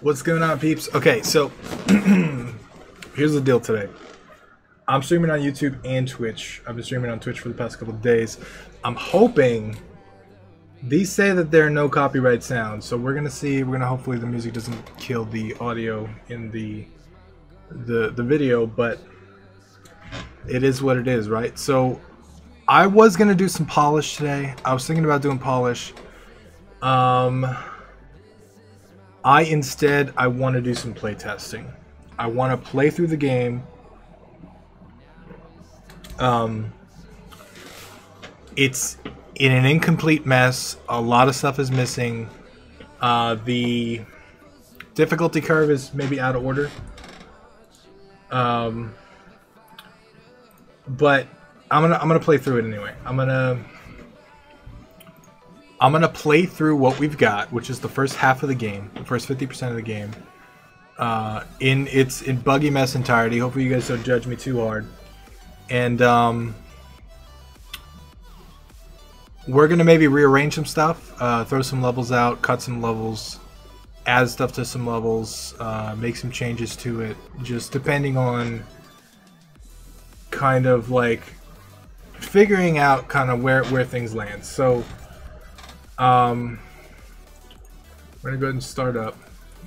What's going on, peeps? Okay, so here's the deal today. I'm streaming on YouTube and Twitch. I've been streaming on Twitch for the past couple of days. I'm hoping these say that there are no copyright sounds, so we're gonna see. We're gonna hopefully the music doesn't kill the audio in the video, but it is what it is, right? So I was gonna do some polish today. I was thinking about doing polish. I want to do some playtesting. I want to play through the game. It's in an incomplete mess. A lot of stuff is missing. The difficulty curve is maybe out of order. But I'm gonna play through it anyway. I'm gonna play through what we've got, which is the first half of the game, the first 50% of the game, in buggy mess entirety. Hopefully you guys don't judge me too hard. And we're gonna maybe rearrange some stuff, throw some levels out, cut some levels, add stuff to some levels, make some changes to it, just depending on kind of like figuring out kind of where things land. So we're gonna go ahead and start up.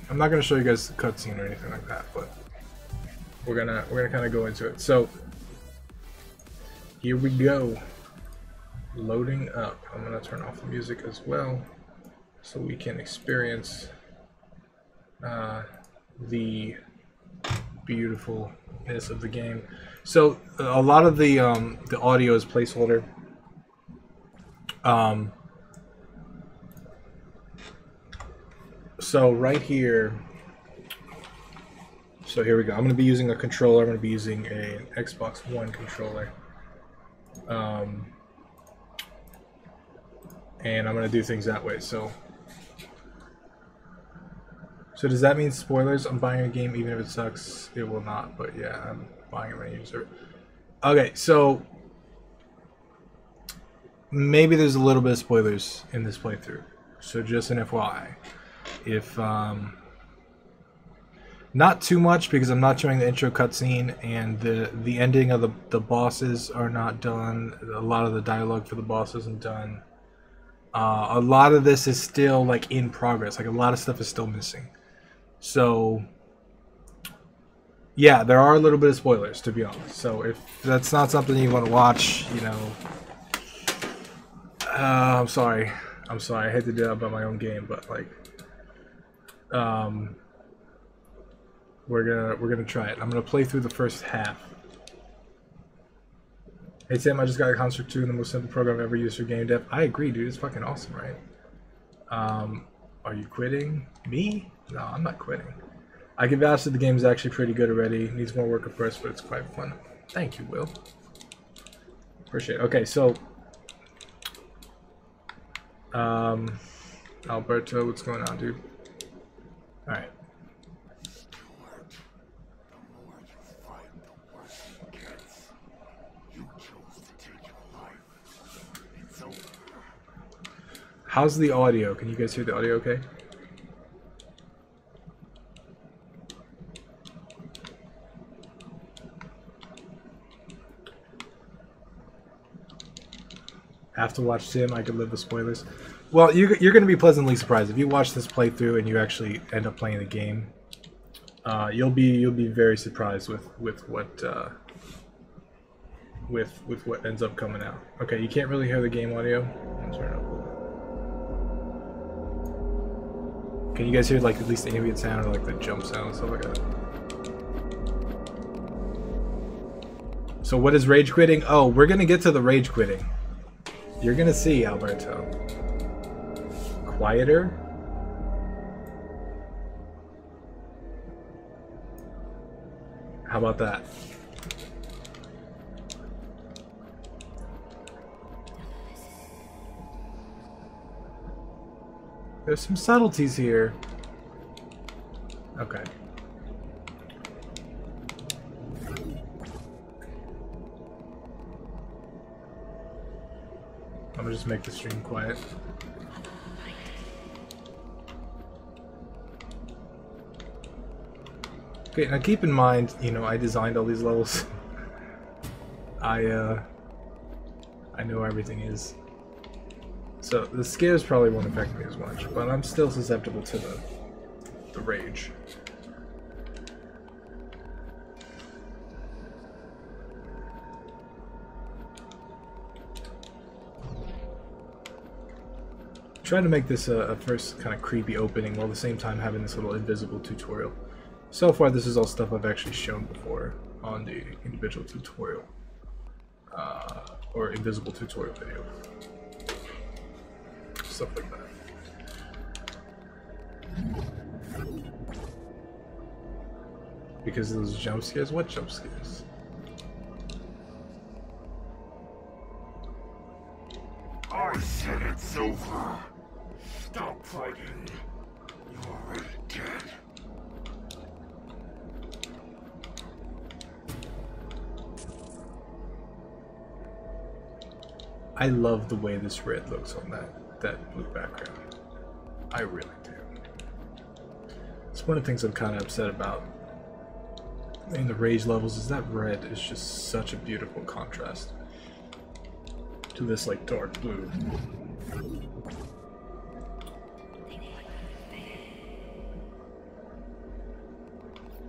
I'm not gonna show you guys the cutscene or anything like that, but we're gonna kind of go into it. So here we go. Loading up. I'm gonna turn off the music as well, so we can experience the beautifulness of the game. So a lot of the audio is placeholder. So right here, so here we go. I'm going to be using a controller. I'm going to be using an Xbox One controller. And I'm going to do things that way. So So does that mean spoilers? I'm buying a game even if it sucks. It will not, but yeah, I'm buying it when I use it. Okay, so maybe there's a little bit of spoilers in this playthrough. So just an FYI. If not too much, because I'm not showing the intro cutscene, and the ending of the bosses are not done. A lot of the dialogue for the boss isn't done. A lot of this is still like in progress. Like a lot of stuff is still missing. So yeah, there are a little bit of spoilers, to be honest. So if that's not something you want to watch, you know, I'm sorry. I'm sorry. I hate to do that about my own game, but like, we're gonna try it. I'm gonna play through the first half. Hey Tim, I just got a Construct 2, the most simple program I've ever used for game dev. I agree, dude. It's fucking awesome, right? Are you quitting? Me? No, I'm not quitting. I can vouch that the game is actually pretty good already. Needs more work at first, but it's quite fun. Thank you, Will. Appreciate it. Okay, so Alberto, what's going on, dude? Alright. How's the audio? Can you guys hear the audio okay? Have to watch Sim, I could live with spoilers. Well, you're going to be pleasantly surprised. If you watch this playthrough and you actually end up playing the game, you'll be very surprised with what with what ends up coming out. Okay, you can't really hear the game audio. I'll turn it up a little bit. Can you guys hear like at least the ambient sound or like the jump sound and stuff like that? So what is rage quitting? Oh, we're gonna get to the rage quitting. You're gonna see, Alberto. Quieter. How about that? There's some subtleties here. Okay. I'm gonna just make the stream quiet. Okay, now keep in mind, you know, I designed all these levels. I know where everything is. So the scares probably won't affect me as much, but I'm still susceptible to the rage. Trying to make this a first kind of creepy opening while at the same time having this little invisible tutorial. So far this is all stuff I've actually shown before on the individual tutorial or invisible tutorial video. Stuff like that. Because of those jump scares? What jump scares? I said it's over. Stop fighting. You're already dead. I love the way this red looks on that blue background. I really do. It's one of the things I'm kind of upset about in the rage levels is that red is just such a beautiful contrast to this like dark blue.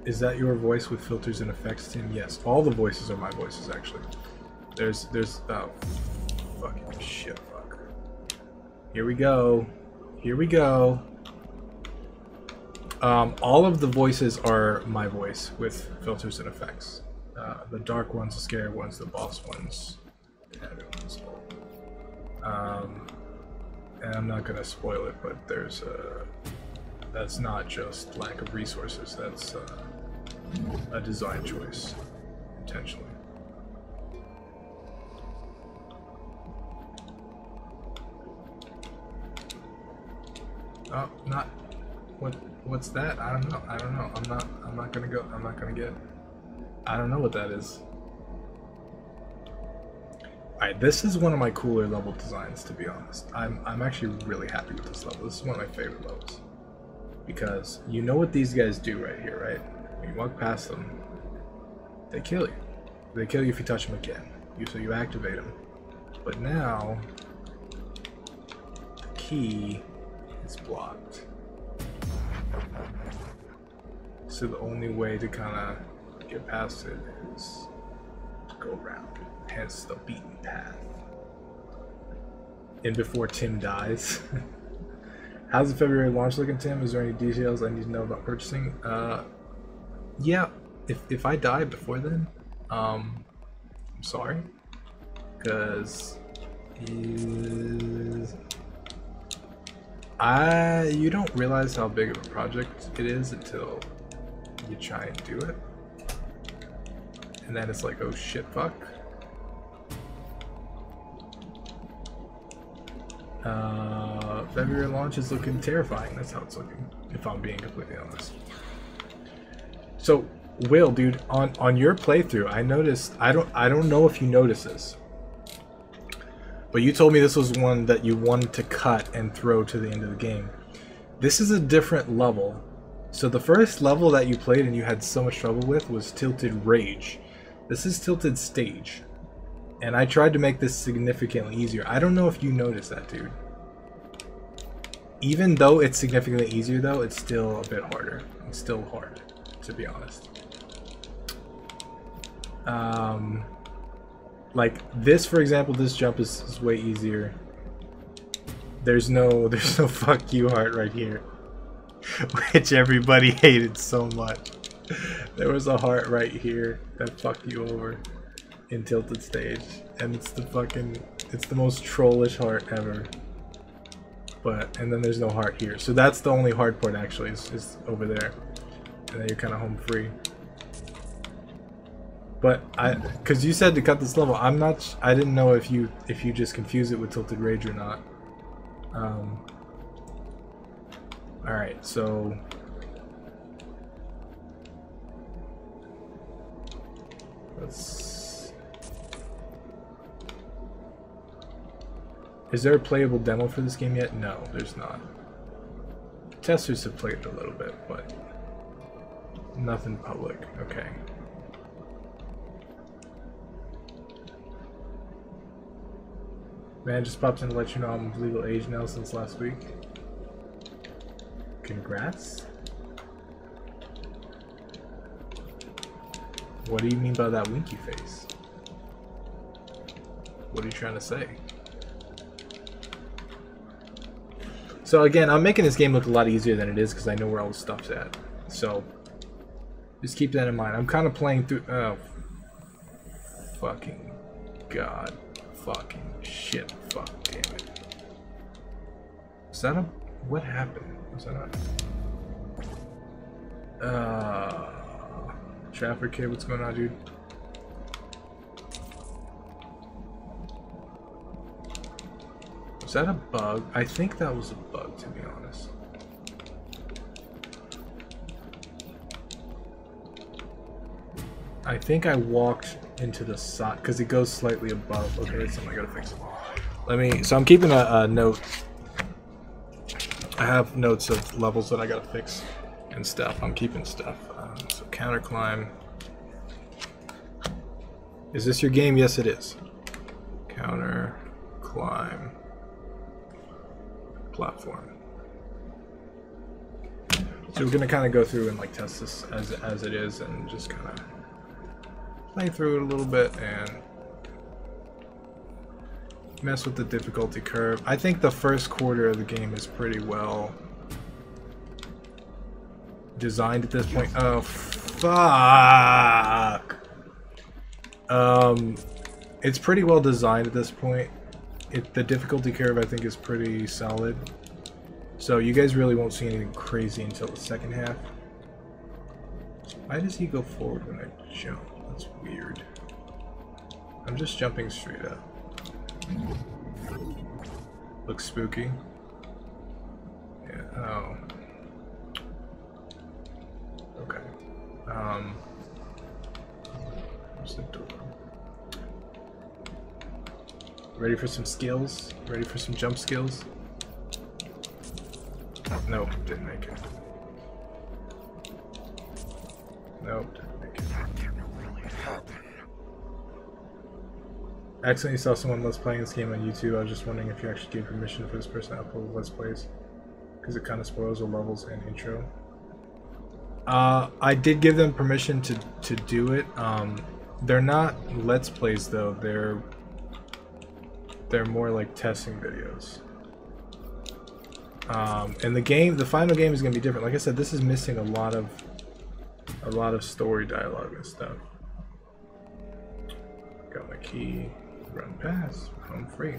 Is that your voice with filters and effects, Tim? Yes, all the voices are my voices actually. There's oh fucking shit fuck. Here we go. Here we go. All of the voices are my voice with filters and effects. The dark ones, the scary ones, the boss ones, and everyone's. And I'm not gonna spoil it, but there's that's not just lack of resources. That's a design choice, intentionally. Oh, not. What's that? I don't know. I don't know. I'm not gonna go. I'm not gonna get it. I don't know what that is. Alright, this is one of my cooler level designs, to be honest. I'm actually really happy with this level. This is one of my favorite levels. Because you know what these guys do right here, right? When you walk past them, they kill you. They kill you if you touch them again. So you activate them. But now, the key is blocked. So the only way to kind of get past it is to go around. Hence the beaten path. And before Tim dies. How's the February launch looking, Tim? Is there any details I need to know about purchasing? Yeah, if I die before then, I'm sorry. Because you don't realize how big of a project it is until you try and do it. And then it's like, oh shit, fuck. February launch is looking terrifying. That's how it's looking, if I'm being completely honest. So, Will, dude, on your playthrough, I noticed, I don't know if you noticed this, but you told me this was one that you wanted to cut and throw to the end of the game. This is a different level. So the first level that you played and you had so much trouble with was Tilted Rage. This is Tilted Stage. And I tried to make this significantly easier. I don't know if you noticed that, dude. Even though it's significantly easier, though, it's still a bit harder. It's still hard, to be honest. Like this, for example, this jump is way easier. There's no fuck you heart right here, which everybody hated so much. There was a heart right here that fucked you over in Tilted Stage, and it's the most trollish heart ever. And then there's no heart here, so that's the only hard part actually is over there, and then you're kind of home free. But because you said to cut this level, I didn't know if you just confuse it with Tilted Rage or not. All right, so is there a playable demo for this game yet? No, there's not. Testers have played it a little bit, but nothing public. Okay. Man, just popped in to let you know I'm of legal age now since last week. Congrats. What do you mean by that winky face? What are you trying to say? So again, I'm making this game look a lot easier than it is because I know where all the stuff's at. So just keep that in mind. I'm kind of playing through. Oh, fucking god, fucking shit, fuck, damn it. Is that a? What happened? Was that a? Traffic kid, what's going on, dude? Was that a bug? I think that was a bug, to be honest. I think I walked into the side because it goes slightly above. Okay, that's something I gotta fix. So I'm keeping a note. I have notes of levels that I gotta fix and stuff. I'm keeping stuff. So counter climb. Is this your game? Yes, it is. Counter climb. Platform. So we're gonna kind of go through and like test this as it is, and just kind of play through it a little bit and mess with the difficulty curve. I think the first quarter of the game is pretty well designed at this point. Oh fuck! It's pretty well designed at this point. The difficulty curve, I think, is pretty solid. So you guys really won't see anything crazy until the second half. Why does he go forward when I jump? That's weird. I'm just jumping straight up. Looks spooky. Yeah. Oh. Where's the door? Ready for some skills? Ready for some jump skills? Nope, didn't make it. Nope, didn't make it. That didn't really happen. I accidentally saw someone Let's Playing this game on YouTube. I was just wondering if you actually gave permission for this person to upload Let's Plays. Because it kind of spoils the levels and intro. I did give them permission to do it. They're not Let's Plays though. They're more like testing videos. And the final game is going to be different. Like I said, this is missing a lot of story dialogue and stuff. Got my key. Run pass. Home free.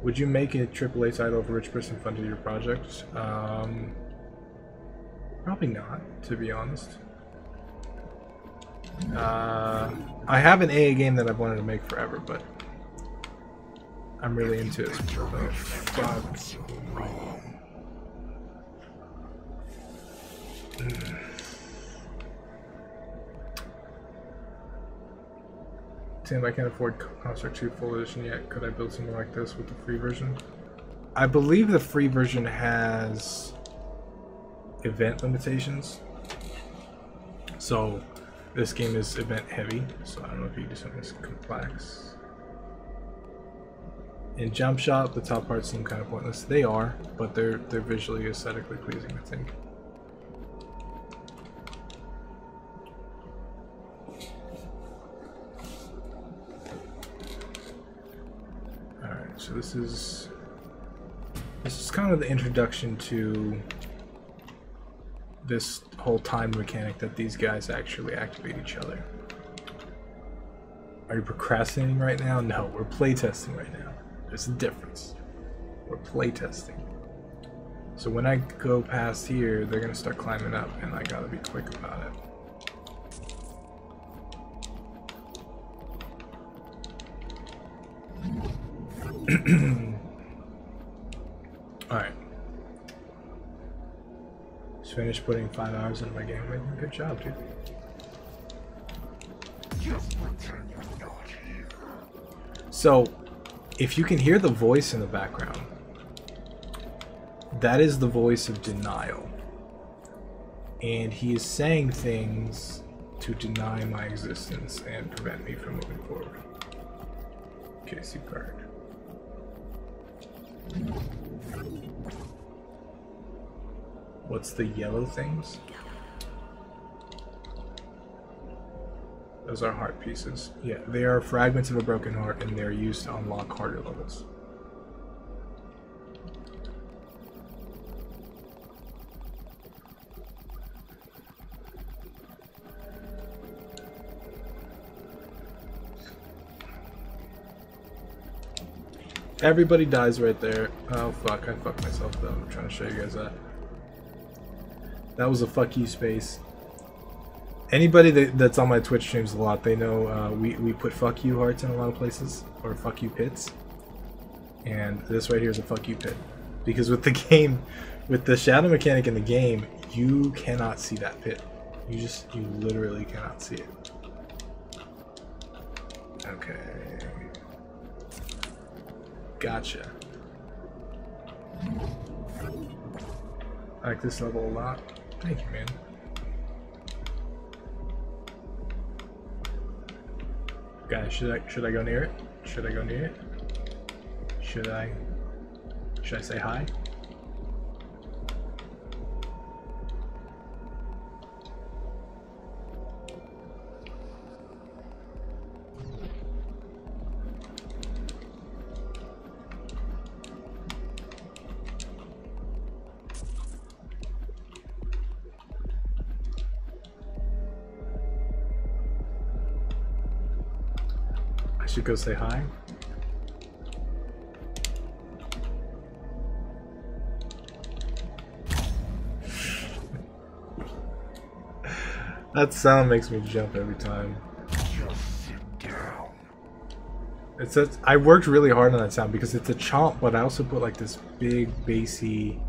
Would you make a AAA title if a rich person funded your project? Probably not, to be honest. I have an AA game that I've wanted to make forever, but I'm really into it. Oh, fuck. Tim, I can't afford Construct 2 full edition yet. Could I build something like this with the free version? I believe the free version has event limitations. So this game is event heavy, so I don't know if you can do something that's complex. In Jump Shot, the top parts seem kind of pointless. They are, but they're visually, aesthetically pleasing, I think. Alright, so this is kind of the introduction to this whole time mechanic that these guys actually activate each other. Are you procrastinating right now? No, we're playtesting right now. There's a difference. We're playtesting. So when I go past here, they're gonna start climbing up, and I gotta be quick about it. Alright. Just finished putting 5 hours into my game. Good job, dude. Just pretend you're not here. So, if you can hear the voice in the background, that is the voice of denial. And he is saying things to deny my existence and prevent me from moving forward. Casey card. What's the yellow things? Those are heart pieces. Yeah, they are fragments of a broken heart, and they're used to unlock harder levels. Everybody dies right there. Oh fuck, I fucked myself though. I'm trying to show you guys that. That was a fuck you space. Anybody that's on my Twitch streams a lot, they know we put fuck you hearts in a lot of places, or fuck you pits. And this right here is a fuck you pit. Because with the game, with the shadow mechanic in the game, you cannot see that pit. You literally cannot see it. Okay. Gotcha. I like this level a lot. Thank you, man. Guys, should I go near it? Should I go near it? Should I say hi? Should go say hi. That sound makes me jump every time. Just sit down. It's I worked really hard on that sound because it's a chomp, but I also put like this big bassy,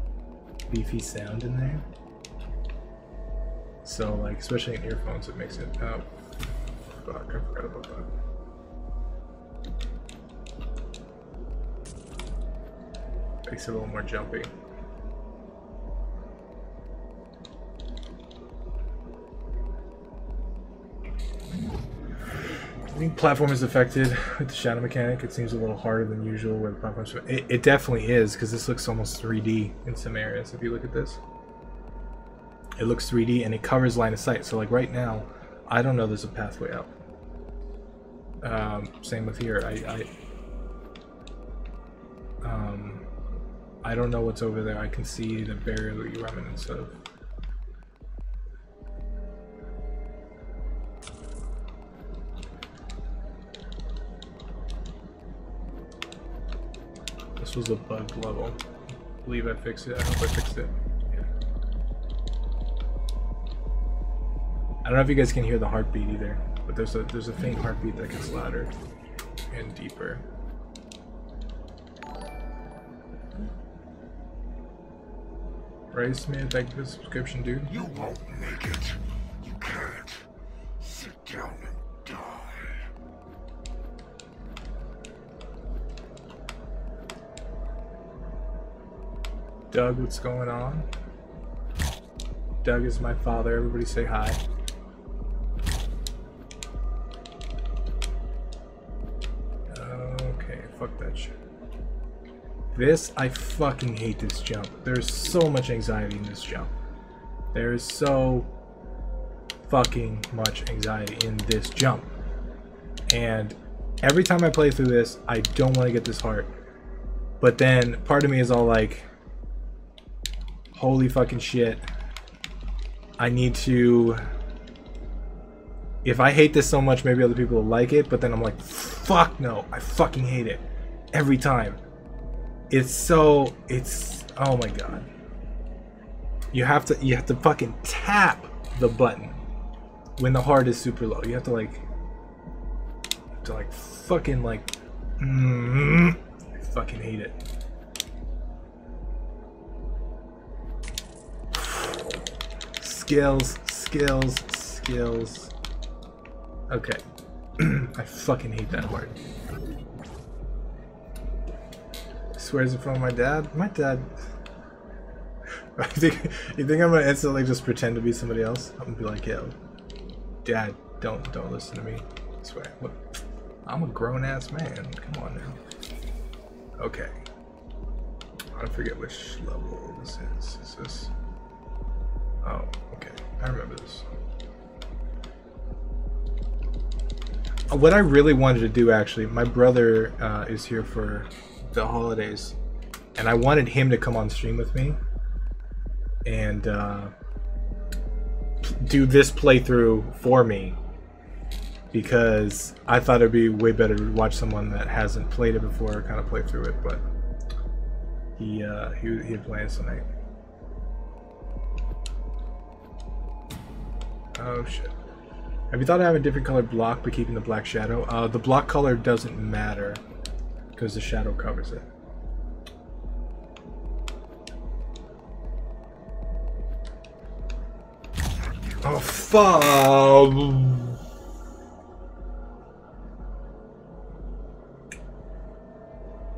beefy sound in there. So like, especially in earphones, it makes it. Oh, fuck! I forgot about that. Makes it a little more jumpy. I think platform is affected with the shadow mechanic. It seems a little harder than usual with platforms. It definitely is, because this looks almost 3D in some areas. If you look at this, it looks 3D and it covers line of sight. So like right now, I don't know there's a pathway up. Same with here. I don't know what's over there. I can see the barrier that you remnants of. This was a bugged level. I believe I fixed it. I hope I fixed it. Yeah. I don't know if you guys can hear the heartbeat either, but there's a faint heartbeat that gets louder and deeper. Right, Smith? Thank you for the subscription, dude. You won't make it. You can't. Sit down and die. Doug, what's going on? Doug is my father. Everybody say hi. Okay, fuck that shit. This, I fucking hate this jump. There's so much anxiety in this jump. There is so fucking much anxiety in this jump. And every time I play through this, I don't want to get this heart. But then part of me is all like, holy fucking shit. I need to... If I hate this so much, maybe other people will like it. But then I'm like, fuck no. I fucking hate it. Every time. It's oh my god. You have to fucking tap the button when the heart is super low. You have to fucking I fucking hate it. Skills. Okay. I fucking hate that part. Swears it from my dad? My dad... you think I'm gonna instantly just pretend to be somebody else? I'm gonna be like, yo, Dad, don't listen to me. I swear. What? I'm a grown-ass man. Come on now. Okay. I forget which level this is. Is this... Oh, okay. I remember this. What I really wanted to do, actually, my brother is here for the holidays, and I wanted him to come on stream with me and do this playthrough for me, because I thought it'd be way better to watch someone that hasn't played it before kind of play through it, but he had plans tonight. Oh shit. Have you thought of having a different colored block but keeping the black shadow? The block color doesn't matter because the shadow covers it. Oh fuck!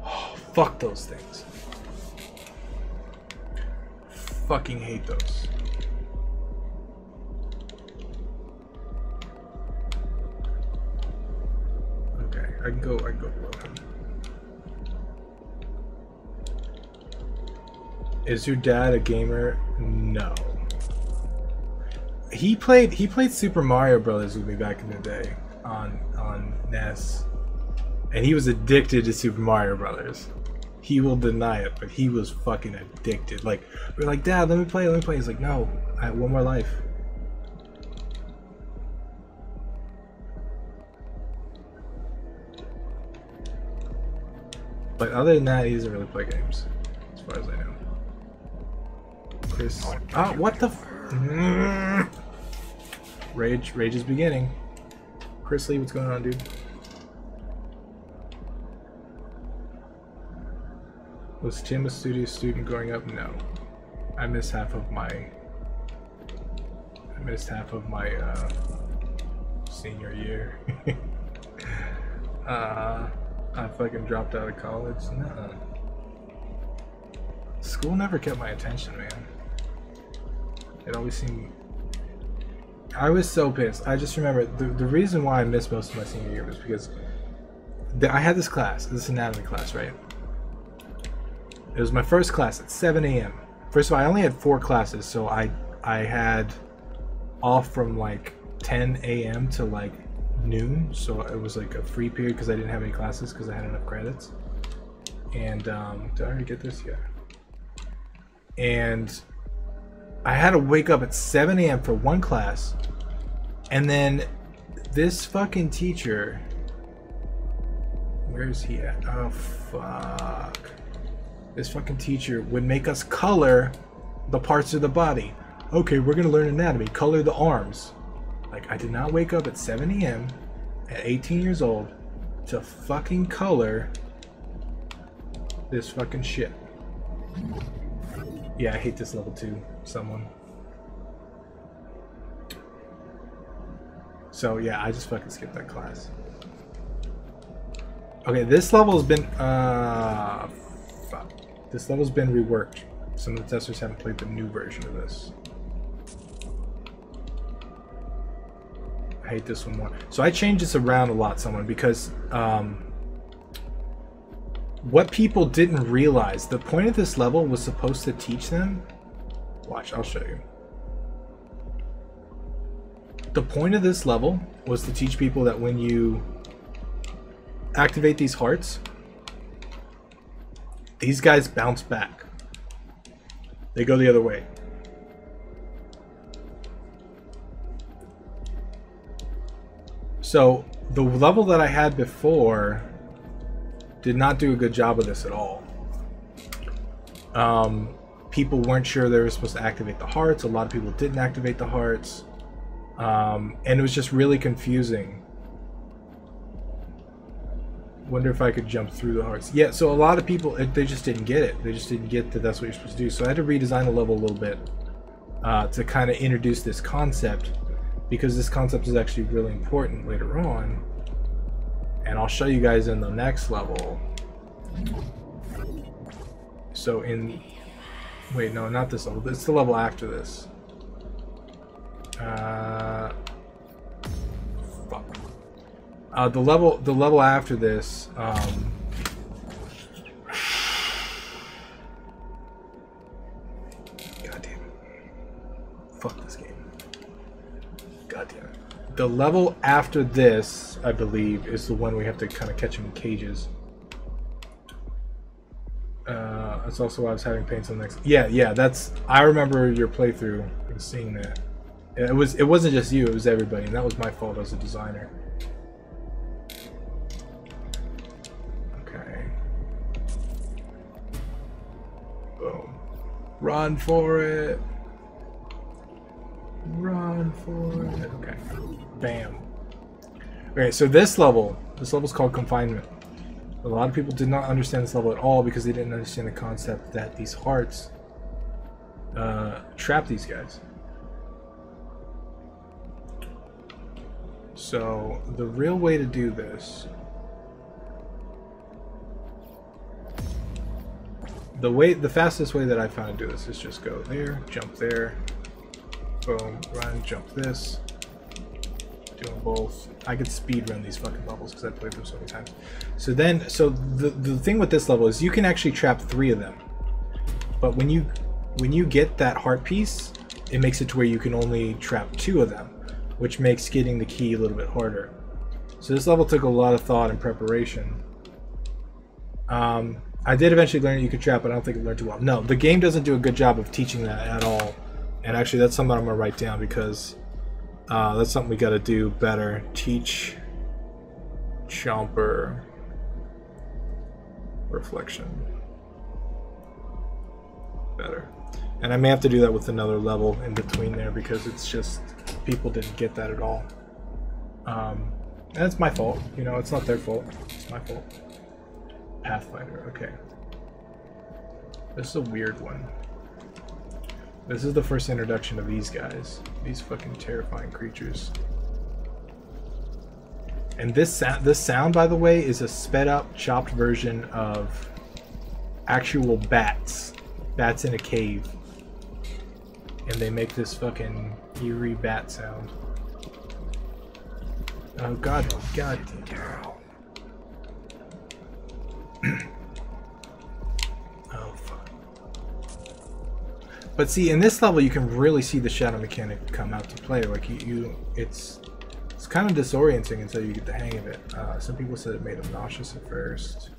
Oh, fuck those things. Fucking hate those. I can go below him. Is your dad a gamer? No. He played Super Mario Brothers with me back in the day on NES. And he was addicted to Super Mario Brothers. He will deny it, but he was fucking addicted. Like, we're like, Dad, let me play. He's like, no, I have one more life. But other than that, he doesn't really play games, as far as I know. Chris, what the Rage is beginning. Chris Lee, what's going on, dude? Was Tim a studio student growing up? No. I miss half of my missed half of my senior year. I fucking dropped out of college. Nuh-uh. School never kept my attention, man. It always seemed... I was so pissed. I just remember the reason why I missed most of my senior year was because I had this class, this anatomy class, right? It was my first class at 7 a.m. First of all, I only had 4 classes, so I had off from like 10 a.m. to like noon, so it was like a free period because I didn't have any classes because I had enough credits. And did I already get this? Yeah. And I had to wake up at 7 a.m. for one class, and then this fucking teacher, where is he at? Oh fuck. This fucking teacher would make us color the parts of the body. Okay, we're gonna learn anatomy. Color the arms. Like, I did not wake up at 7 a.m. at 18 years old to fucking color this fucking shit. Yeah, I hate this level too. Someone. So yeah, I just fucking skipped that class. Okay, this level has been fuck. This level's been reworked. Some of the testers haven't played the new version of this. I hate this one more. So I changed this around a lot, someone, because what people didn't realize, the point of this level was supposed to teach them. Watch, I'll show you. The point of this level was to teach people that when you activate these hearts, these guys bounce back. They go the other way. So the level that I had before did not do a good job of this at all. People weren't sure they were supposed to activate the hearts. A lot of people didn't activate the hearts. And it was just really confusing. Wonder if I could jump through the hearts. Yeah, so a lot of people, they just didn't get it. They just didn't get that that's what you're supposed to do. So I had to redesign the level a little bit to kind of introduce this concept, because this concept is actually really important later on. And I'll show you guys in the next level. So in... Wait, no, not this level. It's the level after this. Fuck. The level after this. God damn it! Fuck this game. God damn it! The level after this, I believe, is the one we have to kind of catch them in cages. That's also why I was having pain on the next. Yeah, that's. I remember your playthrough and seeing that. It wasn't just you; it was everybody, and that was my fault as a designer. Okay. Boom. Run for it. Run for it. Okay. Bam. Okay, so this level's called Confinement. A lot of people did not understand this level at all because they didn't understand the concept that these hearts trap these guys. So the real way to do this, the fastest way that I found to do this is just go there, jump there, boom, run, jump this. Doing both. I could speed run these fucking levels because I played them so many times. So the thing with this level is you can actually trap 3 of them, but when you get that heart piece, it makes it to where you can only trap 2 of them, which makes getting the key a little bit harder. So this level took a lot of thought and preparation. I did eventually learn that you could trap, but I don't think it learned too well. No, the game doesn't do a good job of teaching that at all. And actually, that's something I'm gonna write down because that's something we gotta do better. Teach Chomper reflection better. And I may have to do that with another level in between there because it's just people didn't get that at all. And it's my fault, you know, it's not their fault, it's my fault. Pathfinder, okay. This is a weird one. This is the first introduction of these guys. These fucking terrifying creatures. And this sound, by the way, is a sped up, chopped version of actual bats. Bats in a cave. And they make this fucking eerie bat sound. Oh god, god. Oh fuck. But see, in this level, you can really see the shadow mechanic come out to play. Like it's kind of disorienting until you get the hang of it. Some people said it made them nauseous at first.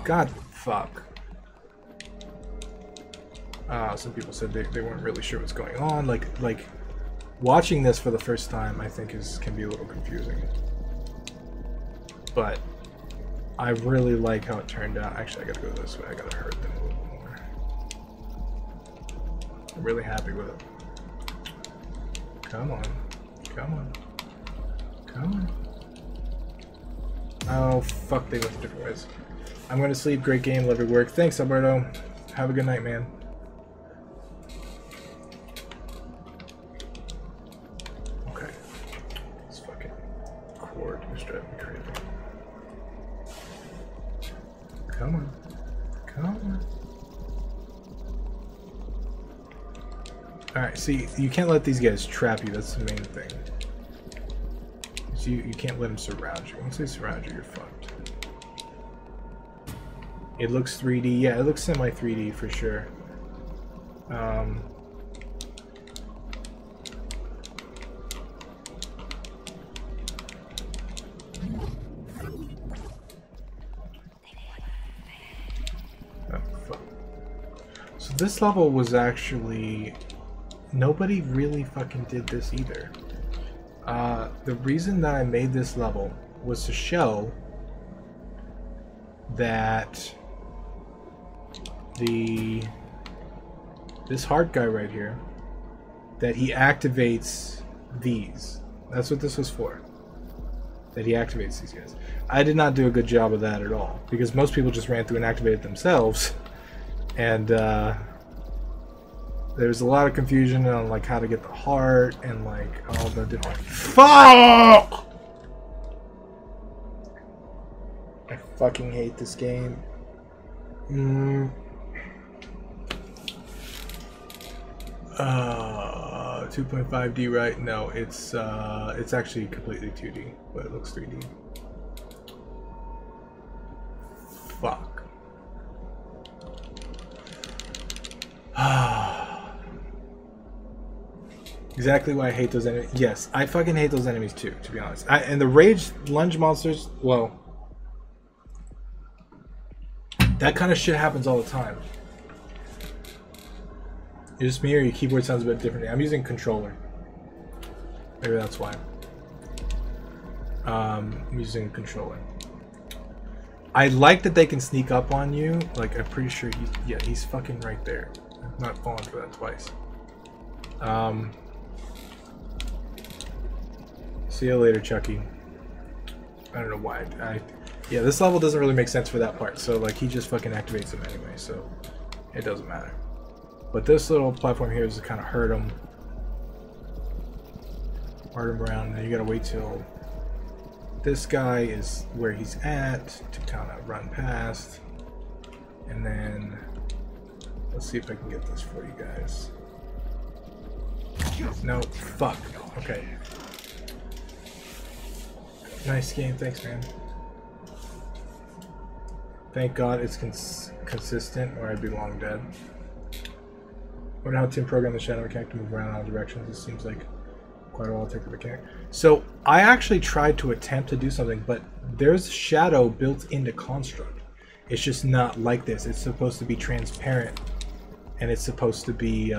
God, fuck. Some people said they weren't really sure what's going on. Like watching this for the first time, I think can be a little confusing. But I really like how it turned out. Actually, I gotta go this way. I gotta hurt them a little more. I'm really happy with it. Come on. Come on. Come on. Oh, fuck, they went different ways. I'm gonna sleep. Great game. Love your work. Thanks, Alberto. Have a good night, man. Okay. This fucking cord is driving me crazy. Come on. Come on. Alright, see, you can't let these guys trap you. That's the main thing. So you can't let them surround you. Once they surround you, you're fucked. It looks 3D. Yeah, it looks semi 3D for sure. Oh, fuck. So this level was actually... Nobody really fucking did this either. The reason that I made this level was to show that this heart guy right here, that he activates these. That's what this was for. That he activates these guys. I did not do a good job of that at all, because most people just ran through and activated themselves, and there's a lot of confusion on like how to get the heart and like all the different. Fuck! I fucking hate this game. 2.5D, right? No, it's actually completely 2D, but it looks 3D. Fuck. Exactly why I hate those enemies. Yes, I fucking hate those enemies too, to be honest. And the rage lunge monsters, well, that kind of shit happens all the time. Is this me or your keyboard sounds a bit different? I'm using controller. Maybe that's why. I'm using controller. I like that they can sneak up on you. Like, I'm pretty sure he's fucking right there. I'm not falling for that twice. See you later, Chucky. I don't know why. Yeah, this level doesn't really make sense for that part. So, like, he just fucking activates him anyway, so it doesn't matter. But this little platform here is to kind of hurt him. Hurt him around, and you gotta wait till this guy is where he's at to kind of run past. And then, let's see if I can get this for you guys. No, fuck. Okay. Nice game, thanks, man. Thank God it's consistent, or I'd be long dead. I wonder how Tim programmed the shadow mechanic to move around in all directions. This seems like quite a while to take the mechanic. So I actually tried to attempt to do something, but there's shadow built into Construct. It's just not like this. It's supposed to be transparent, and it's supposed to be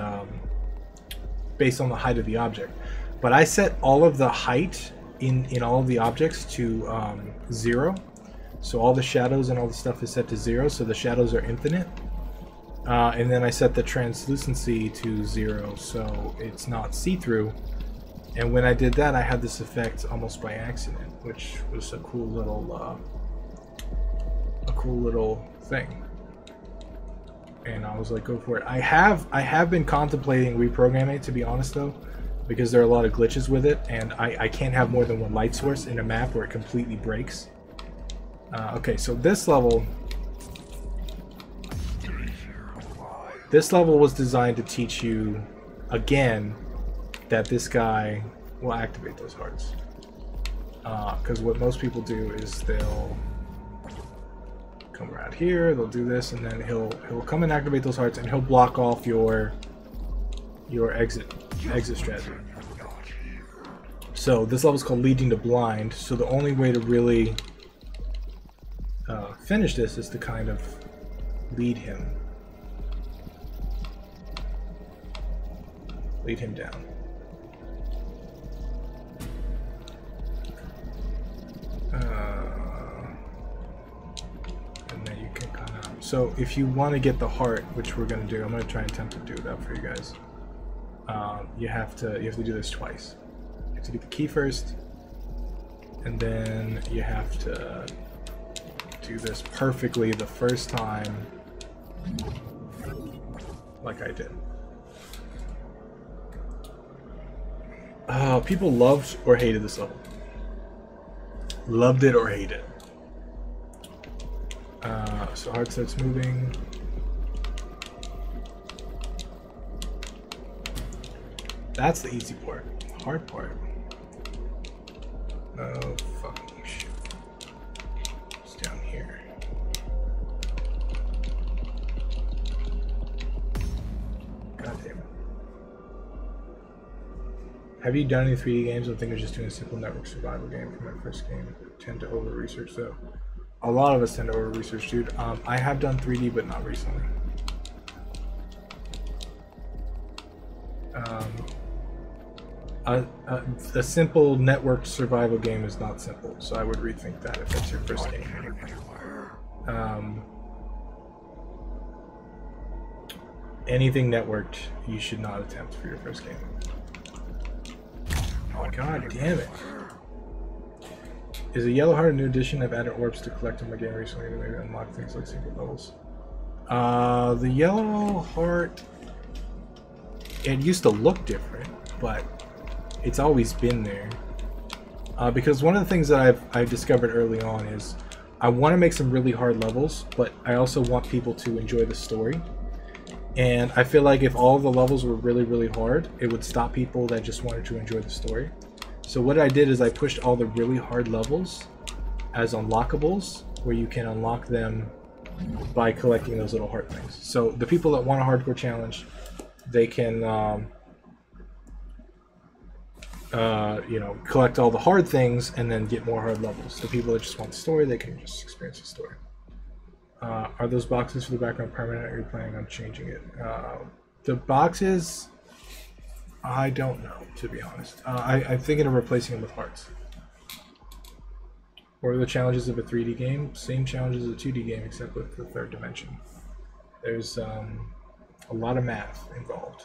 based on the height of the object. But I set all of the height in all of the objects to 0. So all the shadows and all the stuff is set to 0, so the shadows are infinite. And then I set the translucency to 0, so it's not see-through. And when I did that, I had this effect almost by accident, which was a cool little thing. and I was like, go for it. I have been contemplating reprogramming it, to be honest though, because there are a lot of glitches with it, and I can't have more than one light source in a map where it completely breaks. Okay, so this level was designed to teach you, again, that this guy will activate those hearts. Because what most people do is they'll come around here, they'll do this, and then he'll come and activate those hearts, and he'll block off your exit strategy. So this level is called Leading to Blind. So the only way to really finish this is to kind of lead him down. And then you can kind of. So if you want to get the heart, which we're going to do, I'm going to try and attempt to do that for you guys. You have to do this twice. You have to get the key first, and then you have to do this perfectly the first time, like I did. People loved or hated this level. Loved it or hated it. So heart starts moving. That's the easy part. The hard part. Oh, fucking shit. It's down here. God damn it. Have you done any 3D games? I think I was just doing a simple network survival game for my first game. I tend to over-research, though. A lot of us tend to over-research, dude. I have done 3D, but not recently. A simple networked survival game is not simple, so I would rethink that if that's your first game. Anything networked, you should not attempt for your first game. Oh, god damn it. Is a yellow heart a new addition? I've added orbs to collect in my game recently to maybe unlock things like secret levels. The yellow heart, it used to look different, but it's always been there. Because one of the things that I've discovered early on is I want to make some really hard levels, but I also want people to enjoy the story. And I feel like if all the levels were really, really hard, it would stop people that just wanted to enjoy the story. So what I did is I pushed all the really hard levels as unlockables, where you can unlock them by collecting those little heart things. So the people that want a hardcore challenge, they can you know, collect all the hard things and then get more hard levels. The people that just want the story, they can just experience the story. Are those boxes for the background permanent, or are you planning on changing it? The boxes, I don't know, to be honest. I'm thinking of replacing them with hearts. What are the challenges of a 3D game? Same challenges as a 2D game, except with the third dimension. There's a lot of math involved.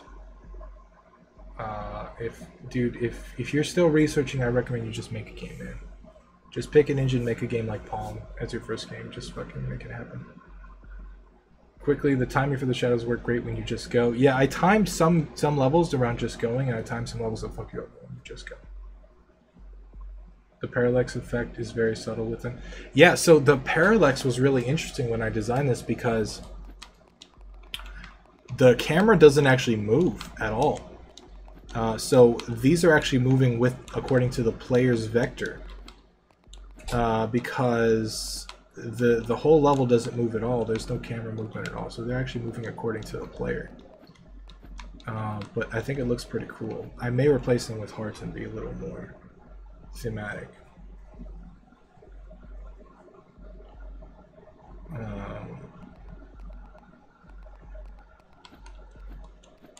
If you're still researching, I recommend you just make a game, man. Just pick an engine, make a game like Palm as your first game. Just fucking make it happen. Quickly, the timing for the shadows work great when you just go. Yeah, I timed some levels around just going, and I timed some levels that fuck you up when you just go. The parallax effect is very subtle with them. Yeah, so the parallax was really interesting when I designed this because the camera doesn't actually move at all. So these are actually moving according to the player's vector. Because the whole level doesn't move at all. There's no camera movement at all. So they're actually moving according to the player. But I think it looks pretty cool. I may replace them with hearts and be a little more thematic.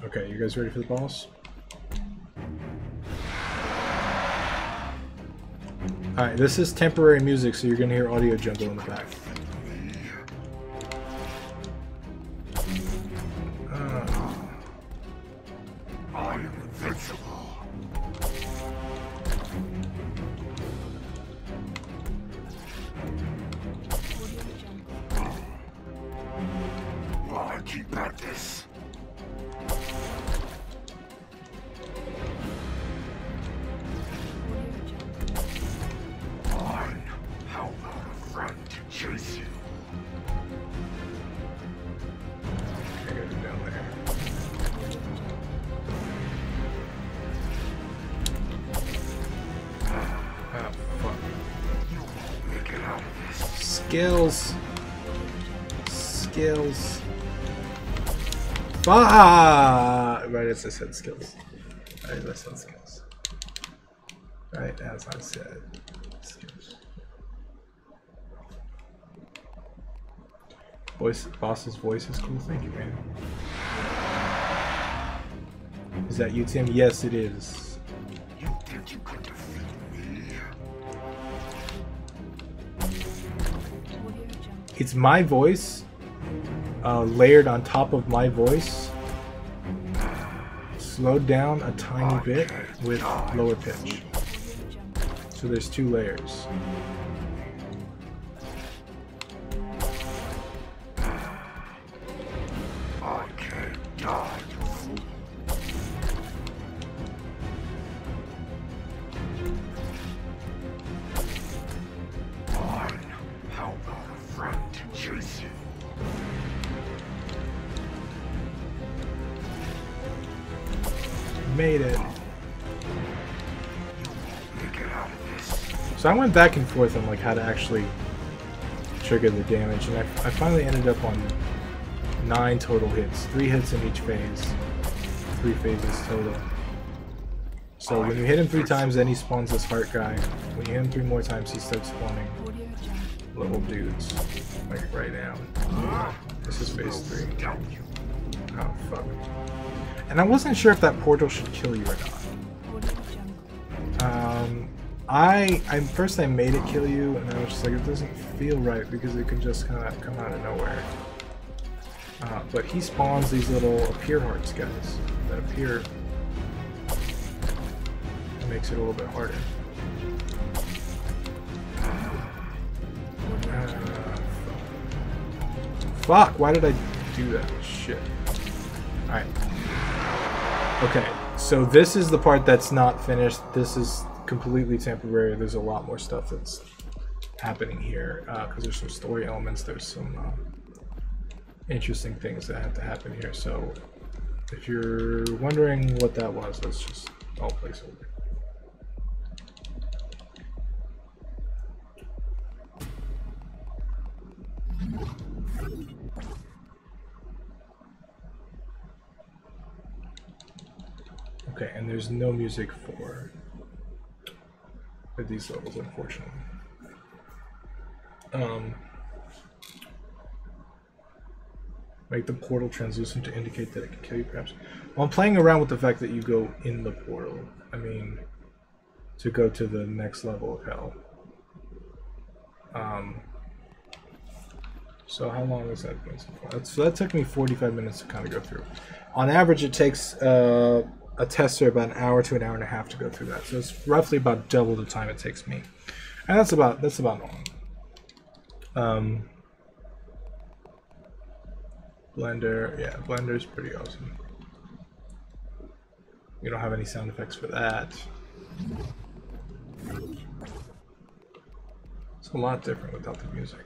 Okay, you guys ready for the boss? Alright, this is temporary music, so you're going to hear audio jumble in the back. I am invincible. My keep at this. Fine. How about a friend to chase you? I gotta go down there. Ah, fuck. You won't make it out of this. Skills. Skills. Ah! Right as I said skills. Right as I said skills. Right as I said skills. Boss's voice is cool. Thank you, man. Is that you, Tim? Yes, it is. You think you could defeat me? It's my voice, layered on top of my voice, slowed down a tiny bit with lower pitch. So there's 2 layers. I can't die, you fool. Fine. How about a friend to chase you? Made it. You won't make it out of this. So I went back and forth on like how to actually trigger the damage, and I finally ended up on 9 total hits. 3 hits in each phase. 3 phases total. So when you hit him 3 times, then he spawns this heart guy. When you hit him 3 more times, he starts spawning little dudes. Like right now. This is phase 3. Oh fuck. And I wasn't sure if that portal should kill you or not. First I made it kill you, and I was just like, it doesn't feel right because it can just kind of come out of nowhere. But he spawns these little appear hearts guys that appear. It makes it a little bit harder. Fuck! Why did I do that? Shit. Alright. Okay, so this is the part that's not finished. This is completely temporary. There's a lot more stuff that's happening here because there's some story elements. There's some interesting things that have to happen here. So if you're wondering what that was, that's just all placeholder. Okay, and there's no music for these levels, unfortunately. Make the portal translucent to indicate that it can kill you, perhaps. Well, I'm playing around with the fact that you go in the portal. I mean, to go to the next level of hell. So how long has that been so far? So that took me 45 minutes to kind of go through. On average, it takes a tester about an hour to an hour and a half to go through that. So it's roughly about double the time it takes me, and that's about normal. Blender, yeah, Blender's pretty awesome. You don't have any sound effects for that. It's a lot different without the music.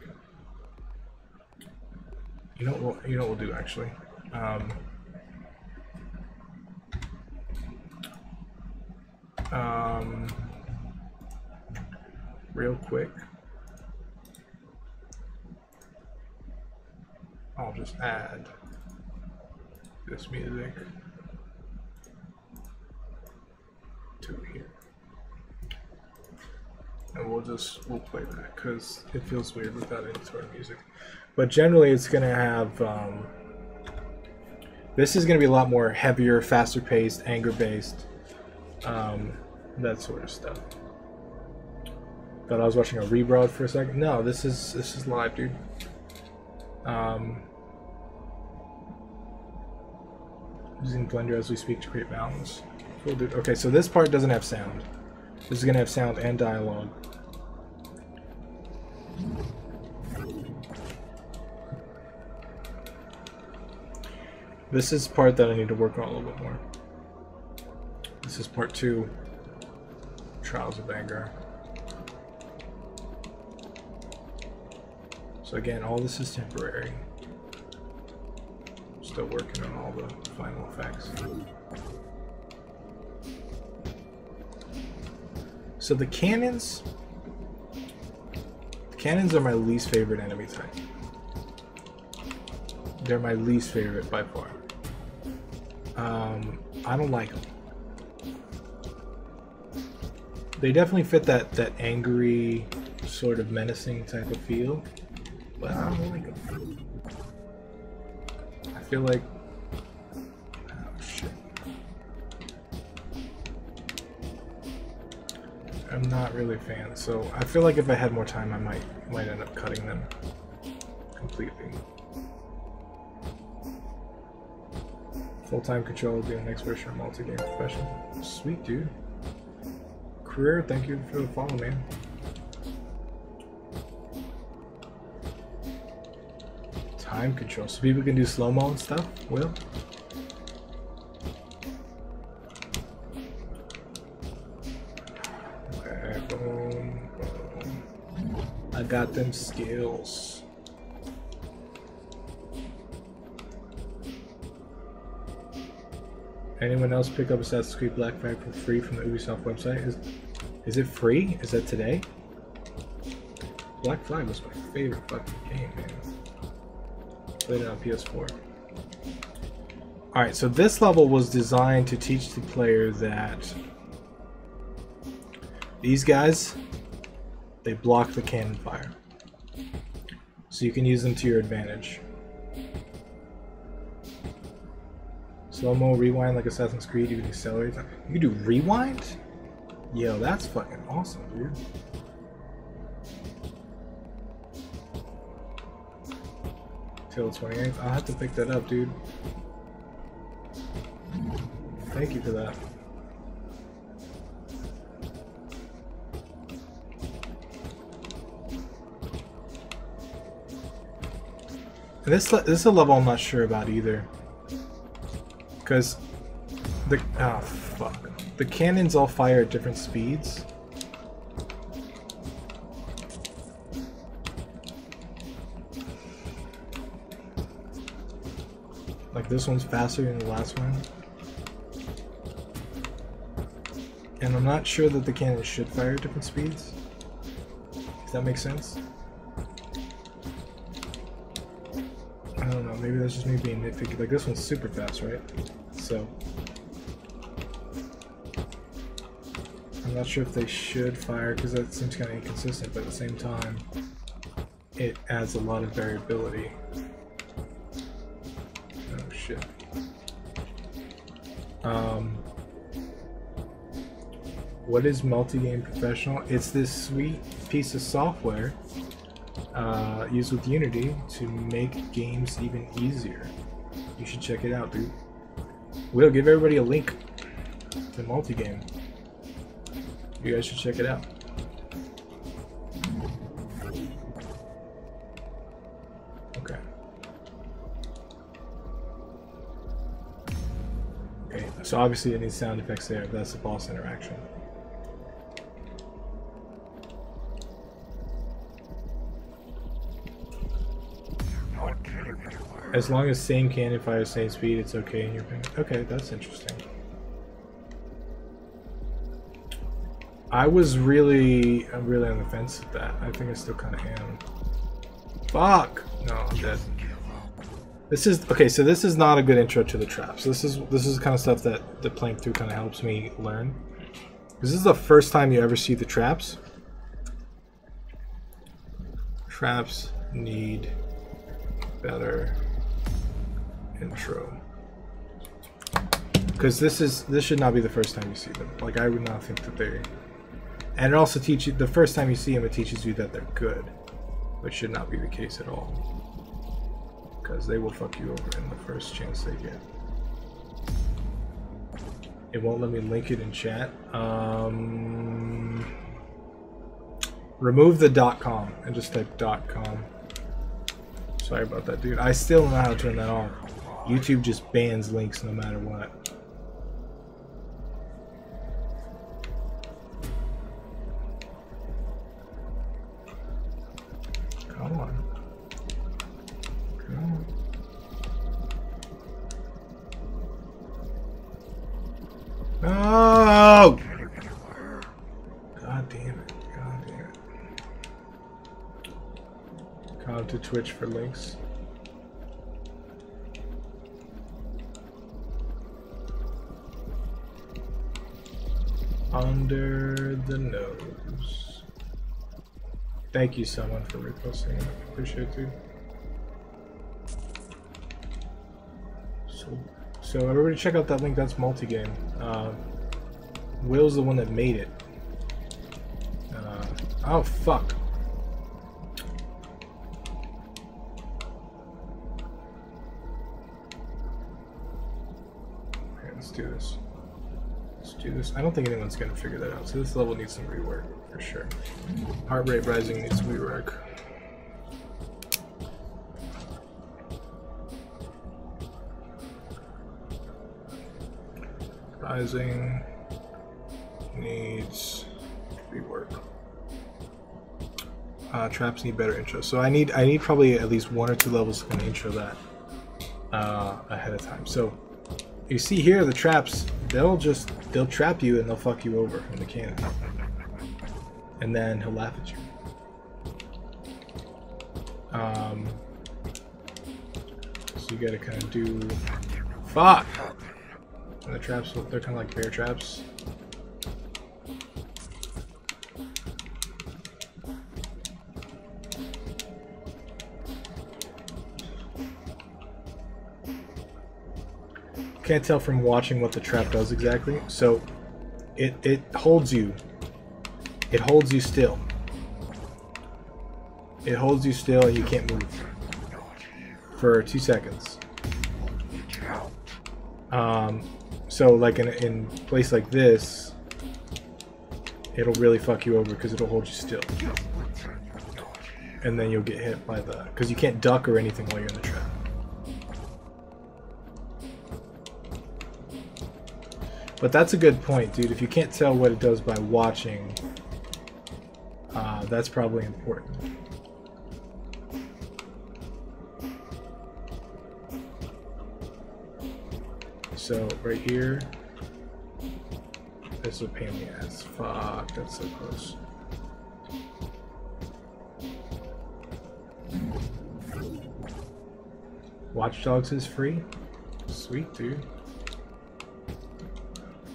You know what we'll do actually. Real quick, I'll just add this music to here, and we'll play that because it feels weird without any sort of music. But generally, it's gonna have this is gonna be a lot more heavier, faster paced, anger based, that sort of stuff. Thought I was watching a rebroad for a second. No, this is live, dude. Using Blender as we speak to create mountains. Cool, dude. Okay, so this part doesn't have sound. This is gonna have sound and dialogue. This is part that I need to work on a little bit more. This is part 2. Trials of Anger. So again, all this is temporary. Still working on all the final effects. So the cannons are my least favorite enemy type. They're my least favorite by far. I don't like them. They definitely fit that angry, sort of menacing type of feel, but I don't like them. I feel like, oh shit. I'm not really a fan, so I feel like if I had more time, I might end up cutting them completely. Full-time control, do the next version of multi-game professional. Sweet, dude. Career, thank you for the follow, man. Time control, so people can do slow-mo and stuff. Will. Okay, boom, boom. I got them skills. Anyone else pick up Assassin's Creed Black Flag for free from the Ubisoft website? Is it free? Is that today? Black Flag was my favorite fucking game, man. Played it on PS4. Alright, so this level was designed to teach the player that these guys, they block the cannon fire. So you can use them to your advantage. Slow-mo, rewind like Assassin's Creed, you can accelerate. You can do rewind? Yo, that's fucking awesome, dude. Till the 28th. I'll have to pick that up, dude. Thank you for that. And this is a level I'm not sure about either. Because the the cannons all fire at different speeds. Like this one's faster than the last one. And I'm not sure that the cannons should fire at different speeds. Does that make sense? I don't know, maybe that's just me being nitpicky. Like this one's super fast, right? So I'm not sure if they should fire because that seems kind of inconsistent, but at the same time it adds a lot of variability. Oh shit. What is multi-game professional? It's this sweet piece of software used with Unity to make games even easier. You should check it out, dude. We'll give everybody a link to multi-game. You guys should check it out. Okay. Okay, so obviously it needs sound effects there, but that's the boss interaction. As long as same cannon fires same speed, it's okay in your opinion. Okay, that's interesting. I'm really on the fence with that. I think I still kind of am. Fuck! No, I'm dead. This is okay. So this is not a good intro to the traps. This is the kind of stuff that the playing through kind of helps me learn. This is the first time you ever see the traps. Traps need better intro, because this should not be the first time you see them. Like I would not think that they, and it also teaches you the first time you see them, it teaches you that they're good, which should not be the case at all, because they will fuck you over in the first chance they get. It won't let me link it in chat. Remove the .com and just type .com. Sorry about that, dude. I still don't know how to turn that off. YouTube just bans links no matter what. Come on. Come on. Oh! God damn it. God damn it. Come to Twitch for links. Under the nose. Thank you, someone, for reposting. Appreciate it, dude. So everybody check out that link. That's multi-game. Will's the one that made it. Oh fuck. Okay, let's do this. Let's do this. I don't think anyone's gonna figure that out. So this level needs some rework for sure. Heart rate rising needs rework. Rising needs rework. Traps need better intro. So I need probably at least 1 or 2 levels to kind of intro that ahead of time. So you see here the traps, they'll trap you and they'll fuck you over in the cannon, and then he'll laugh at you. So you gotta kind of do fuck. And the traps, they're kind of like bear traps. Can't tell from watching what the trap does exactly. So it holds you. It holds you still. It holds you still and you can't move for 2 seconds. So like in a place like this, it'll really fuck you over because it'll hold you still. And then you'll get hit by the, because you can't duck or anything while you're in the trap. But that's a good point, dude. If you can't tell what it does by watching, that's probably important. So right here, this will pain in the ass. Fuck, that's so close. Watch Dogs is free? Sweet, dude.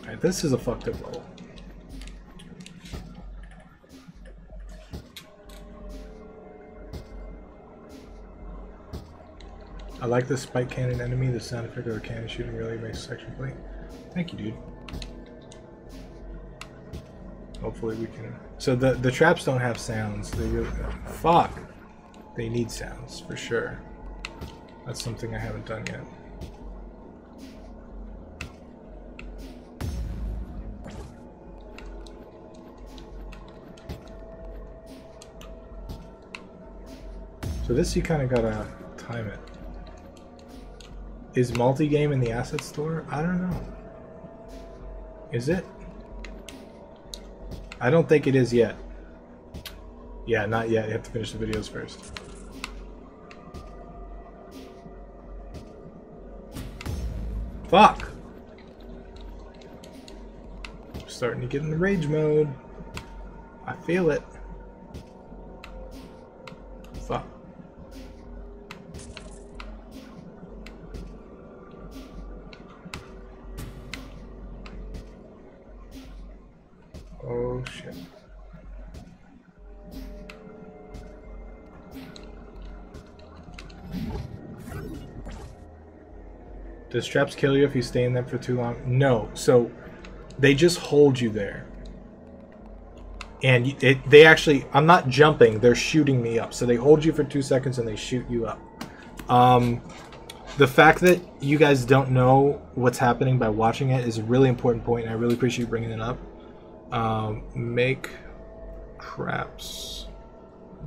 Alright, this is a fucked up level. I like the spike cannon enemy. The sound effect of the cannon shooting really makes section play. Thank you, dude. Hopefully we can... So the traps don't have sounds. They really... Fuck! They need sounds, for sure. That's something I haven't done yet. So this you kind of gotta time it. Is multi-game in the asset store? I don't know. Is it? I don't think it is yet. Yeah, not yet. You have to finish the videos first. Fuck! I'm starting to get in the rage mode. I feel it. Fuck. Oh shit. Does traps kill you if you stay in them for too long? No. So they just hold you there. And they actually, I'm not jumping, they're shooting me up. So they hold you for 2 seconds and they shoot you up. The fact that you guys don't know what's happening by watching it is a really important point, and I really appreciate you bringing it up. Make traps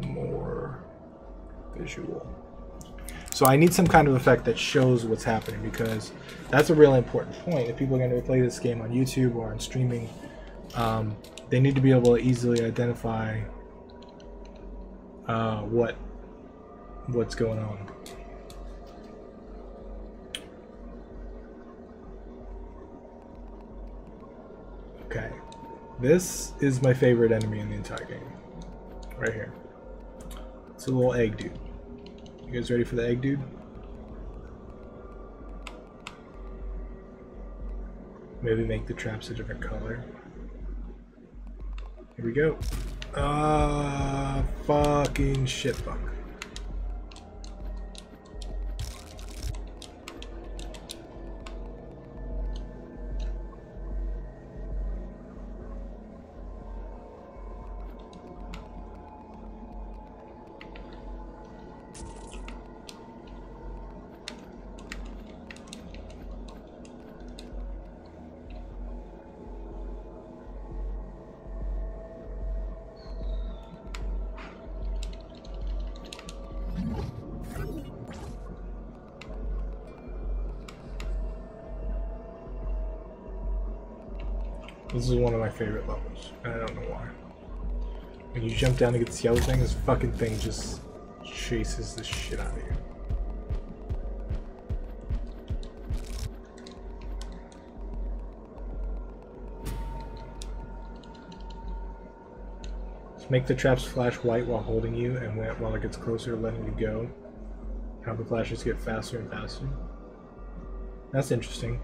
more visual. So I need some kind of effect that shows what's happening, because that's a really important point. If people are going to play this game on YouTube or on streaming, they need to be able to easily identify what's going on. Okay, this is my favorite enemy in the entire game, right here. It's a little egg dude. You guys ready for the egg dude? Maybe make the traps a different color. Here we go. Fucking shitfuck. This is one of my favorite levels, and I don't know why. When you jump down to get this yellow thing, this fucking thing just chases the shit out of you. Just make the traps flash white while holding you, and while it gets closer, letting you go. Have the flashes get faster and faster. That's interesting.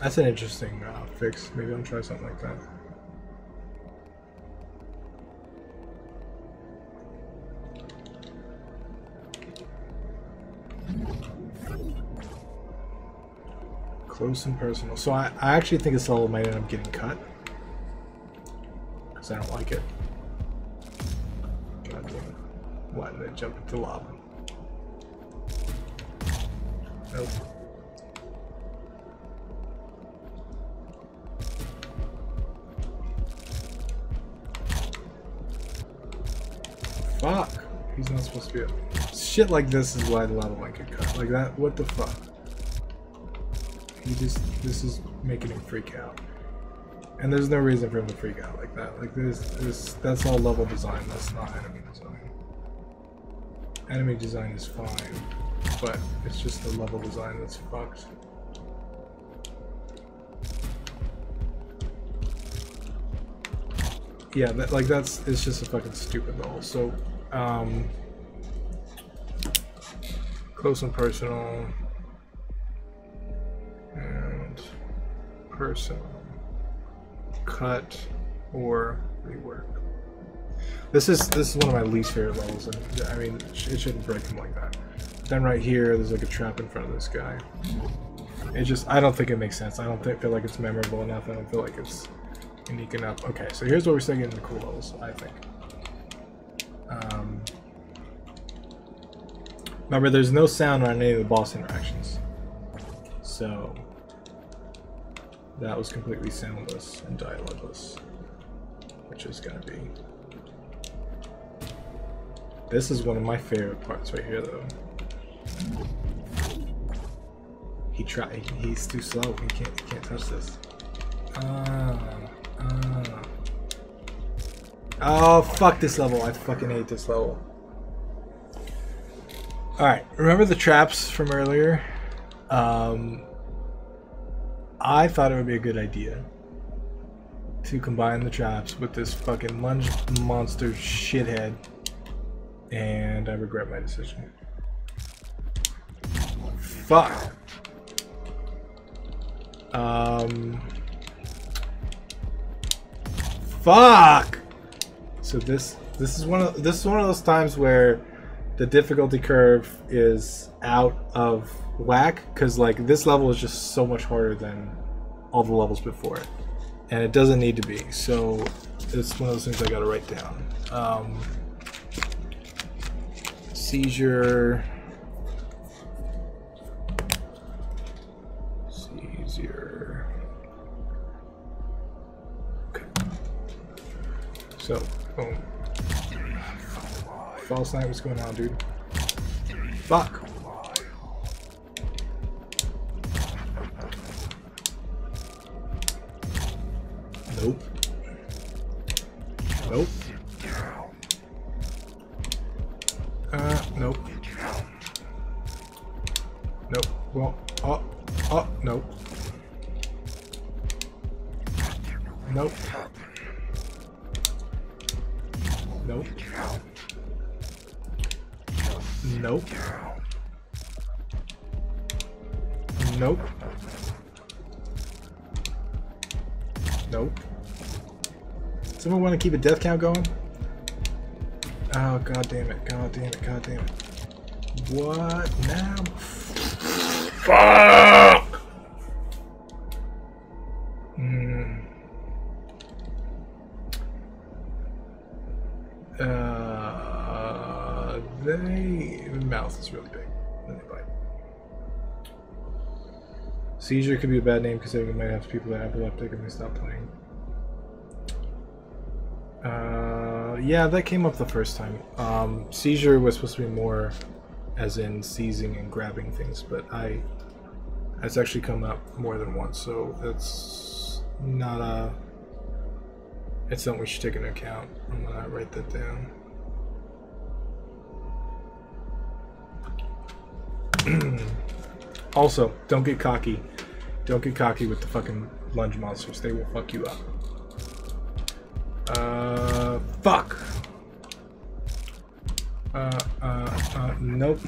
That's an interesting fix. Maybe I'll try something like that. Close and personal. So I actually think this level might end up getting cut, because I don't like it. God damn it. Why did I jump into lava? Nope. Fuck! He's not supposed to be up. Shit like this is why the level might get cut. Like that, what the fuck? This is making him freak out. And there's no reason for him to freak out like that. Like that's all level design, that's not enemy design. Enemy design is fine, but it's just the level design that's fucked. Yeah, it's just a fucking stupid level. So, close and personal, and personal, cut or rework. This is one of my least favorite levels, and I mean it shouldn't break him like that. Then right here, there's like a trap in front of this guy. I don't think it makes sense. I don't feel like it's memorable enough. I don't feel like it's unique enough. Okay, so here's where we start getting the cool levels, I think. Remember, there's no sound on any of the boss interactions, so that was completely soundless and dialogueless, which is gonna be. This is one of my favorite parts right here, though. He's too slow. He can't touch this. Oh, fuck this level. I fucking hate this level. Alright, remember the traps from earlier? I thought it would be a good idea to combine the traps with this fucking lunge monster shithead, and I regret my decision. Fuck. Fuck. So this is one of those times where the difficulty curve is out of whack, because like this level is just so much harder than all the levels before it, and it doesn't need to be. So it's one of those things I gotta write down. Seizure. Okay. So, boom. False night, what's going on, dude? Fuck! Nope. Nope. Nope. Nope. Well, nope. Nope. Nope. Nope. Nope. Nope. Someone want to keep a death count going? Oh, god damn it. God damn it. God damn it. What now? Fuck! The mouth is really big. Then they bite. Seizure could be a bad name considering it might have people that are epileptic and they stop playing. Yeah, that came up the first time. Seizure was supposed to be more as in seizing and grabbing things, but it's actually come up more than once, so it's not it's something we should take into account. I'm gonna write that down. Also, don't get cocky. Don't get cocky with the fucking lunge monsters. They will fuck you up. Fuck. Nope.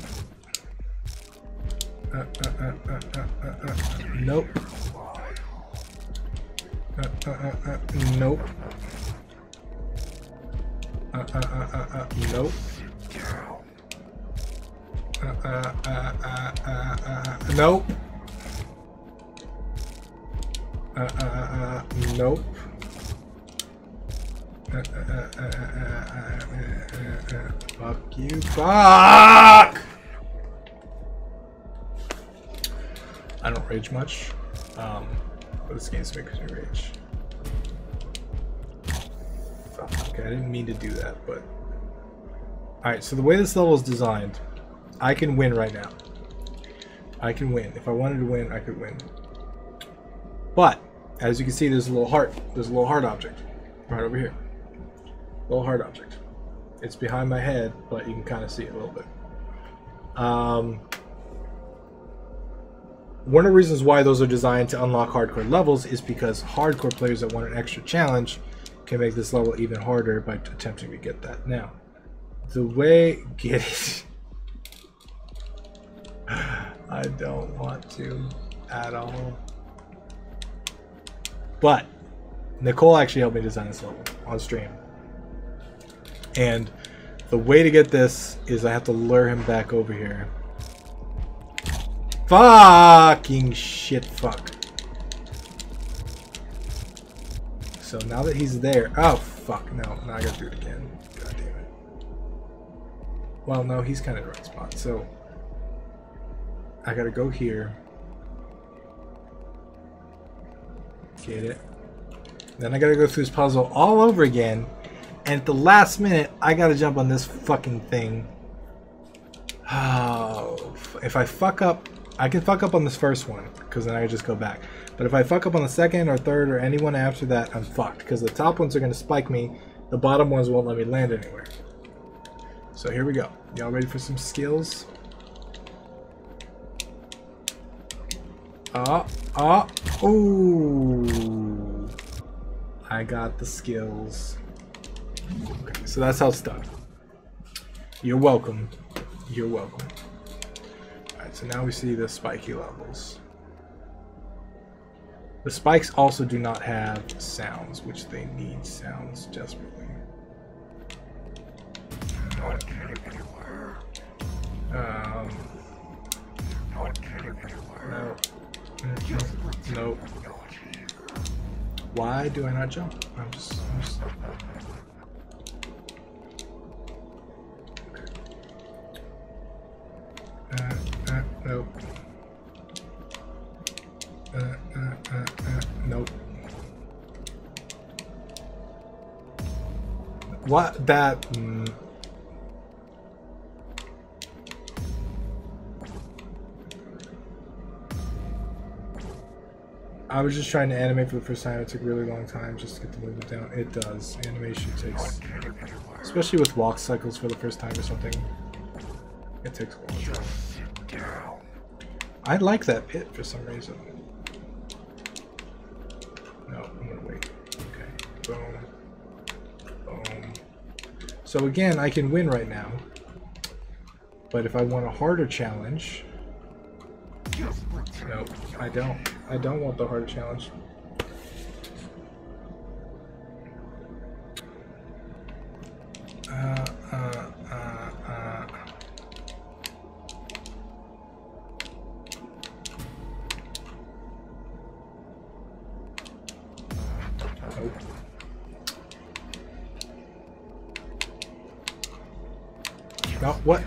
Nope. Nope. Nope. Nope. Nope. Fuck you. Fuck! I don't rage much, but this game's making me rage. Fuck, okay, I didn't mean to do that, but... Alright, so the way this level is designed, I can win right now. I can win. If I wanted to win, I could win. But, as you can see, there's a little heart. There's a little heart object right over here. Little heart object. It's behind my head, but you can kind of see it a little bit. One of the reasons why those are designed to unlock hardcore levels is because hardcore players that want an extra challenge can make this level even harder by attempting to get that. Now, the way... Get it. I don't want to at all. But Nicole actually helped me design this level on stream. And the way to get this is I have to lure him back over here. Fucking shit, fuck. So now that he's there... Oh, fuck, no. Now I gotta do it again. God damn it. Well, no, he's kind of in the right spot. So I gotta go here. Get it. Then I gotta go through this puzzle all over again. And at the last minute, I gotta jump on this fucking thing. Oh, if I fuck up... I can fuck up on this first one, because then I can just go back. But if I fuck up on the second or third or anyone after that, I'm fucked. Because the top ones are going to spike me. The bottom ones won't let me land anywhere. So here we go. Y'all ready for some skills? Ooh. I got the skills. Okay, so that's how it's done. You're welcome. You're welcome. Alright, so now we see the spiky levels. The spikes also do not have sounds, which they need sounds desperately. No. Nope. Why do I not jump? I'm just... Nope. Nope. What? That... I was just trying to animate for the first time. It took a really long time just to get the movement down. It does. Animation takes... Especially with walk cycles for the first time or something. It takes a long time. I like that pit for some reason. No, I'm gonna wait. Okay. Boom. Boom. So again, I can win right now. But if I want a harder challenge... Nope, I don't. I don't want the harder challenge. Nope. No, what?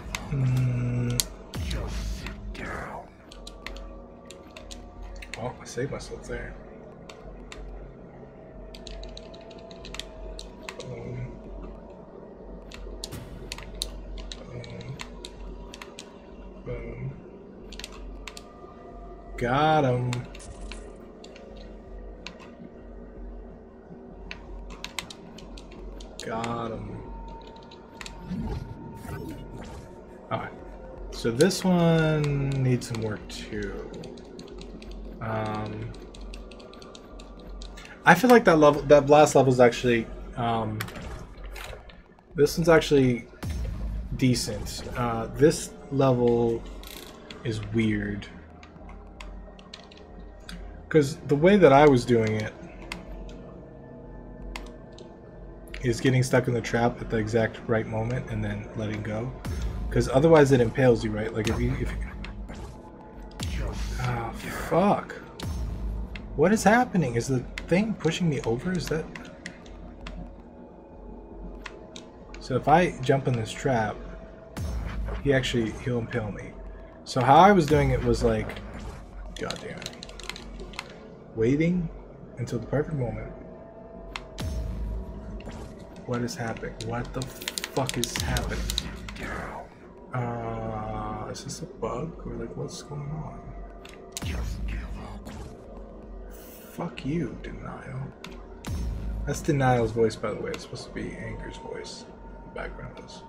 Oh, I saved myself there. Boom. Boom. Boom. Got him. Got him. Alright. So this one needs some work too. I feel like that level, that last level is actually, this one's actually decent. This level is weird. Because the way that I was doing it is getting stuck in the trap at the exact right moment and then letting go. Because otherwise it impales you, right? Like if you ah, fuck. What is happening? Is the thing pushing me over? Is that... So if I jump in this trap, he'll impale me. So how I was doing it was like, god damn it. Waiting until the perfect moment. What is happening? What the fuck is happening? Is this a bug? Or like, what's going on? Just give up. Fuck you, Denial. That's Denial's voice, by the way. It's supposed to be Anger's voice. The background is.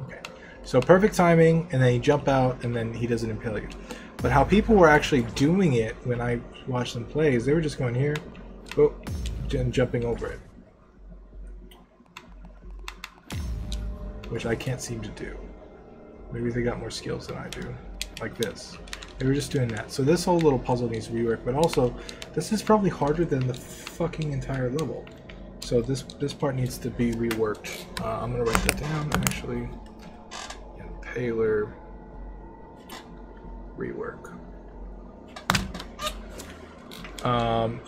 Okay. So perfect timing, and then you jump out, and then he doesn't impale you. But how people were actually doing it when I watched them play is they were just going here, oh, and jumping over it. Which I can't seem to do. Maybe they got more skills than I do. Like this. They were just doing that. So this whole little puzzle needs rework, but also this is probably harder than the fucking entire level. So this part needs to be reworked. I'm gonna write that down actually. Impaler rework.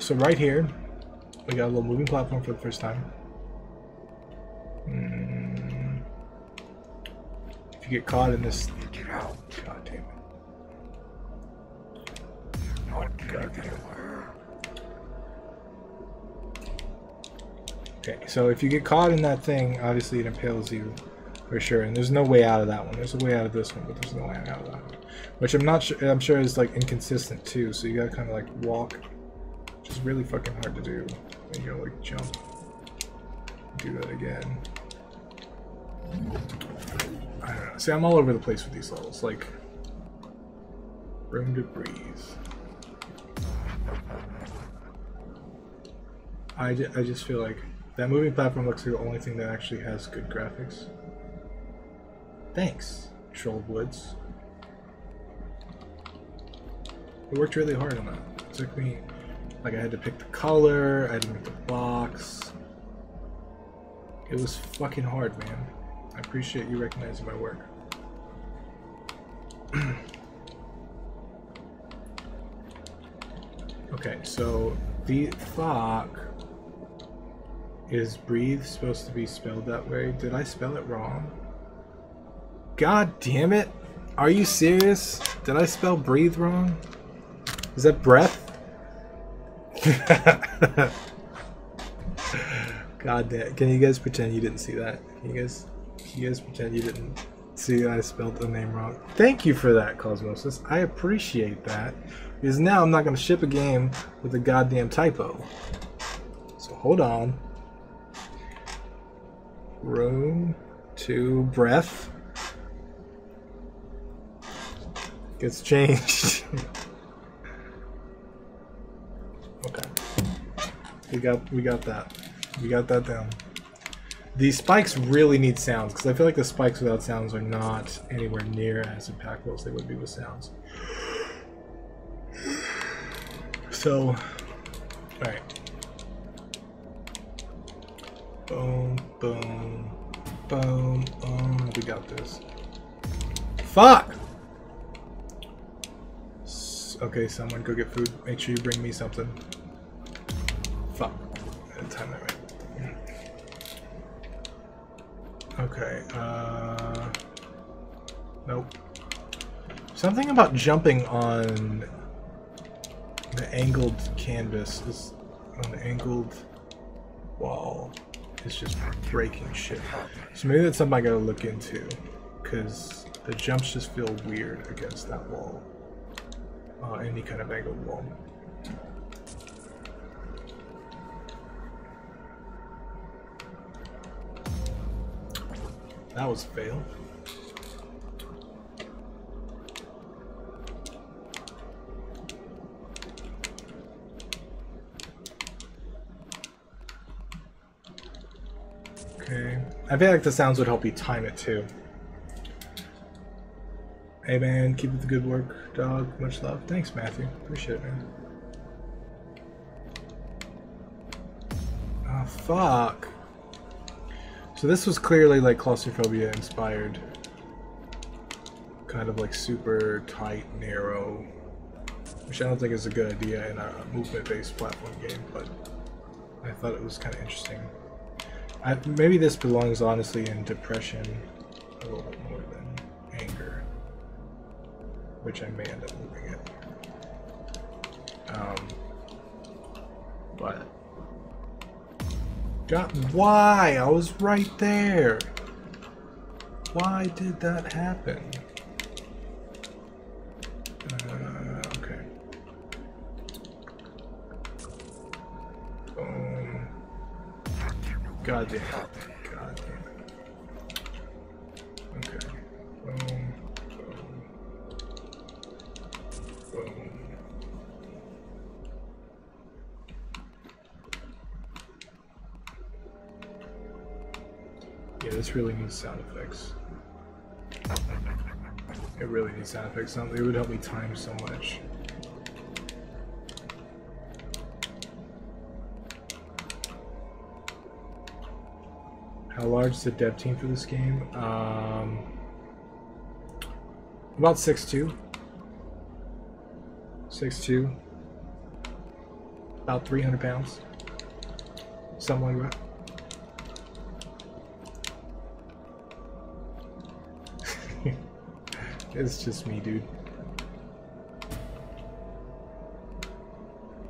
So right here, we got a little moving platform for the first time. If you get caught in this, Get out. god damn it. Not God damn it. anywhere. Okay, so if you get caught in that thing, obviously it impales you for sure, and there's no way out of that one. There's a way out of this one, but there's no way out of that one. Which I'm sure is like inconsistent too, so you gotta kind of like walk, which is really fucking hard to do. And you gotta like jump, do that again. I don't know. See, I'm all over the place with these levels. Like, room to breathe. I just feel like that moving platform looks like the only thing that actually has good graphics. Thanks, Troll Woods. I worked really hard on that. It took me, like, I had to pick the color, I had to make the box. It was fucking hard, man. I appreciate you recognizing my work. Okay, so the fuck is breathe supposed to be spelled that way? Did I spell it wrong? God damn it! Are you serious? Did I spell breathe wrong? Is that breath? God damn. Can you guys pretend you didn't see that? Can you guys pretend you didn't see that I spelled the name wrong? Thank you for that, Cosmosis. I appreciate that. Because now I'm not going to ship a game with a goddamn typo. So hold on. Room to breath. Gets changed. Okay. We got that. We got that down. These spikes really need sounds, because I feel like the spikes without sounds are not anywhere near as impactful as they would be with sounds. So, alright. Boom, boom, boom. Oh, we got this. Fuck! Okay, someone go get food. Make sure you bring me something. Fuck. I didn't time that right. Okay, nope. Something about jumping on the angled canvas is on the angled wall is just breaking shit. So maybe that's something I gotta look into, because the jumps just feel weird against that wall. Any kind of angled wall. That was a fail. Okay. I feel like the sounds would help you time it too. Hey man, keep up the good work, dog. Much love. Thanks, Matthew. Appreciate it, man. Oh, fuck. So this was clearly like Claustrophobia inspired. Kind of like super tight, narrow. Which I don't think is a good idea in a movement-based platform game, but I thought it was kind of interesting. Maybe this belongs honestly in depression a little bit more than anger, which I may end up moving it. But God, why? I was right there. Why did that happen? Okay. God damn it. God damn it. Okay. Boom. Boom. Boom. Yeah, this really needs sound effects. It really needs sound effects. It would help me time so much. How large is the dev team for this game? About 6'2". 6'2". About 300 pounds. Something like that. It's just me, dude.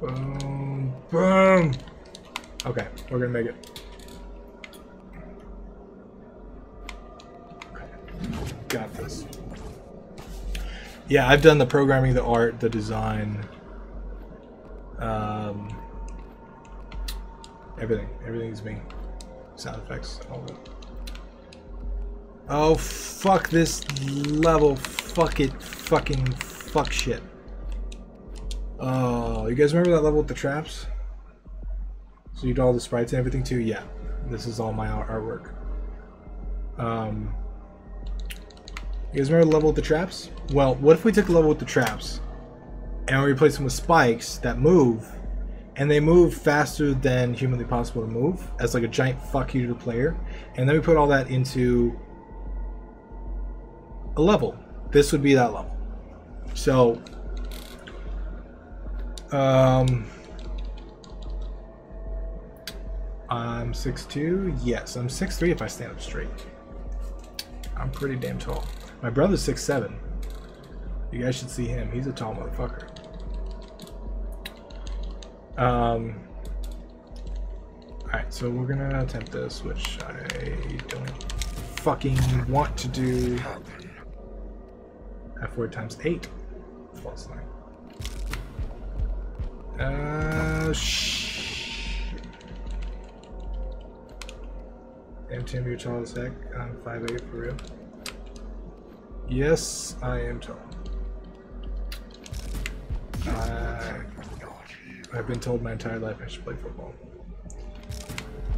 Boom. Boom. Okay, we're gonna make it. Okay. Got this. Yeah, I've done the programming, the art, the design. Everything. Everything's me. Sound effects, all of it. Oh, fuck this level. Fuck it. Fucking fuck shit. Oh, you guys remember that level with the traps? So you do all the sprites and everything too? Yeah. This is all my artwork. You guys remember the level with the traps? Well, what if we took the level with the traps and we replaced them with spikes that move, and they move faster than humanly possible to move, as like a giant fuck you to the player, and then we put all that into a level. This would be that level. So I'm 6'2". Yes, I'm 6'3" if I stand up straight. I'm pretty damn tall. My brother's 6'7". You guys should see him. He's a tall motherfucker. Alright, so we're gonna attempt this, which I don't fucking want to do. F4 times 8. False line. Damn, Tim, you're tall as heck. I'm 5'8" for real. Yes, I am tall. I've been told my entire life I should play football.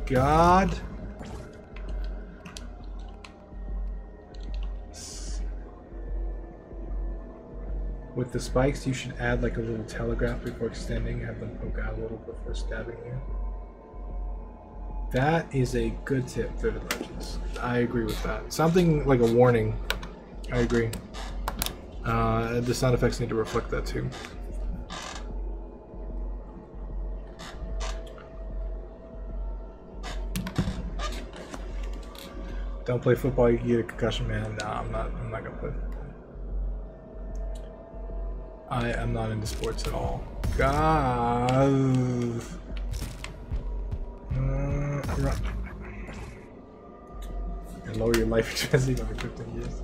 God. With the spikes, you should add like a little telegraph before extending, have them poke out a little before stabbing you. That is a good tip, Vivid Legends. I agree with that. Something like a warning. I agree. The sound effects need to reflect that too. Don't play football, you can get a concussion, man. Nah, I'm not gonna play football. I am not into sports at all. God. And lower your life expectancy by 15 years.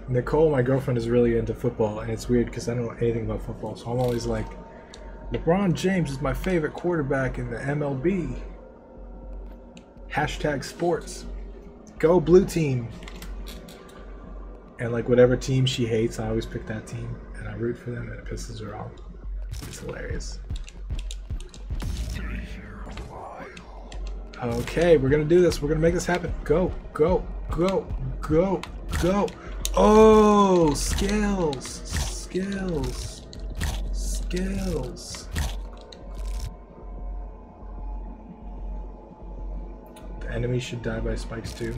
Nicole, my girlfriend, is really into football, and it's weird because I don't know anything about football, so I'm always like, LeBron James is my favorite quarterback in the MLB. Hashtag sports. Go blue team. And like whatever team she hates, I always pick that team, and I root for them, and it pisses her off. It's hilarious. Okay, we're gonna do this. We're gonna make this happen. Go, go, go, go, go. Oh, skills, skills, skills. The enemy should die by spikes too.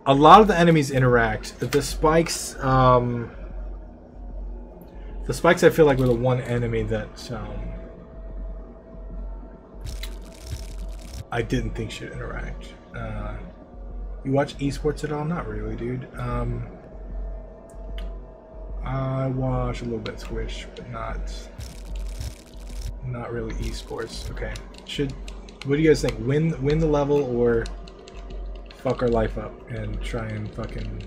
A lot of the enemies interact. The spikes, I feel like were the one enemy that I didn't think should interact. You watch esports at all? Not really, dude. I watch a little bit of Twitch, but not really esports. Okay. What do you guys think? Win the level or fuck our life up and try and fucking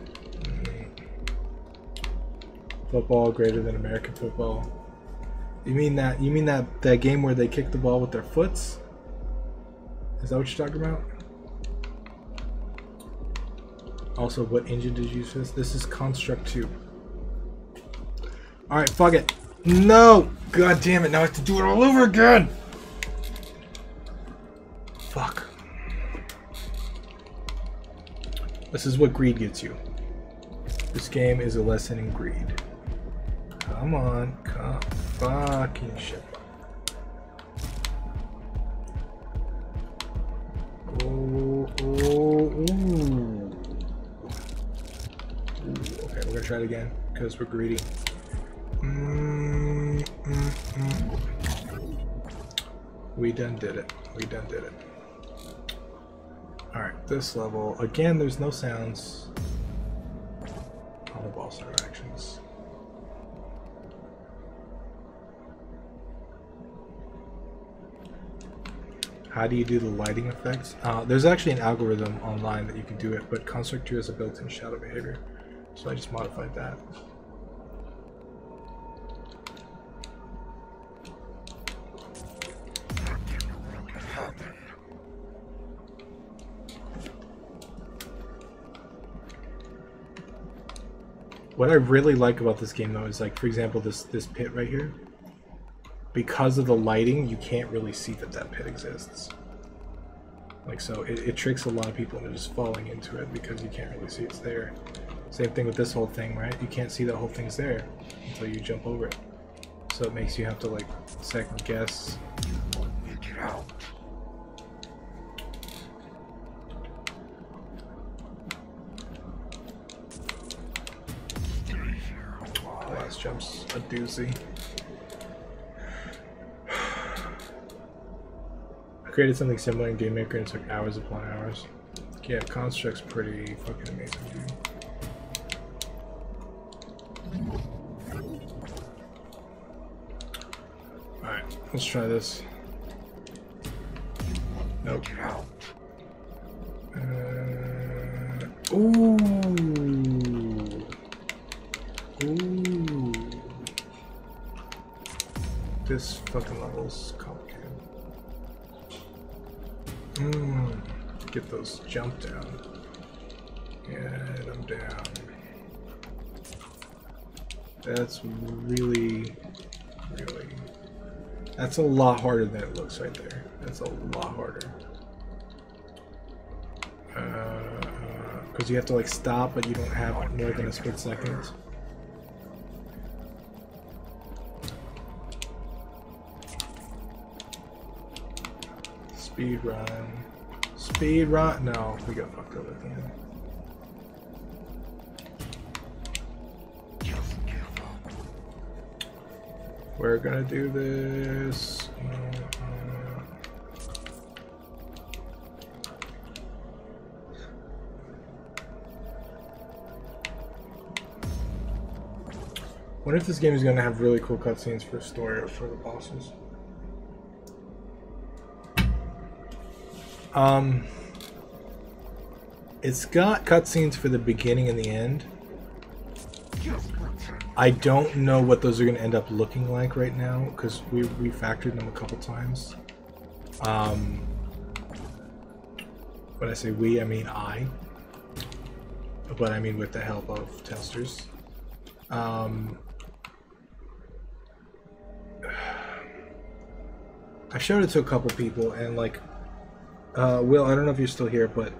football greater than American football? You mean that game where they kick the ball with their foots? Is that what you're talking about? Also, what engine did you use for this? This is Construct 2. Alright, fuck it. No! God damn it, now I have to do it all over again! Fuck. This is what greed gets you. This game is a lesson in greed. Come on, come fucking shit. Oh, ooh. Okay, we're gonna try it again because we're greedy. We done did it. We done did it. Alright, this level. Again, there's no sounds on the boss interactions. How do you do the lighting effects? There's actually an algorithm online that you can do it, but Construct 2 has a built-in shadow behavior, so I just modified that. What I really like about this game, though, is like, for example, this pit right here. Because of the lighting, you can't really see that pit exists. Like, so it tricks a lot of people into just falling into it because you can't really see it's there. Same thing with this whole thing, right? You can't see that whole thing's there until you jump over it. So it makes you have to, like, second guess. Get out. Last jump's a doozy. I created something similar in GameMaker and it took hours upon hours. Yeah, Construct's pretty fucking amazing, dude. Alright, let's try this. Nope. Ooh. Ooh. This fucking level's complicated. Get those jump down. Get them down. That's really... That's a lot harder than it looks right there. That's a lot harder. Because you have to like stop, but you don't have more than a split second. Speed run. Speed run. No, we got fucked up at the end. We're gonna do this. What if this game is gonna have really cool cutscenes for story or for the bosses? It's got cutscenes for the beginning and the end. I don't know what those are going to end up looking like right now because we refactored them a couple times. When I say we, I mean I. But I mean with the help of testers. I showed it to a couple people and like, Will, I don't know if you're still here, but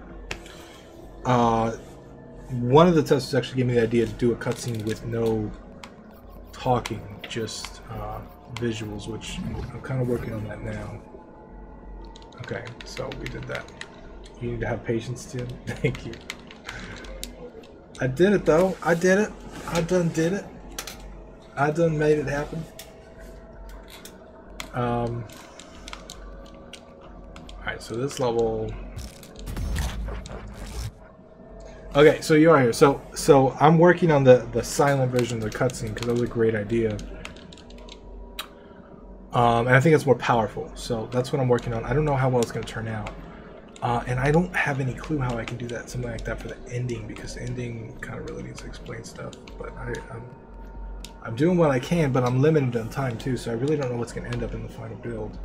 one of the testers actually gave me the idea to do a cutscene with no talking, just visuals, which I'm kind of working on that now. Okay, so we did that. You need to have patience, Tim. Thank you. I did it though. I did it. I done did it. I done made it happen. Alright, so this level... Okay, so you are here. So I'm working on the silent version of the cutscene because that was a great idea. And I think it's more powerful. So that's what I'm working on. I don't know how well it's going to turn out. And I don't have any clue how I can do that, something like that for the ending, because the ending kind of really needs to explain stuff. But I'm doing what I can, but I'm limited on time too, so I really don't know what's going to end up in the final build.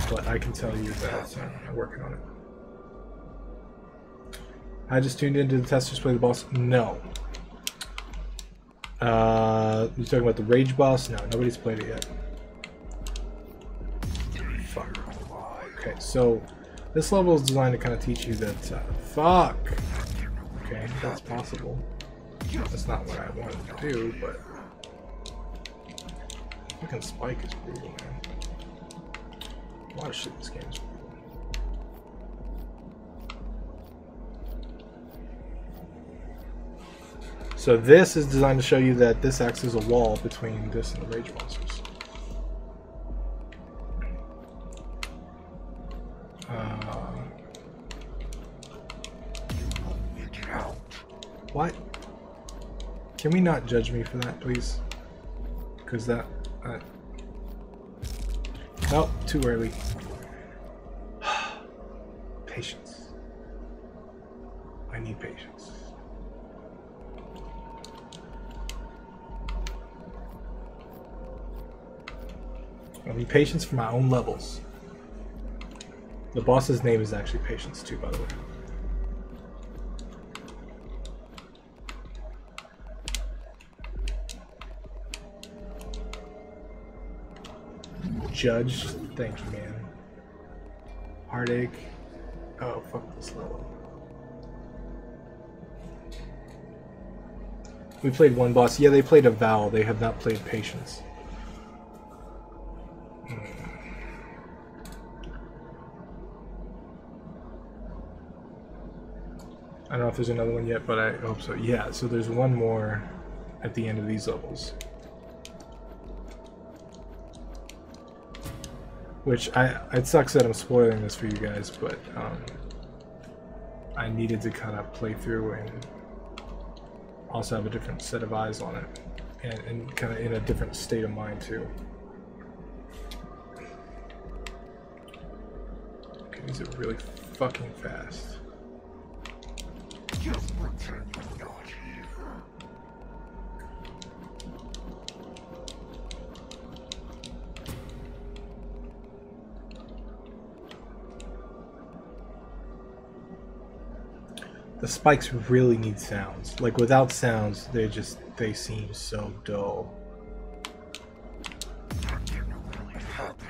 But I can tell you that I'm working on it. I just tuned into the testers play the boss. No. You talking about the rage boss? No, nobody's played it yet. Fuck. Okay, so this level is designed to kind of teach you that. Fuck. Okay, that's possible. That's not what I wanted to do, but fucking Spike is brutal, man. A lot of shit in this game is brutal. So this is designed to show you that this acts as a wall between this and the rage monsters. What? Can we not judge me for that, please? Because that... Nope, too early. Patience. I need patience. I need patience for my own levels. The boss's name is actually Patience too, by the way. Judge, thank you, man. Heartache. Oh, fuck this level. We played one boss. Yeah, they played Avowal. They have not played Patience. I don't know if there's another one yet, but I hope so. Yeah, so there's one more at the end of these levels. Which, it sucks that I'm spoiling this for you guys, but I needed to kind of play through and also have a different set of eyes on it. And kind of in a different state of mind, too. Okay, Is it really fucking fast? Just pretend you're not here. The spikes really need sounds. Like without sounds, they seem so dull. That didn't really happen.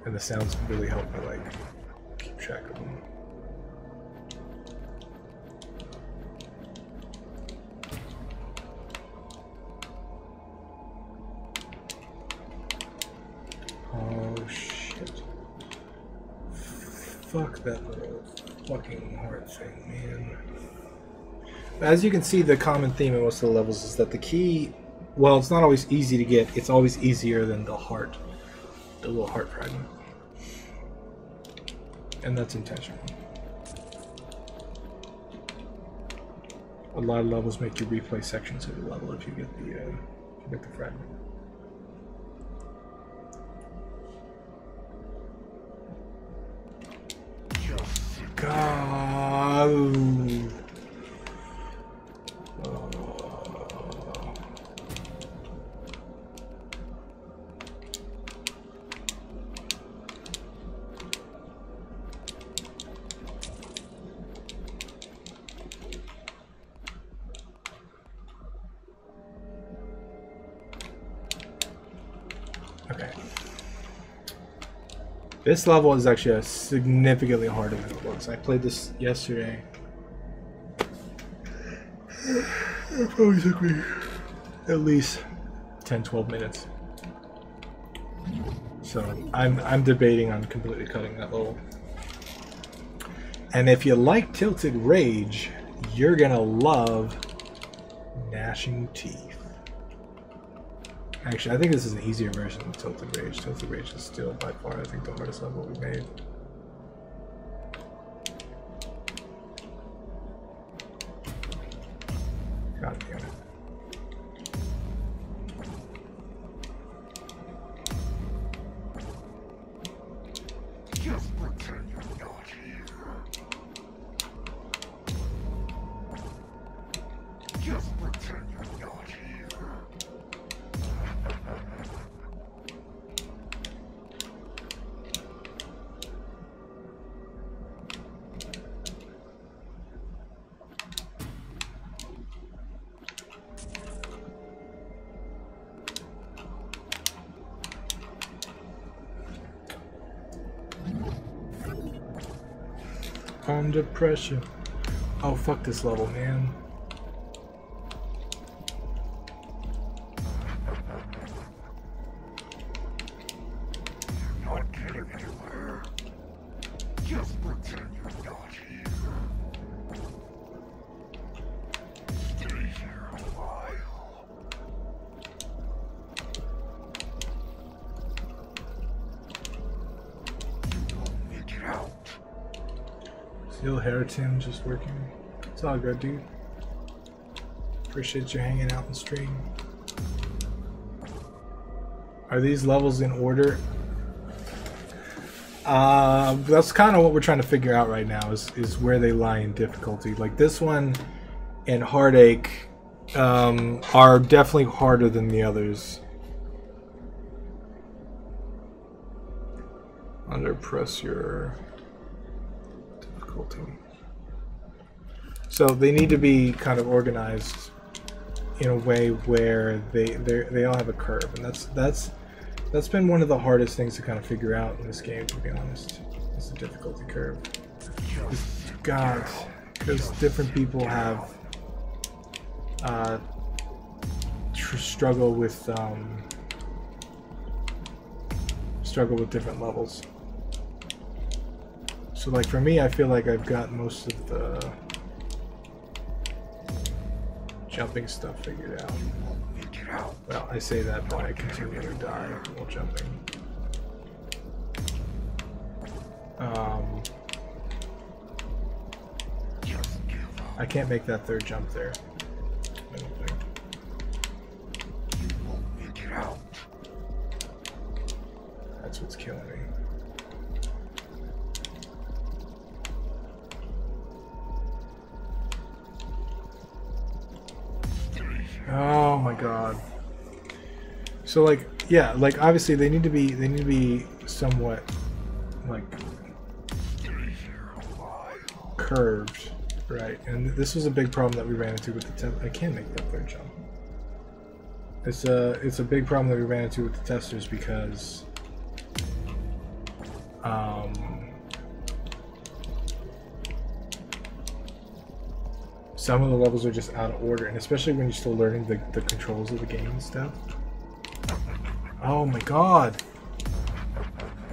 And the sounds really help me like keep track of them. Oh shit. Fuck that little fucking heart thing, man. As you can see, the common theme in most of the levels is that the key, well, it's not always easy to get, it's always easier than the heart. The little heart fragment. And that's intentional. A lot of levels make you replay sections of the level if you get the fragment. God. Okay. This level is actually significantly harder than it was. I played this yesterday. It probably took me at least 10-12 minutes. So I'm debating on completely cutting that level. And if you like Tilted Rage, you're gonna love Gnashing Teeth. Actually, I think this is an easier version of Tilted Rage. Tilted Rage is still by far, I think, the hardest level we made. God damn it. Just pretend you're not here. Just pretend you're not here. Under pressure. Oh, fuck this level, man. You're not getting anywhere. Just pretend you're not here. Stay here a while. You won't make it out. Still Heritim just working. It's all good, dude. Appreciate you hanging out and stream. Are these levels in order? That's kind of what we're trying to figure out right now is where they lie in difficulty. Like this one and Heartache are definitely harder than the others. Under pressure. So they need to be kind of organized in a way where they all have a curve, and that's been one of the hardest things to kind of figure out in this game, to be honest. It's the difficulty curve. God, because different people have struggle with different levels. So like for me, I feel like I've got most of the jumping stuff figured out. Well, I say that, but I continue to die while jumping. I can't make that third jump there. I don't think. That's what's killing me. Oh my god. So like, yeah, like obviously they need to be somewhat like curved, right? And this was a big problem that we ran into with the test. I can't make that third jump. It's a big problem that we ran into with the testers because some of the levels are just out of order, and especially when you're still learning the controls of the game and stuff. Oh my god!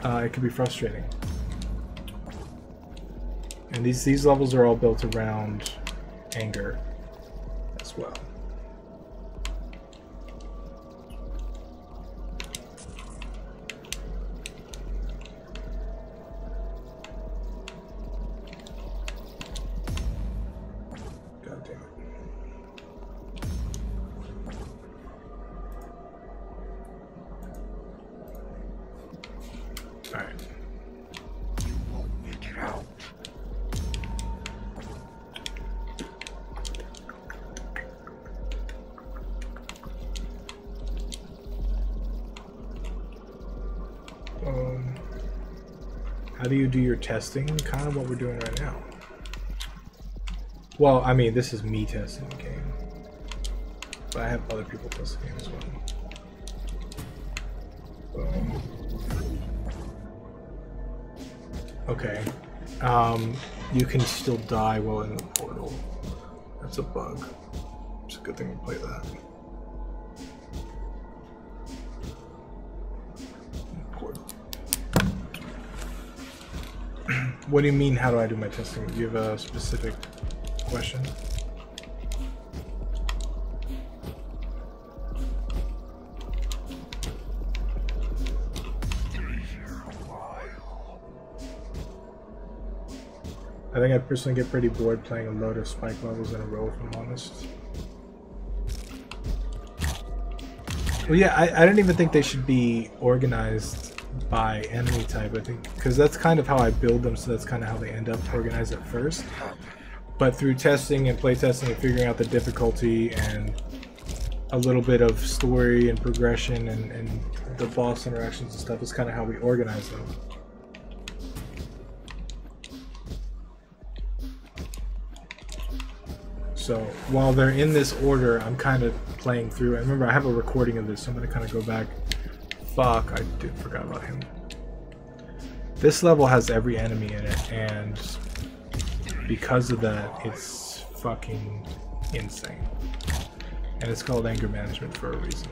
It can be frustrating. And these levels are all built around anger as well. God damn it. Alright. You won't make it out. How do you do your testing? Kind of what we're doing right now. Well, I mean, this is me testing the game, but I have other people testing the game as well. Okay. You can still die while in the portal. That's a bug. It's a good thing we play that. What do you mean, how do I do my testing? Do you have a specific question? I think I personally get pretty bored playing a load of spike levels in a row, if I'm honest. Well, yeah, I don't even think they should be organized by enemy type, I think, because that's kind of how I build them, so that's kind of how they end up organized at first. But through testing and playtesting and figuring out the difficulty and a little bit of story and progression and the boss interactions and stuff is kind of how we organize them. So while they're in this order, I'm kind of playing through. And remember, I have a recording of this, so I'm going to kind of go back. Fuck, I forgot about him. This level has every enemy in it, and because of that, it's fucking insane. And it's called anger management for a reason.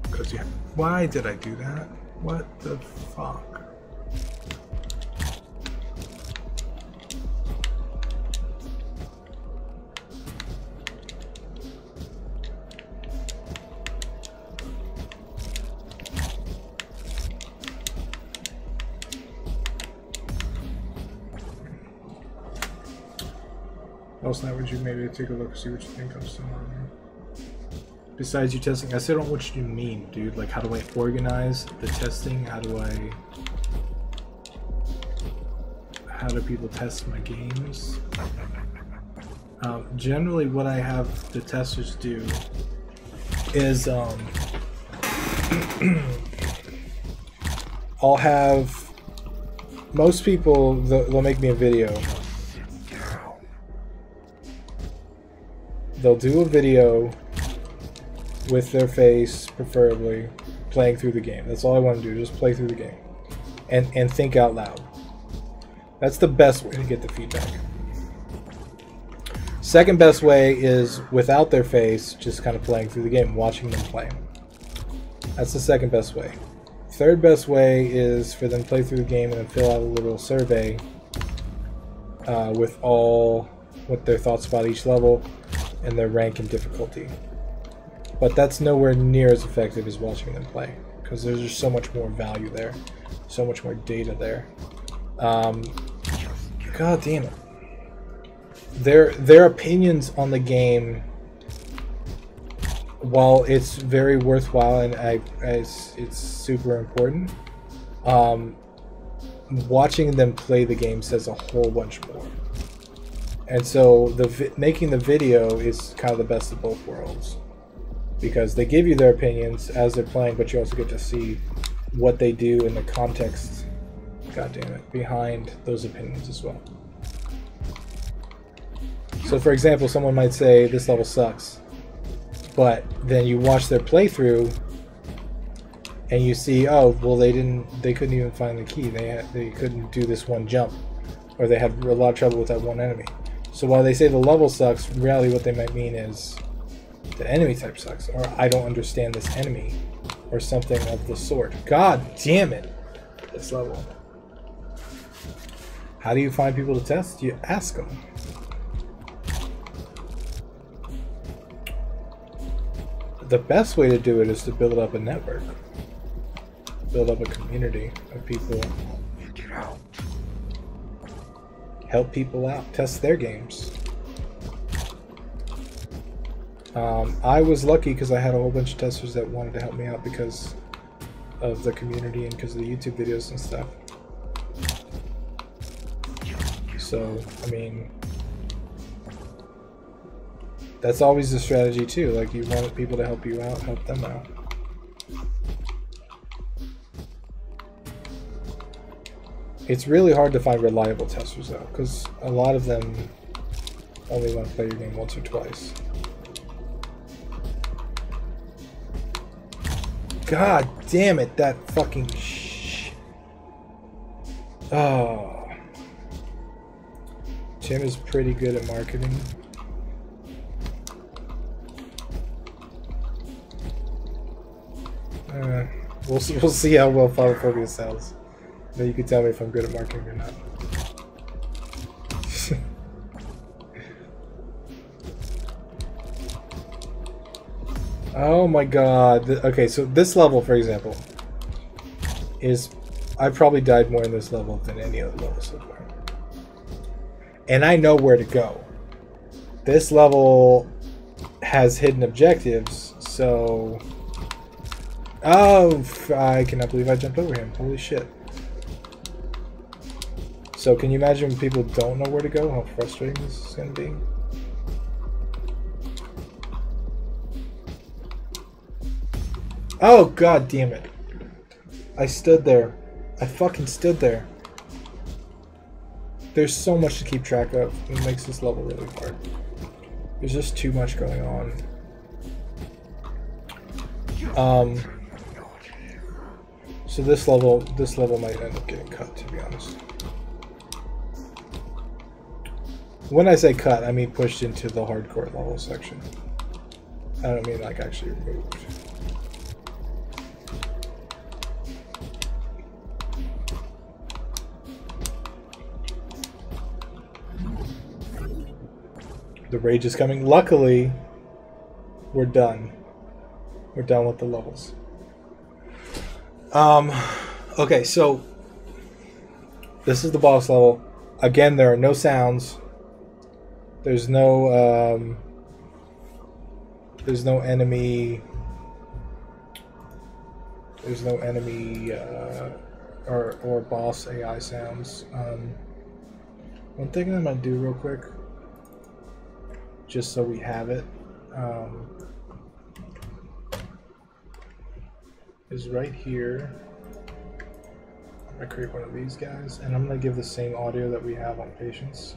Because yeah, why did I do that? What the fuck? Else now would you maybe take a look, see what you think of some besides you testing? I still don't know what you mean, dude. Like, how do I organize the testing? How do people test my games? Generally what I have the testers do is I'll have most people, they'll make me a video. They'll do a video with their face, preferably, playing through the game. That's all I want to do, just play through the game. And think out loud. That's the best way to get the feedback. Second best way is without their face, just kind of playing through the game, watching them play. That's the second best way. Third best way is for them to play through the game and then fill out a little survey with what their thoughts about each level and their rank and difficulty. But that's nowhere near as effective as watching them play, because there's just so much more value there, so much more data there. God damn it. Their opinions on the game, while it's very worthwhile and it's super important, watching them play the game says a whole bunch more. And so making the video is kind of the best of both worlds, because they give you their opinions as they're playing, but you also get to see what they do in the context, god damn it, behind those opinions as well. So for example, someone might say this level sucks, but then you watch their playthrough and you see, oh well, they couldn't even find the key, they couldn't do this one jump, or they had a lot of trouble with that one enemy. So while they say the level sucks, in reality what they might mean is the enemy type sucks, or I don't understand this enemy, or something of the sort. God damn it, this level. How do you find people to test? You ask them. The best way to do it is to build up a network. Build up a community of people. Help people out. Test their games. I was lucky because I had a whole bunch of testers that wanted to help me out because of the community and because of the YouTube videos and stuff. So, I mean, that's always the strategy too. Like, you want people to help you out, help them out. It's really hard to find reliable testers though, because a lot of them only want to play your game once or twice. God damn it, that fucking Oh. Tim is pretty good at marketing. We'll see how well Philophobia sells. Then you can tell me if I'm good at marketing or not. Oh my god. Okay, so this level, for example, is... I probably died more in this level than any other level so far. And I know where to go. This level has hidden objectives, so... Oh, I cannot believe I jumped over him. Holy shit. So can you imagine when people don't know where to go, how frustrating this is going to be? Oh, god damn it. I stood there. I fucking stood there. There's so much to keep track of. It makes this level really hard. There's just too much going on. So this level might end up getting cut, to be honest. When I say cut, I mean pushed into the hardcore level section. I don't mean like actually removed. The rage is coming. Luckily, we're done. We're done with the levels. Okay, so this is the boss level. Again, there are no sounds. There's no enemy. There's no enemy or boss AI sounds. One thing I'm gonna do real quick, just so we have it, is right here. I'm gonna create one of these guys, and I'm gonna give the same audio that we have on Patience.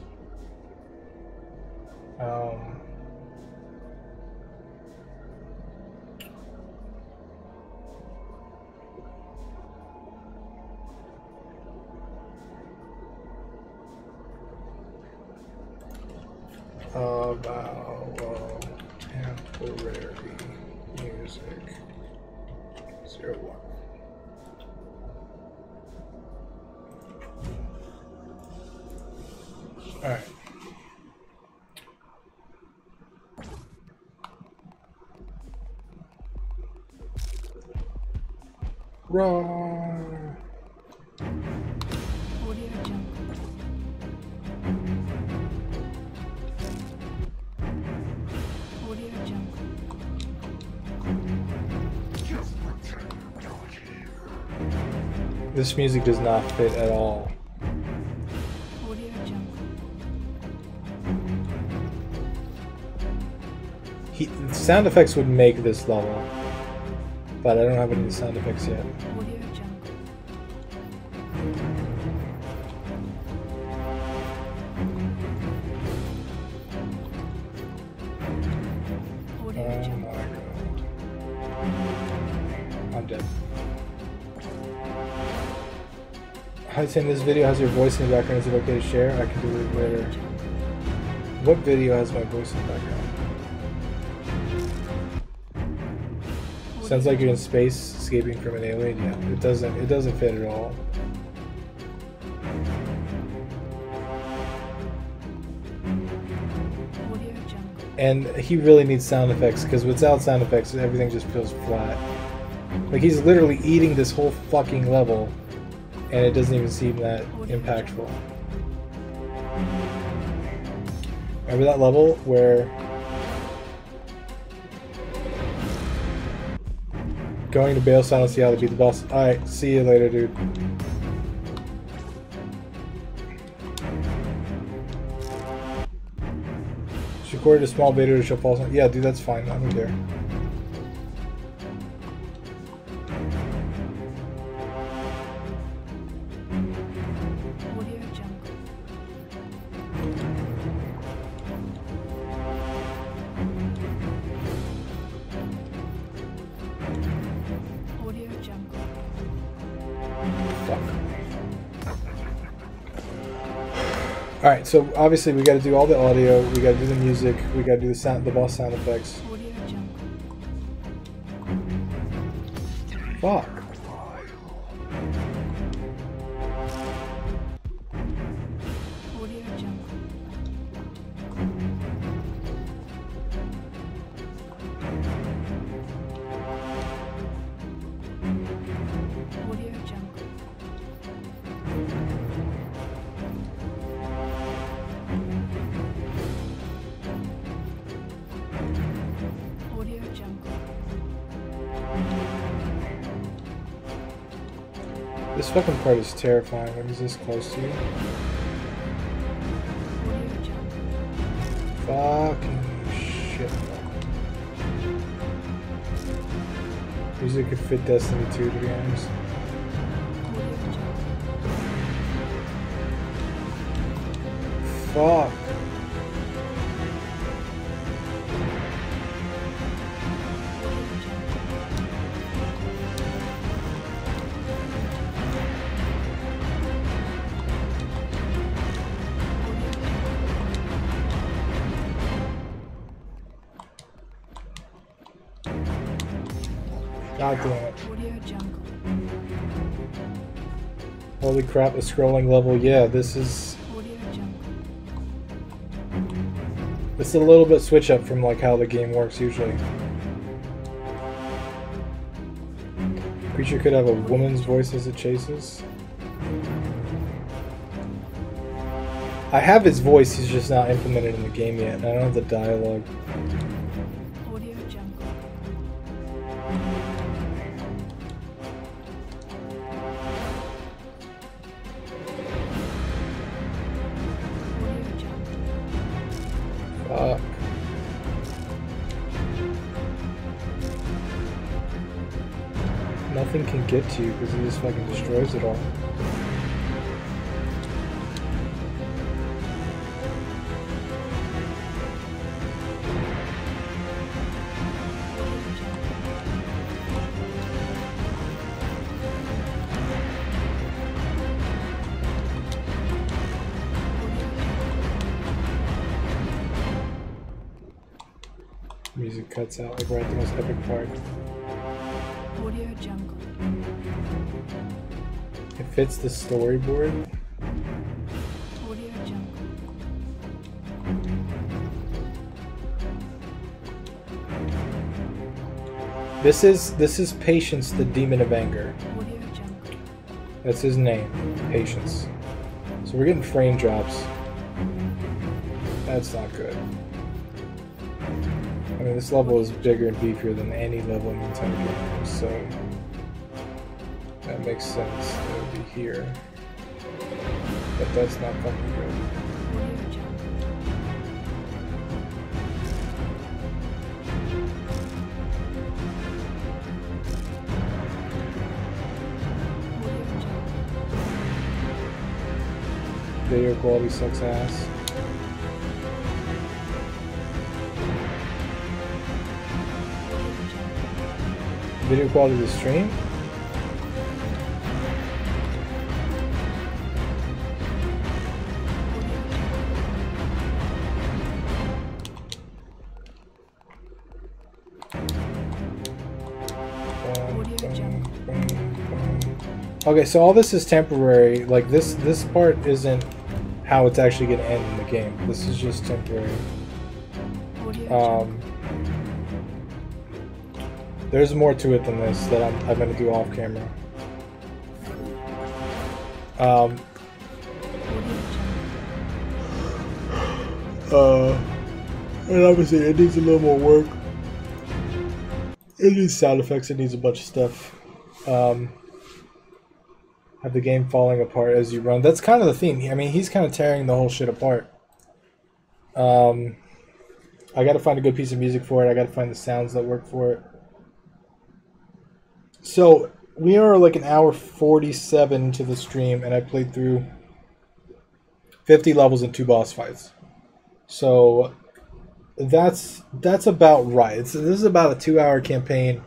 About temporary music 01. All right. Roar. This music does not fit at all. Sound effects would make this level, but I don't have any sound effects yet. I'm dead. Hi Tim, this video has your voice in the background. Is it okay to share? I can do it later. What video has my voice in the background? Sounds like you're in space escaping from an alien. Yeah, it doesn't fit at all. And he really needs sound effects, because without sound effects everything just feels flat. Like he's literally eating this whole fucking level and it doesn't even seem that impactful. Remember that level where going to bail silence, see how to beat the boss? Alright, see you later, dude. She recorded a small beta to show false. Yeah, dude, that's fine. I don't care. Alright, so obviously we gotta do all the audio, we gotta do the music, we gotta do the boss sound effects. Fuck. This fucking part is terrifying when he's this close to you. Fucking shit. Music could fit Destiny 2, to be honest. Fuck. God damn it. Holy crap, a scrolling level. Yeah, this is... It's a little bit switch up from like how the game works usually. Creature could have a woman's voice as it chases. I have his voice, he's just not implemented in the game yet. I don't have the dialogue. Fuck. Nothing can get to you because he just fucking destroys it all. Music cuts out like right at the most epic part. Audio Jungle. It fits the storyboard. Audio Jungle. This is Patience, the Demon of Anger. Audio Jungle. That's his name, Patience. So we're getting frame drops. That's not good. I mean, this level is bigger and beefier than any level in the entire game, so that makes sense. It would be here, but that's not fucking good. Audio Jungle. Video quality sucks ass. Video quality of the stream? Okay, so all this is temporary. Like this part isn't how it's actually going to end in the game. This is just temporary. There's more to it than this that I'm going to do off camera. And obviously it needs a little more work. It needs sound effects. It needs a bunch of stuff. Have the game falling apart as you run. That's kind of the theme. I mean, he's kind of tearing the whole shit apart. I got to find a good piece of music for it. I got to find the sounds that work for it. So we are like an hour 47 to the stream, and I played through 50 levels and 2 boss fights. So that's about right. This is about a 2-hour campaign,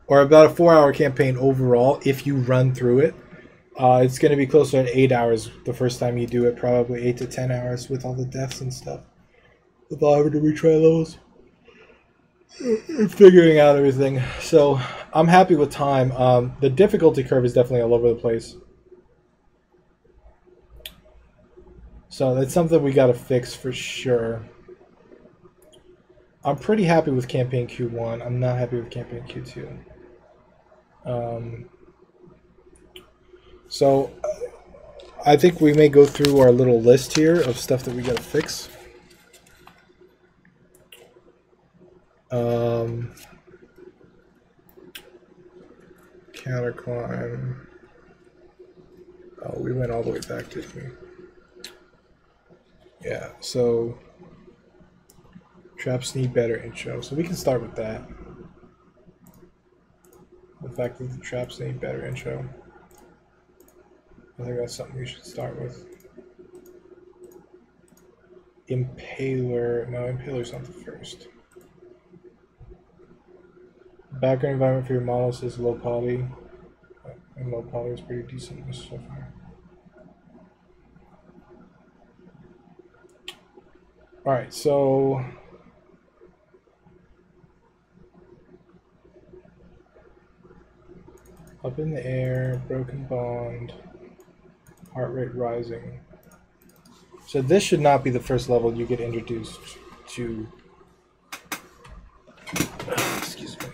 or about a 4-hour campaign overall if you run through it. It's going to be closer to 8 hours the first time you do it, probably 8 to 10 hours with all the deaths and stuff. With all having to retry levels. Figuring out everything. So I'm happy with time. The difficulty curve is definitely all over the place. So that's something we got to fix for sure. I'm pretty happy with campaign Q1. I'm not happy with campaign Q2. So I think we may go through our little list here of stuff that we got to fix. Counterclimb. Oh, we went all the way back, didn't we? Yeah, so traps need better intro. So we can start with that. The fact that the traps need better intro. I think that's something we should start with. Impaler. No, Impaler's not the first. Background environment for your models is low poly. And low poly is pretty decent so far. Alright, so up in the air, broken bond, heart rate rising. So this should not be the first level you get introduced to. Excuse me.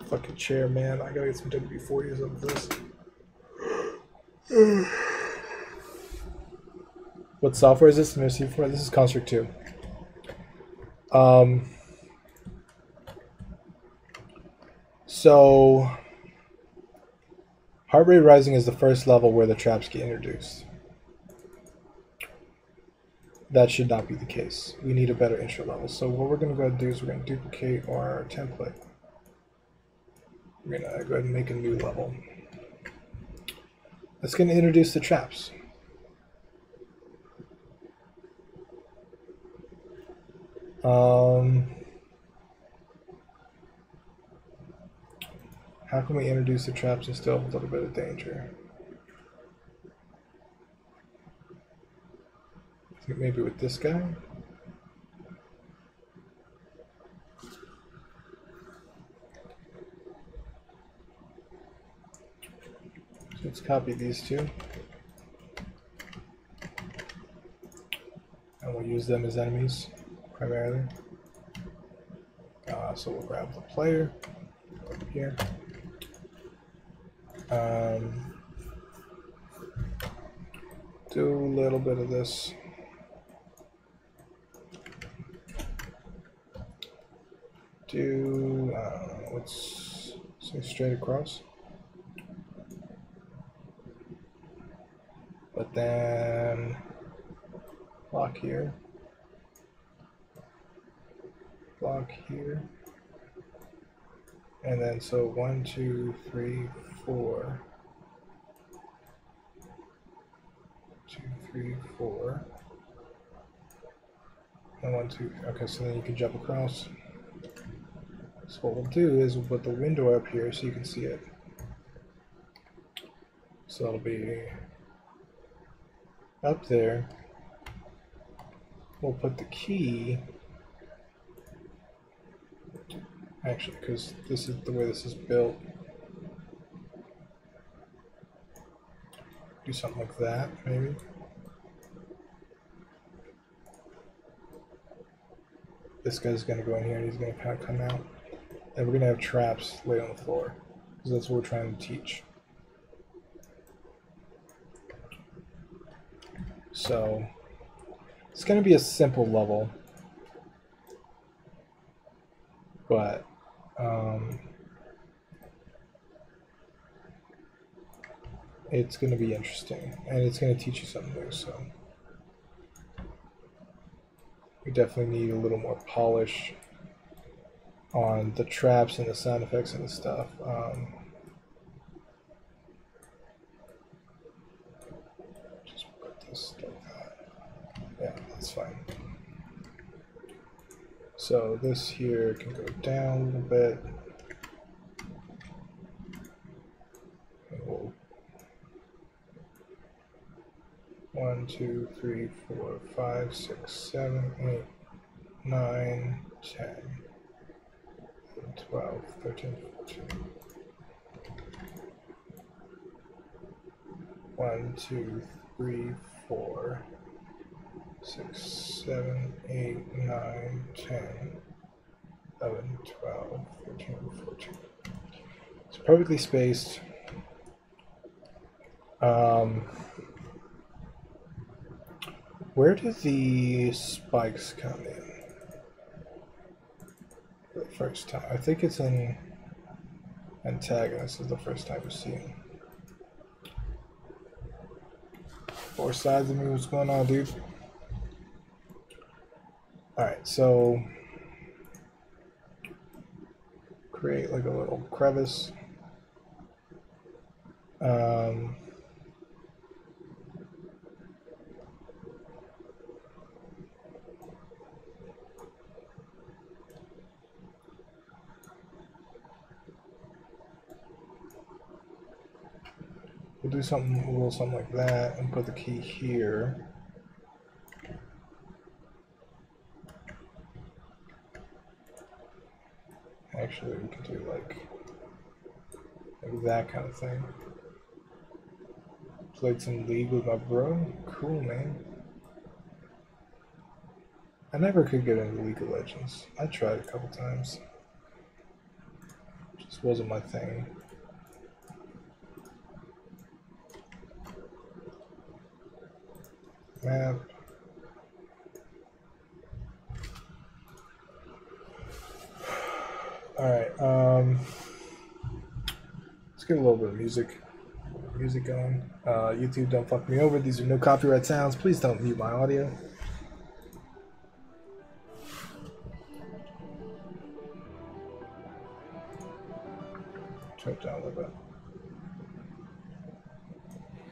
Fucking chair, man. I gotta get some WD-40s up this. What software is this? This is Construct 2. So heart rate rising is the first level where the traps get introduced. That should not be the case. We need a better intro level. So what we're going to go do is we're going to duplicate our template. We're going to go ahead and make a new level. That's going to introduce the traps. How can we introduce the traps and still have a little bit of danger? I think maybe with this guy. So let's copy these two. And we'll use them as enemies primarily. So we'll grab the player over here. Do a little bit of this. Do, let's say straight across. But then block here. Block here. And then so 1, 2, 3, 4. 2, 3, 4. And 1, 2. Okay, so then you can jump across. So what we'll do is we'll put the window up here so you can see it. So it'll be up there. We'll put the key. Actually, because this is the way this is built. Do something like that, maybe. This guy's going to go in here and he's going to kind of come out. And we're going to have traps laid on the floor. Because that's what we're trying to teach. So, it's going to be a simple level. But, it's going to be interesting. And it's going to teach you something new, so. We definitely need a little more polish on the traps and the sound effects and the stuff. Just put this like that. Yeah, that's fine. So this here can go down a little bit. And we'll 1, 2, 3, 4, 5, 6, 7, 8, 9, 10, 12, 13, 14. 1, 2, 3, 4, 6, 7, 8, 9, 10, 11, 12, 13, 14. It's perfectly spaced. Where do the spikes come in? For the first time. I think it's in antagonist is the first time we see him. 4 sides of me, what's going on, dude? Alright, so create like a little crevice. We'll do something, a little something like that, and put the key here. Actually, we could do like that kind of thing. Played some League with my bro. Cool, man. I never could get into League of Legends. I tried a couple times. Just wasn't my thing. Map. Alright, let's get a little bit of music going. YouTube, don't fuck me over. These are no copyright sounds. Please don't mute my audio. Turn it down a little bit.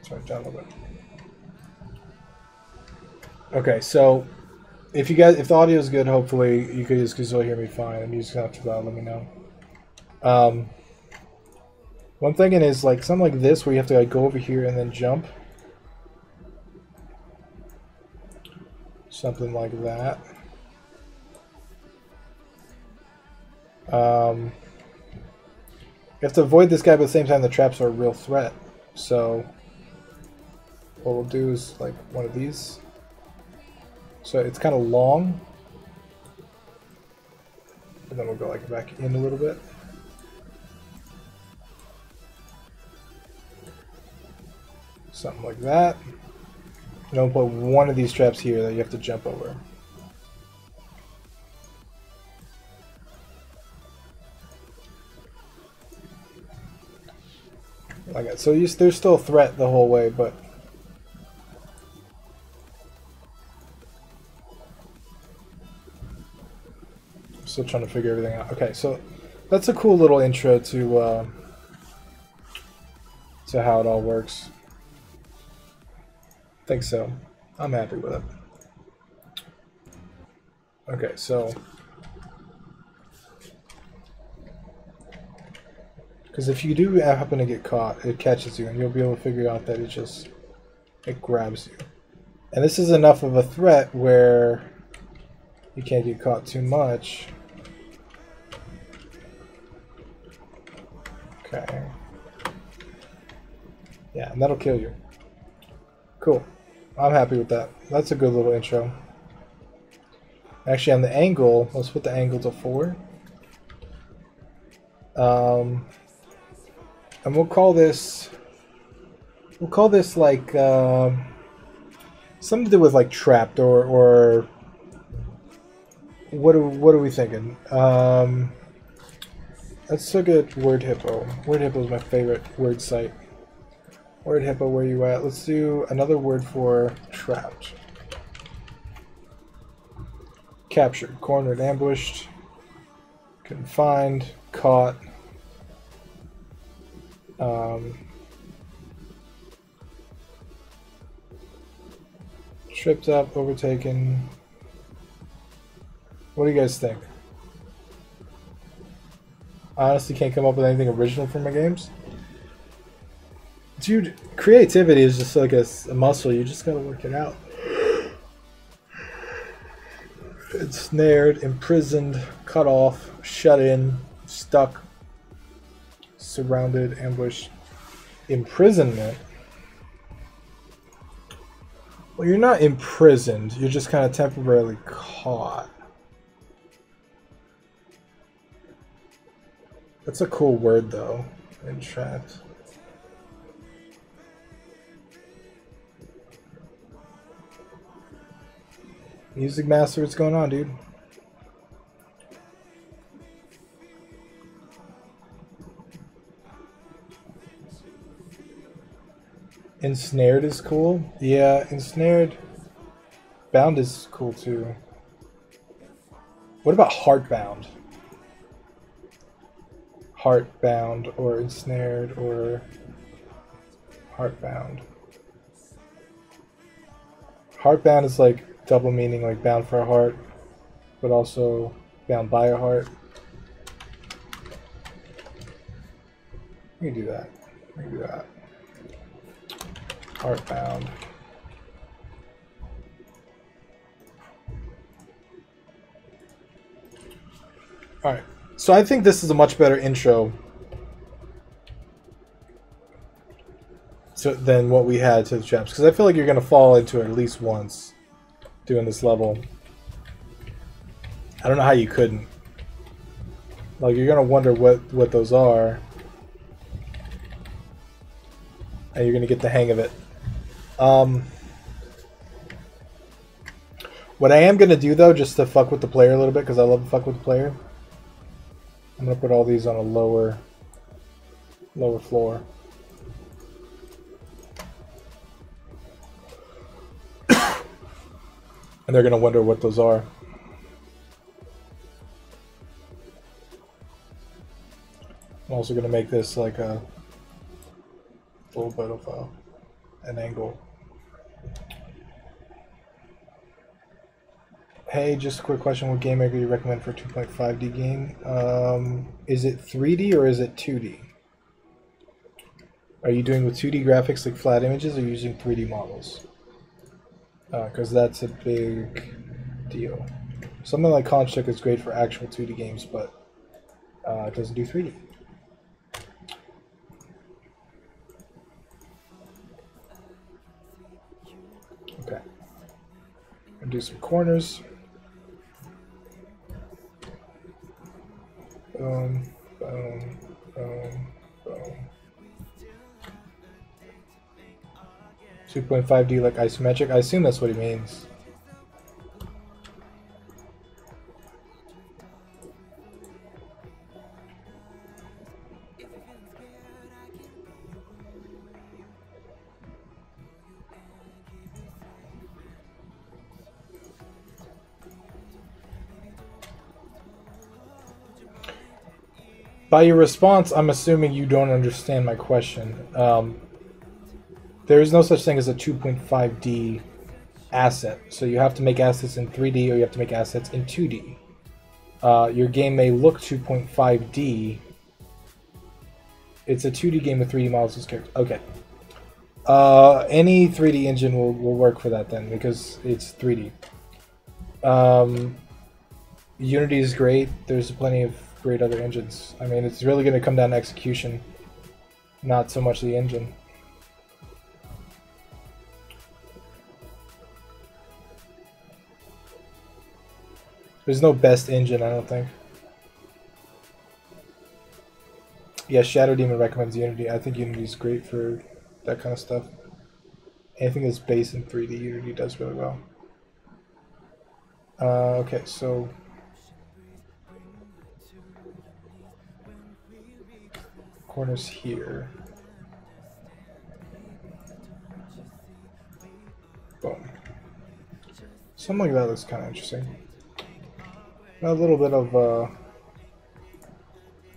Turn it down a little bit. Okay, so if the audio is good, hopefully you could still hear me fine. And you just have to let me know. One thing is like something like this where you have to like go over here and then jump. Something like that. You have to avoid this guy, but at the same time the traps are a real threat. So what we'll do is like one of these. So it's kind of long. And then we'll go like back in a little bit. Something like that. And then we'll put one of these traps here that you have to jump over. Like that. So there's still a threat the whole way, but I'm still trying to figure everything out. Okay, so that's a cool little intro to how it all works. I think so. I'm happy with it. Okay, so because if you do happen to get caught, it catches you, and you'll be able to figure out that it grabs you. And this is enough of a threat where you can't get caught too much. Okay. Yeah, and that'll kill you. Cool. I'm happy with that. That's a good little intro. Actually, on the angle, let's put the angle to 4. And we'll call this like something to do with like trapped or what are we thinking? Let's look at Word Hippo. Word Hippo is my favorite word site. Word Hippo, where you at? Let's do another word for trapped. Captured, cornered, ambushed, confined, caught. Tripped up, overtaken. What do you guys think? I honestly can't come up with anything original from my games. Dude, creativity is just like a muscle. You just gotta work it out. Ensnared, imprisoned, cut off, shut in, stuck, surrounded, ambushed. Imprisonment? Well, you're not imprisoned. You're just kind of temporarily caught. That's a cool word, though. Entrapped. Music Master, what's going on, dude? Ensnared is cool. Yeah, ensnared. Bound is cool too. What about heartbound? Heartbound or ensnared or heartbound. Heartbound is like double meaning, like bound for a heart, but also bound by a heart. We can do that. We can do that. Heartbound. Alright, so I think this is a much better intro than what we had to the traps, because I feel like you're going to fall into it at least once doing this level. I don't know how you couldn't. Like, you're going to wonder what those are, and you're going to get the hang of it. What I am going to do, though, just to fuck with the player a little bit, because I love to fuck with the player, I'm going to put all these on a lower floor. And they're going to wonder what those are. I'm also going to make this like a little bit of an angle. Hey, just a quick question. What game maker do you recommend for a 2.5D game? Is it 3D or is it 2D? Are you doing with 2D graphics like flat images or using 3D models? Because that's a big deal. Something like Construct is great for actual 2D games, but it doesn't do 3D. Okay. I'll do some corners. Boom, boom, boom, boom. 2.5D like isometric? I assume that's what he means. By your response, I'm assuming you don't understand my question. There is no such thing as a 2.5D asset. So you have to make assets in 3D or you have to make assets in 2D. Your game may look 2.5D. It's a 2D game with 3D models as characters. Okay. Any 3D engine will work for that then, because it's 3D. Unity is great. There's plenty of great other engines. I mean, it's really going to come down to execution, not so much the engine. There's no best engine, I don't think. Yeah, Shadow Demon recommends Unity. I think Unity is great for that kind of stuff. Anything that's based in 3D, Unity does really well. Okay, so corners here. Boom. Something like that looks kind of interesting. A little bit of, I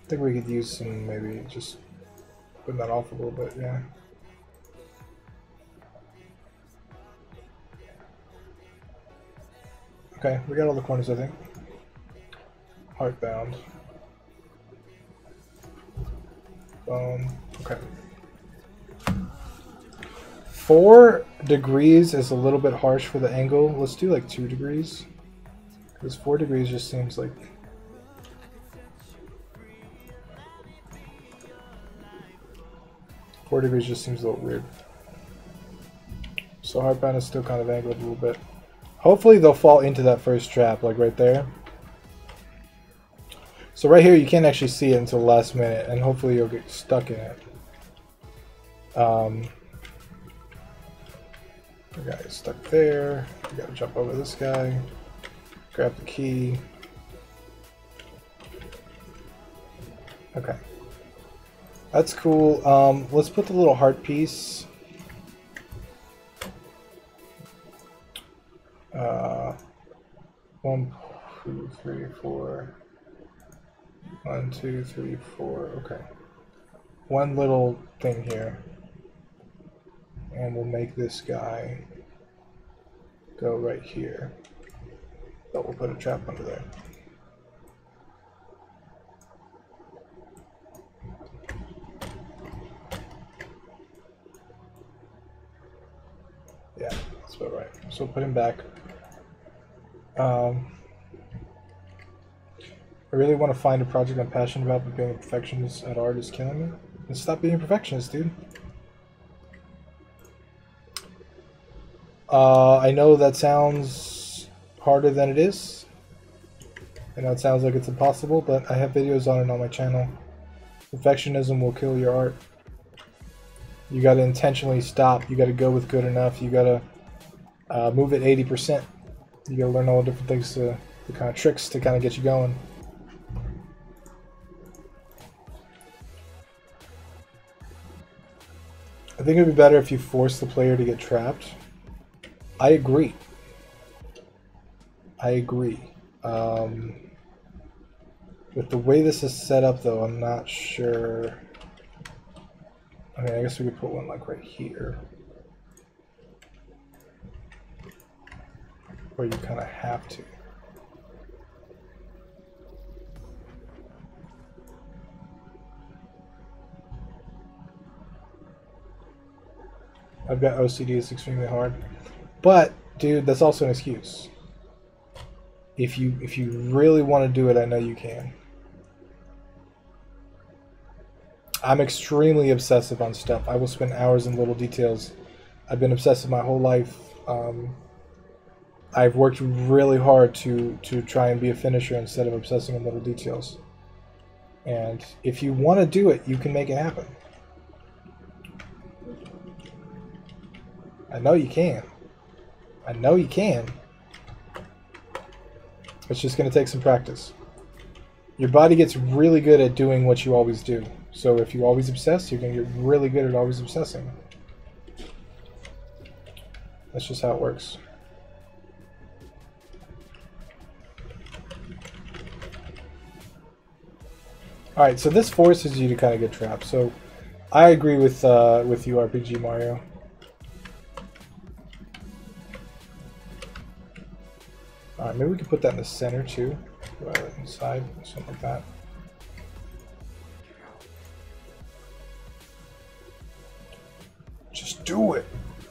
think we could use some, maybe just putting that off a little bit, yeah. Okay, we got all the corners, I think. Heartbound. Okay. 4 degrees is a little bit harsh for the angle. Let's do like 2 degrees. Because 4 degrees just seems like... Four degrees just seems a little weird. So Heartbound is still kind of angled a little bit. Hopefully they'll fall into that first trap, like right there. So right here you can't actually see it until the last minute, and hopefully you'll get stuck in it. The guy is stuck there. You gotta jump over this guy. Grab the key. Okay. That's cool. Let's put the little heart piece. 1, 2, 3, 4. 1, 2, 3, 4. Okay. One little thing here. And we'll make this guy go right here. But we'll put a trap under there. Yeah, that's about right. So we'll put him back. I really want to find a project I'm passionate about, but being a perfectionist at art is killing me. Let's stop being a perfectionist, dude. I know that sounds harder than it is. I know it sounds like it's impossible, but I have videos on it on my channel. Perfectionism will kill your art. You gotta intentionally stop. You gotta go with good enough. You gotta move at 80%. You gotta learn all the different things, the kind of tricks to kind of get you going. I think it'd be better if you force the player to get trapped. I agree. I agree. With the way this is set up, though, I'm not sure. I mean, I guess we could put one like right here, where you kind of have to. I've got OCD, it's extremely hard. But, dude, that's also an excuse. If you really want to do it, I know you can. I'm extremely obsessive on stuff. I will spend hours in little details. I've been obsessive my whole life. I've worked really hard to try and be a finisher instead of obsessing on little details. And if you want to do it, you can make it happen. I know you can. I know you can. It's just going to take some practice. Your body gets really good at doing what you always do. So if you always obsess, you're going to get really good at always obsessing. That's just how it works. Alright, so this forces you to kind of get trapped. So I agree with you, RPG Mario. Alright, maybe we can put that in the center too. Inside, something like that. Just do it.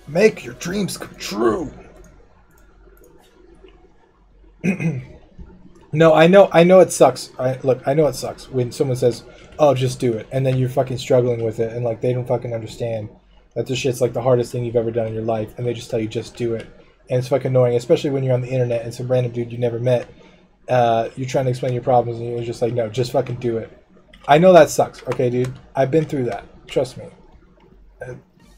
Make your dreams come true. No, I know it sucks. I know it sucks when someone says, "Oh, just do it," and then you're fucking struggling with it, and like they don't fucking understand that this shit's like the hardest thing you've ever done in your life, and they just tell you just do it, and it's fucking annoying, especially when you're on the internet and some random dude you never met, you're trying to explain your problems, and you're just like, "No, just fucking do it." I know that sucks, okay, dude. I've been through that. Trust me.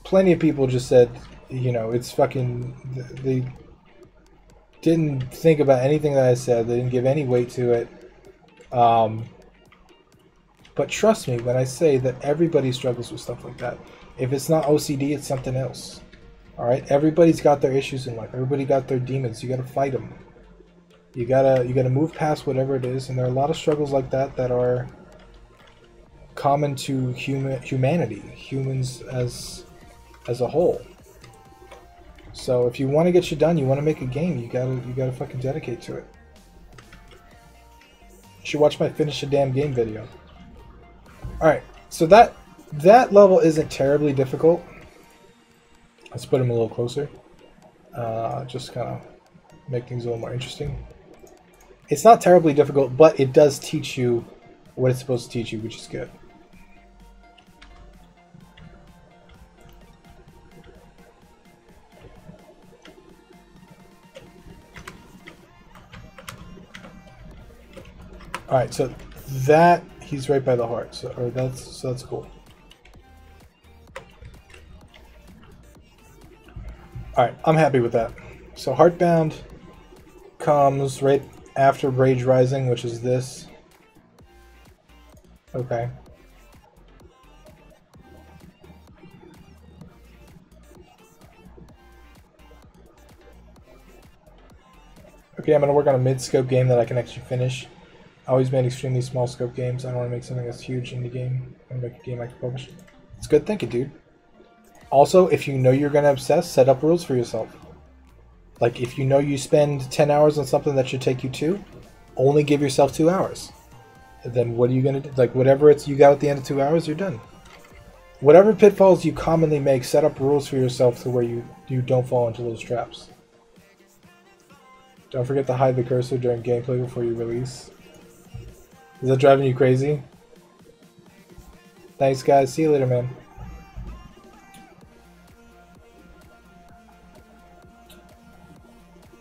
Plenty of people just said, you know, it's fucking. They didn't think about anything that I said. They didn't give any weight to it. But trust me when I say that everybody struggles with stuff like that. If it's not OCD, it's something else. All right, everybody's got their issues in life. Everybody got their demons. You got to fight them. You gotta move past whatever it is. And there are a lot of struggles like that that are common to humanity, humans as a whole. So if you want to get shit done, you want to make a game, you gotta fucking dedicate to it. You should watch my finish a damn game video. Alright, so that level isn't terribly difficult. Let's put him a little closer. Just kind of make things a little more interesting. It's not terribly difficult, but it does teach you what it's supposed to teach you, which is good. All right, so that he's right by the heart, so that's cool. All right, I'm happy with that. So Heartbound comes right after Rage Rising, which is this. Okay. Okay, I'm gonna work on a mid-scope game that I can actually finish. I always made extremely small scope games. I don't want to make something that's huge indie game. I want to make a game I can publish. It's good thinking, dude. Also, if you know you're going to obsess, set up rules for yourself. Like, if you know you spend 10 hours on something that should take you 2, only give yourself 2 hours. And then what are you going to do? Like, whatever it's you got at the end of 2 hours, you're done. Whatever pitfalls you commonly make, set up rules for yourself to where you don't fall into those traps. Don't forget to hide the cursor during gameplay before you release. Is that driving you crazy? Thanks, guys. See you later, man.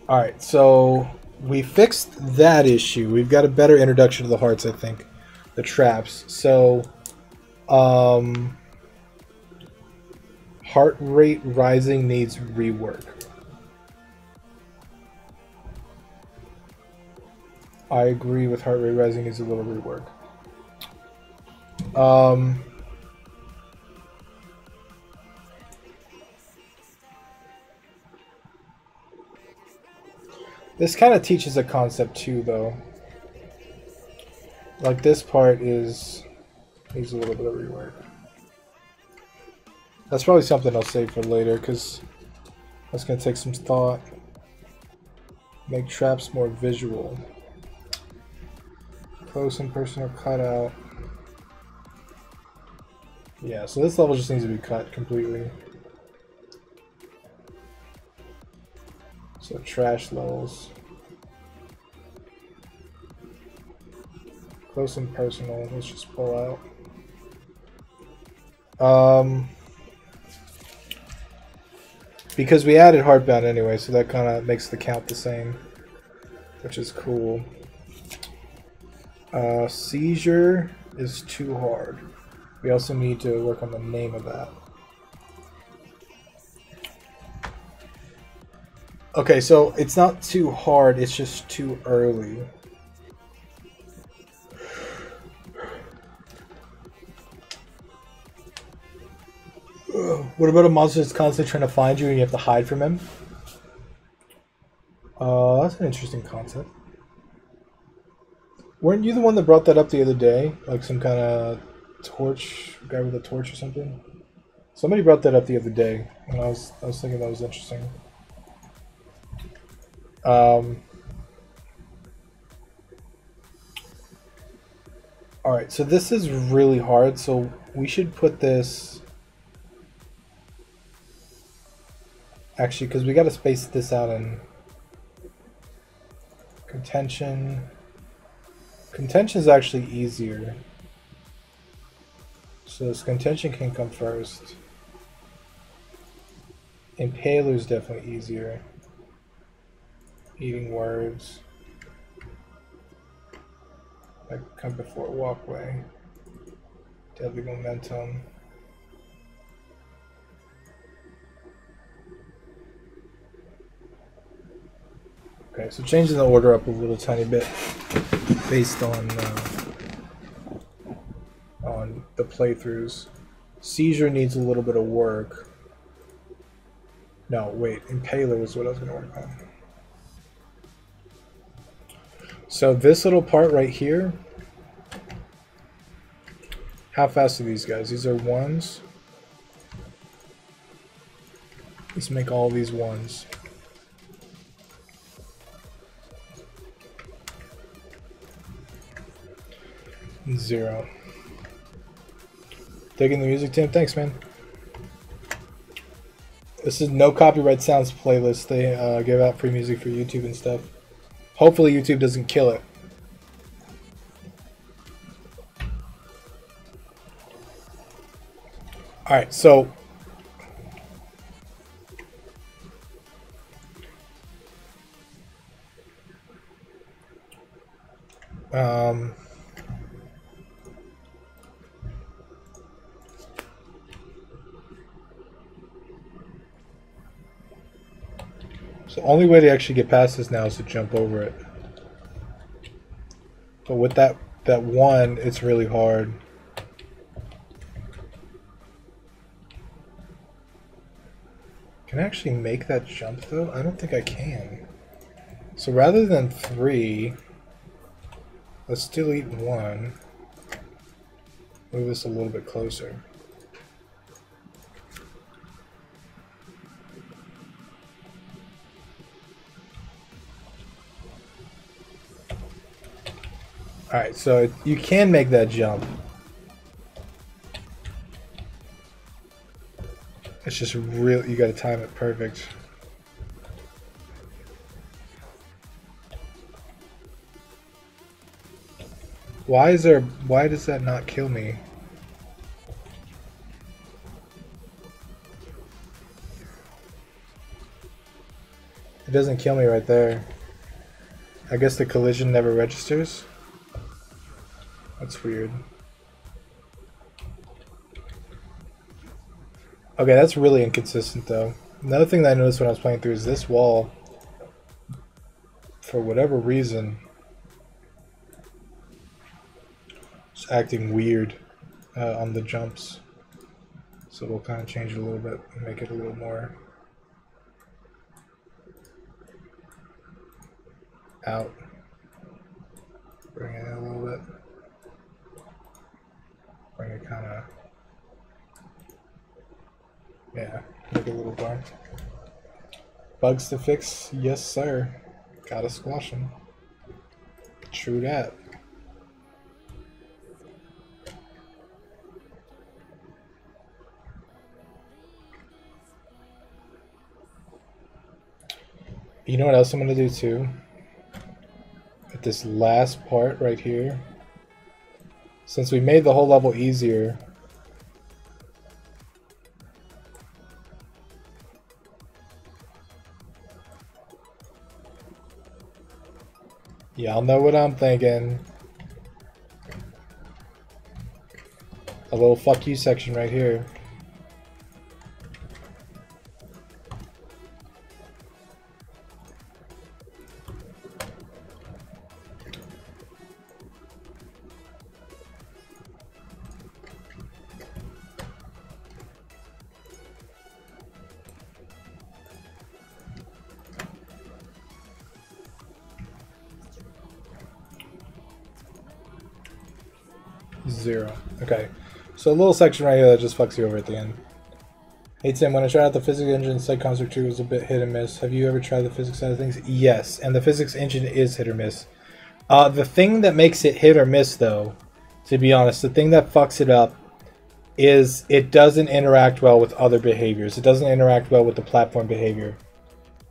Alright, so we fixed that issue. We've got a better introduction to the hearts, I think. The traps. So, heart rate rising needs rework. I agree with heart rate rising needs a little rework. This kind of teaches a concept too, though. Like this part needs a little bit of rework. That's probably something I'll save for later, because that's going to take some thought. Make traps more visual. Close and personal cutout. Yeah, so this level just needs to be cut completely. So trash levels. Close and personal, let's just pull out. Because we added Heartbound anyway, so that kind of makes the count the same, which is cool. Seizure is too hard. We also need to work on the name of that. Okay, so it's not too hard, it's just too early. What about a monster that's constantly trying to find you and you have to hide from him? That's an interesting concept. Weren't you the one that brought that up the other day? Like some kind of torch, guy with a torch or something? Somebody brought that up the other day, and I was thinking that was interesting. Alright, so this is really hard, so we should put this... Actually, because we got to space this out in contention. Contention is actually easier. So this contention can come first. Impaler is definitely easier. Eating words. That could come before walkway. Deadly momentum. Okay, so changing the order up a little tiny bit based on the playthroughs. Seizure needs a little bit of work. No, wait, Impaler was what I was going to work on. So this little part right here, how fast are these guys? These are ones. Let's make all these ones. Zero. Digging the music, Tim? Thanks, man. This is no copyright sounds playlist. They give out free music for YouTube and stuff. Hopefully YouTube doesn't kill it. Alright, so the only way to actually get past this now is to jump over it. But with that one, it's really hard. Can I actually make that jump though? I don't think I can. So rather than 3, let's delete 1. Move this a little bit closer. Alright, so you can make that jump. It's just real, you gotta time it perfect. Why does that not kill me? It doesn't kill me right there. I guess the collision never registers. That's weird. Okay, that's really inconsistent though. Another thing that I noticed when I was playing through is this wall, for whatever reason, is acting weird on the jumps. So we'll kind of change it a little bit and make it a little more out. Bring it in a little bit. Bring it kind of, yeah, make it a little dark. Bugs to fix, yes sir. Gotta squash them. True that. You know what else I'm gonna do too? At this last part right here, since we made the whole level easier, y'all know what I'm thinking. A little fuck you section right here. Zero. Okay. So a little section right here that just fucks you over at the end. Hey Tim, when I tried out the physics engine, Site Construct 2 was a bit hit and miss. Have you ever tried the physics side of things? Yes, and the physics engine is hit or miss. The thing that makes it hit or miss though To be honest, the thing that fucks it up is it doesn't interact well with other behaviors. It doesn't interact well with the platform behavior.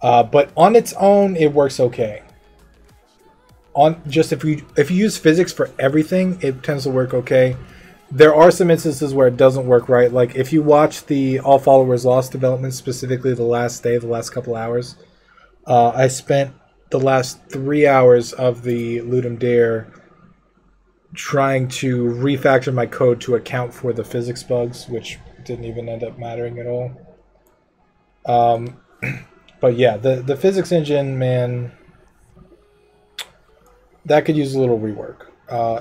But on its own, it works okay. On just if you use physics for everything, it tends to work okay. There are some instances where it doesn't work right. Like if you watch the All Followers Lost development, specifically the last day, the last couple hours, I spent the last 3 hours of the Ludum Dare trying to refactor my code to account for the physics bugs, which didn't even end up mattering at all. But yeah, the physics engine, man, that could use a little rework.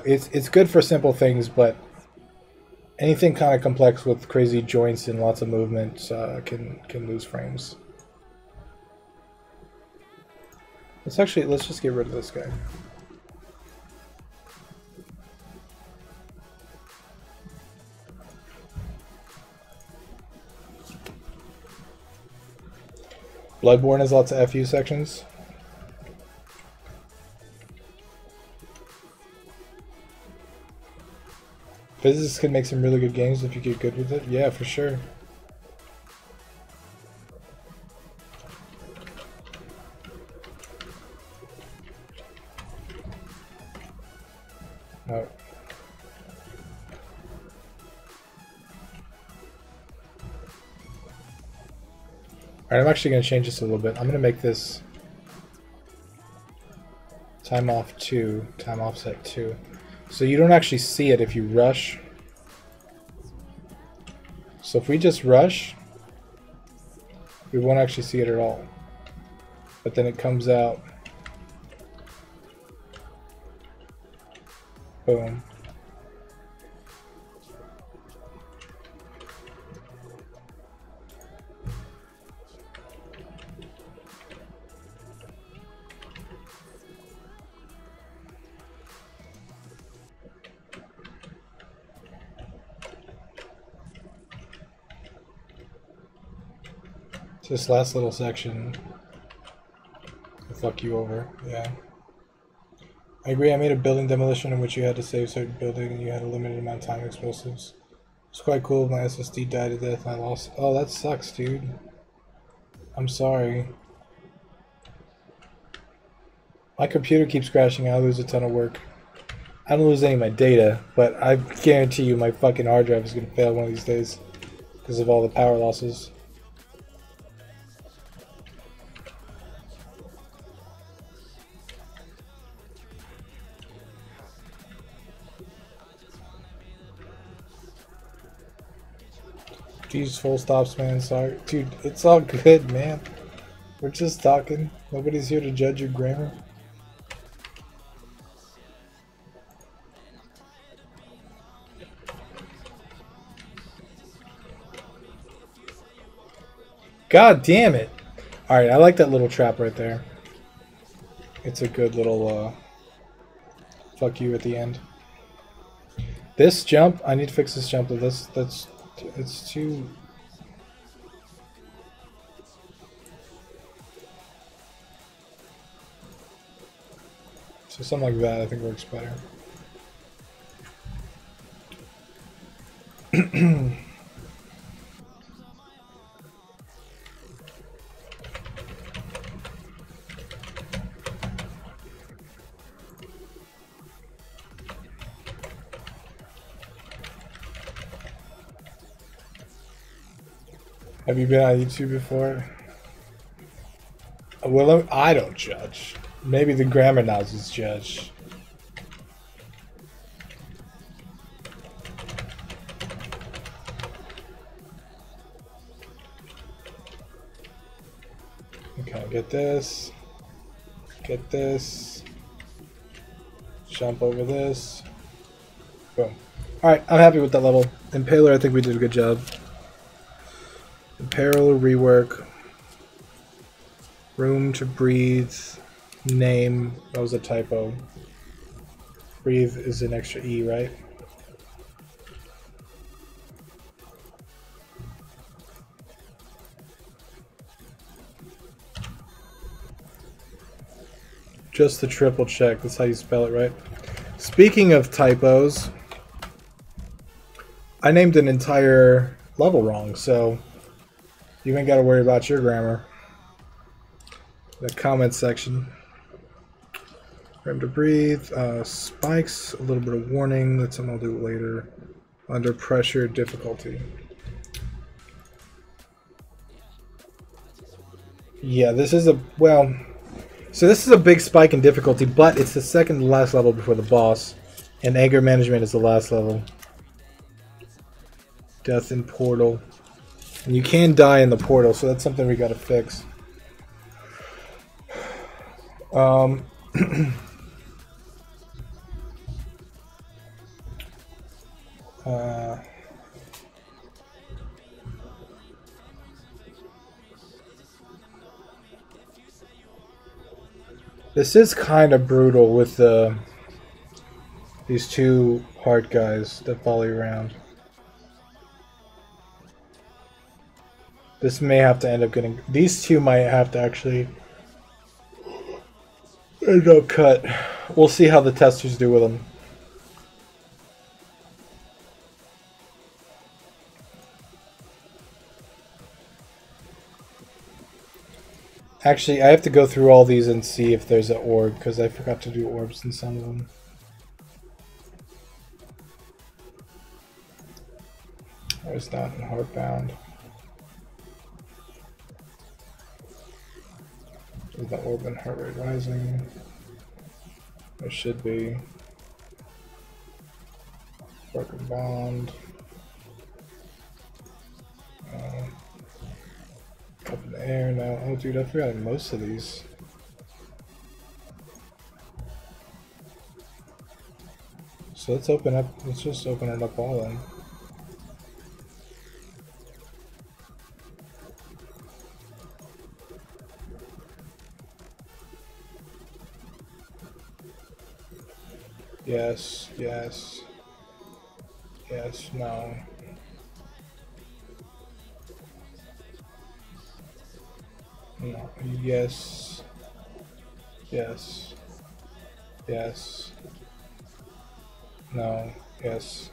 It's good for simple things, but anything kind of complex with crazy joints and lots of movement can lose frames. Let's just get rid of this guy. Bloodborne has lots of FU sections. Physics can make some really good games if you get good with it. Yeah, for sure. No. Alright, I'm actually going to change this a little bit. I'm going to make this time off 2, time offset 2. So you don't actually see it if you rush. So if we just rush, we won't actually see it at all. But then it comes out. Boom. This last little section will fuck you over, yeah. I agree, I made a building demolition in which you had to save certain building and you had a limited amount of time and explosives. It's quite cool, my SSD died to death and I lost. Oh, that sucks, dude. I'm sorry. My computer keeps crashing, I lose a ton of work. I don't lose any of my data, but I guarantee you my fucking hard drive is going to fail one of these days because of all the power losses. Jeez, full stops, man. Sorry. Dude, it's all good, man. We're just talking. Nobody's here to judge your grammar. God damn it. Alright, I like that little trap right there. It's a good little fuck you at the end. This jump, I need to fix this jump. It's too... So something like that I think works better. Have you been on YouTube before? Well, I don't judge. Maybe the grammar Nazis judge. Okay, get this. Get this. Jump over this. Boom. Alright, I'm happy with that level. Impaler, I think we did a good job. Impaler, rework. Room to breathe. Name. That was a typo. Breathe is an extra E, right? Just to triple check. That's how you spell it, right? Speaking of typos, I named an entire level wrong, so you ain't got to worry about your grammar. The comment section. Room to breathe. Spikes. A little bit of warning. That's something I'll do later. Under pressure, difficulty. Yeah, this is a well. So this is a big spike in difficulty, but it's the second to last level before the boss, and anger management is the last level. Death in portal, and you can die in the portal, so that's something we got to fix. This is kind of brutal with these two heart guys that follow you around. This may have to end up getting... These two might have to actually end up cut. We'll see how the testers do with them. Actually, I have to go through all these and see if there's an orb, because I forgot to do orbs in some of them. There's not in Heartbound. There's the orb in Heart Rate Rising. There should be. Broken Bond. Up in the air now. Oh, dude, I forgot most of these. So let's open up. Let's just open it up all then. Yes, yes, yes, no. No, yes, yes, yes, no, yes,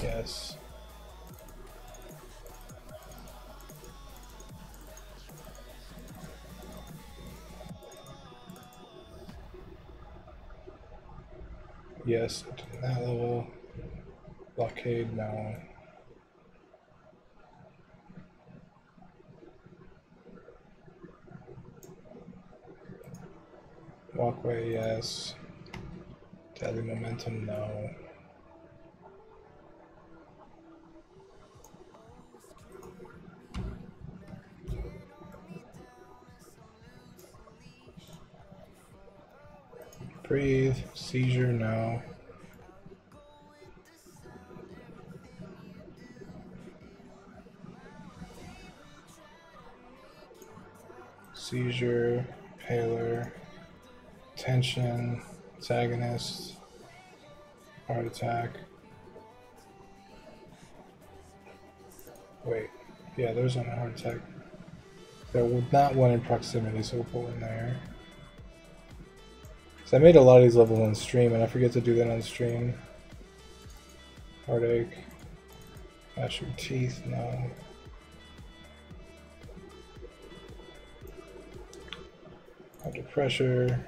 yes. Yes, that level. Blockade, no. Walkway, yes. Deadly Momentum, no. Breathe. Seizure, no. Seizure, Paler, Tension, Antagonist, Heart Attack. Wait, yeah, there's one Heart Attack. There was not one in proximity, so we'll put one there. So I made a lot of these levels on stream, and I forget to do that on stream. Heartache. Flash your teeth, no. Under pressure.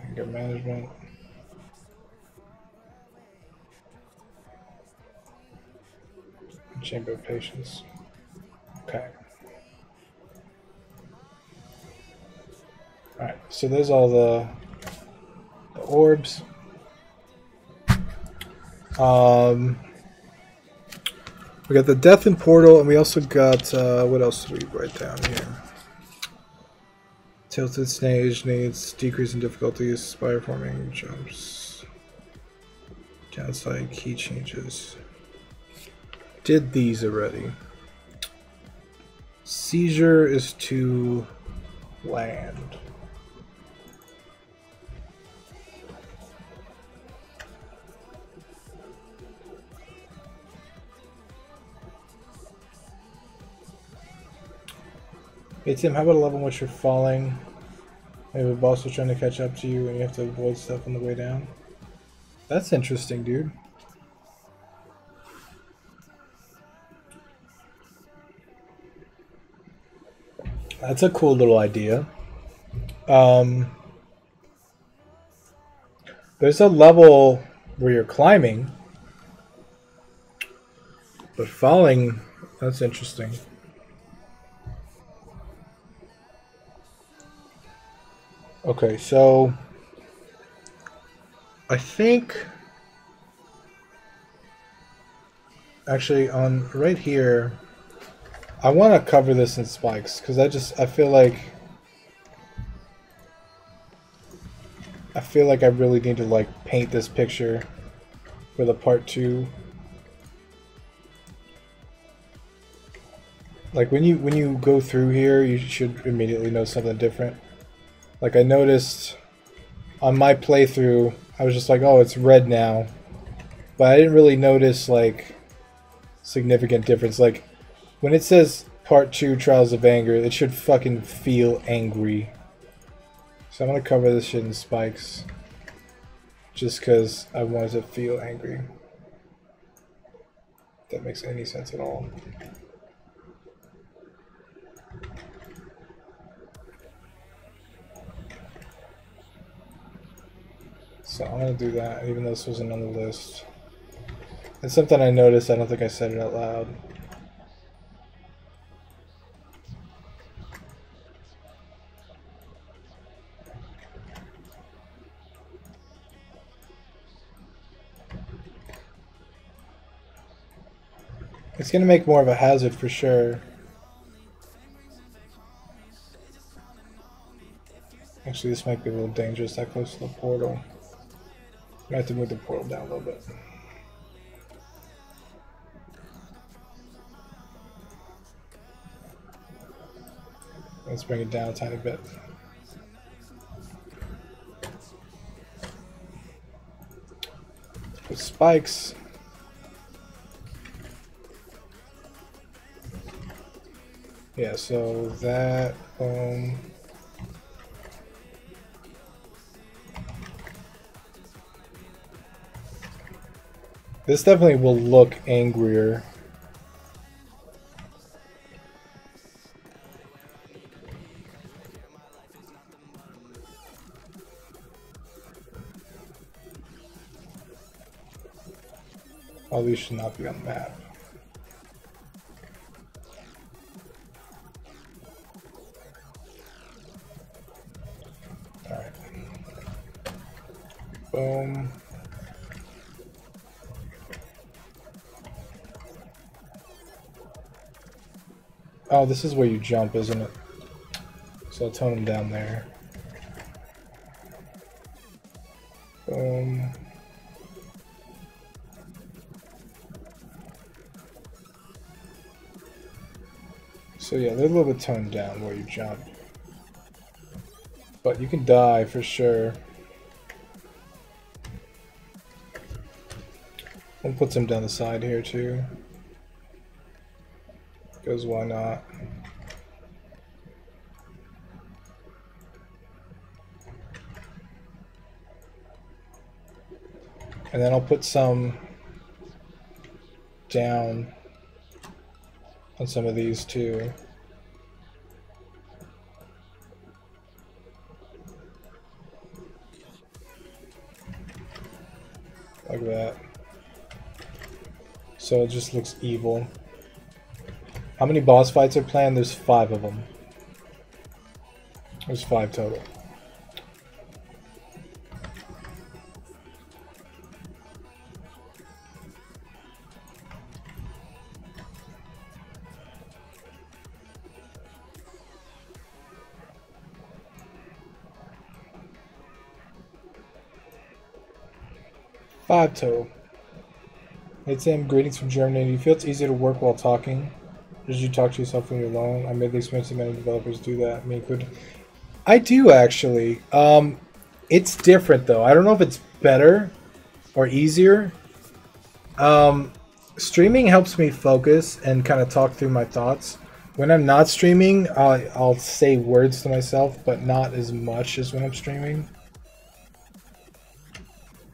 Anger management. Chamber of Patience. Okay. Alright, so there's all the orbs. We got the Death in Portal, and we also got, what else did we write down here? Tilted Stage needs decrease in difficulties, spire forming jumps, downside key changes. Did these already. Seizure is to land. Hey Tim, how about a level in which you're falling Maybe the boss was trying to catch up to you and you have to avoid stuff on the way down. That's interesting, dude. That's a cool little idea. There's a level where you're climbing, but falling, that's interesting. Okay, so I think actually on right here, I want to cover this in spikes because I feel like I really need to like paint this picture for the part 2. Like when you go through here, you should immediately know something different. Like I noticed on my playthrough, I was just like, oh, it's red now. But I didn't really notice like significant difference. Like when it says part 2 Trials of Anger, it should fucking feel angry. So I'm gonna cover this shit in spikes. Just because I want it to feel angry. If that makes any sense at all. So I'm gonna do that, even though this wasn't on the list. It's something I noticed, I don't think I said it out loud. It's gonna make more of a hazard for sure. Actually, this might be a little dangerous that close to the portal. I have to move the portal down a little bit. Let's bring it down a tiny bit. Put spikes. Yeah, so that, this definitely will look angrier. All these should not be on the map. Alright. Boom. Oh, this is where you jump, isn't it? So I'll tone them down there. Boom. So yeah, they're a little bit toned down where you jump. But you can die for sure. I'll put some down the side here too. Because why not? And then I'll put some down on some of these too. Like that. So it just looks evil. How many boss fights are planned? There's 5 of them. There's 5 total. Five total. Hey Sam, greetings from Germany. Do you feel it's easier to work while talking? Or did you talk to yourself when you're alone? I made the experience that many developers do that, me included. I do actually. It's different though. I don't know if it's better or easier. Streaming helps me focus and kind of talk through my thoughts. When I'm not streaming, I'll say words to myself, but not as much as when I'm streaming.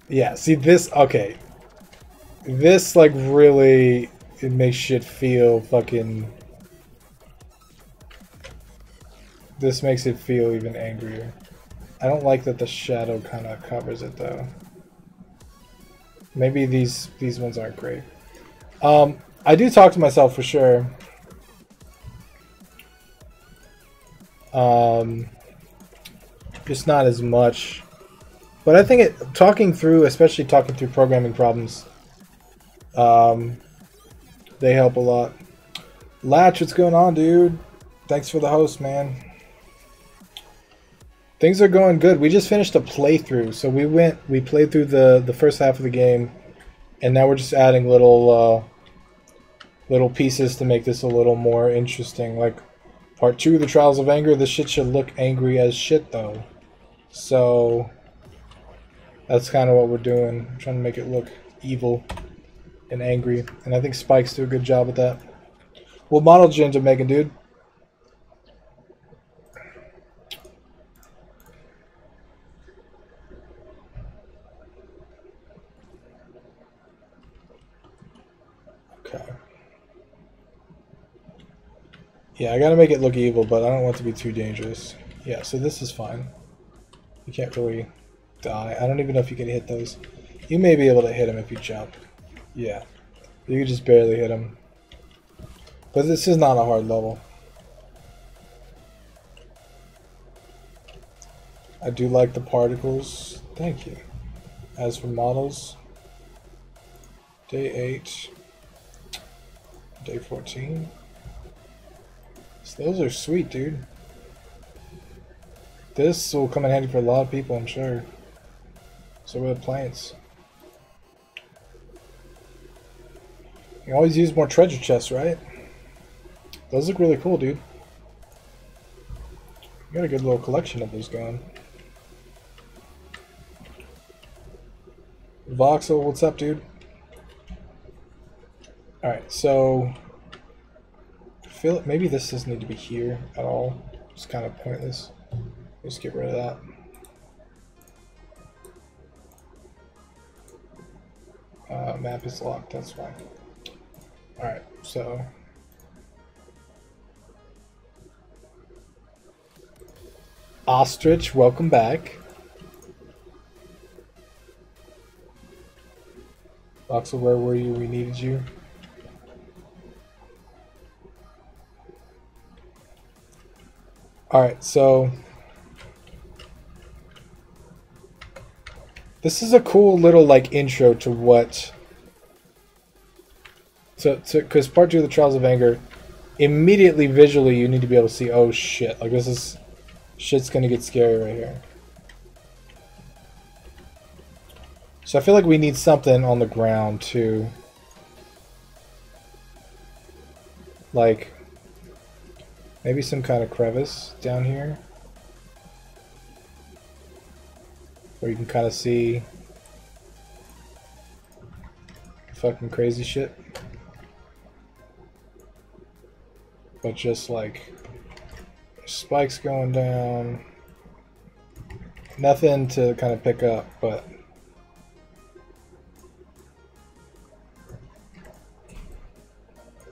Yeah, see this, okay. This, like, really, it makes shit feel fucking... This makes it feel even angrier. I don't like that the shadow kind of covers it, though. Maybe these ones aren't great. I do talk to myself for sure. Just not as much. But I think talking through, especially talking through programming problems, they help a lot. Latch, what's going on, dude? Thanks for the host, man. Things are going good. We just finished a playthrough, so we played through the first half of the game, and now we're just adding little pieces to make this a little more interesting. Like part 2, the Trials of Anger. This shit should look angry as shit, though. So that's kind of what we're doing. I'm trying to make it look evil and angry, and I think Spikes do a good job at that. What model did you end up making, dude? Okay. Yeah, I gotta make it look evil, but I don't want it to be too dangerous. Yeah, so this is fine. You can't really die. I don't even know if you can hit those. You may be able to hit him if you jump. Yeah. You can just barely hit him. But this is not a hard level. I do like the particles. Thank you. As for models, day 8, day 14. So those are sweet, dude. This will come in handy for a lot of people, I'm sure. So will the plants. You can always use more treasure chests, right? Those look really cool, dude. You got a good little collection of those going. Voxel, what's up, dude? Alright, so I feel like maybe this doesn't need to be here at all. It's kind of pointless. Let's get rid of that. Map is locked, that's fine. Alright, so Ostrich, welcome back. Voxel, where were you? We needed you. Alright, so this is a cool little like intro to what because part 2 of the Trials of Anger, immediately visually you need to be able to see, oh shit, like this is shit's gonna get scary right here. So I feel like we need something on the ground too. Like maybe some kind of crevice down here where you can kind of see fucking crazy shit. But just like spikes going down. Nothing to kind of pick up, but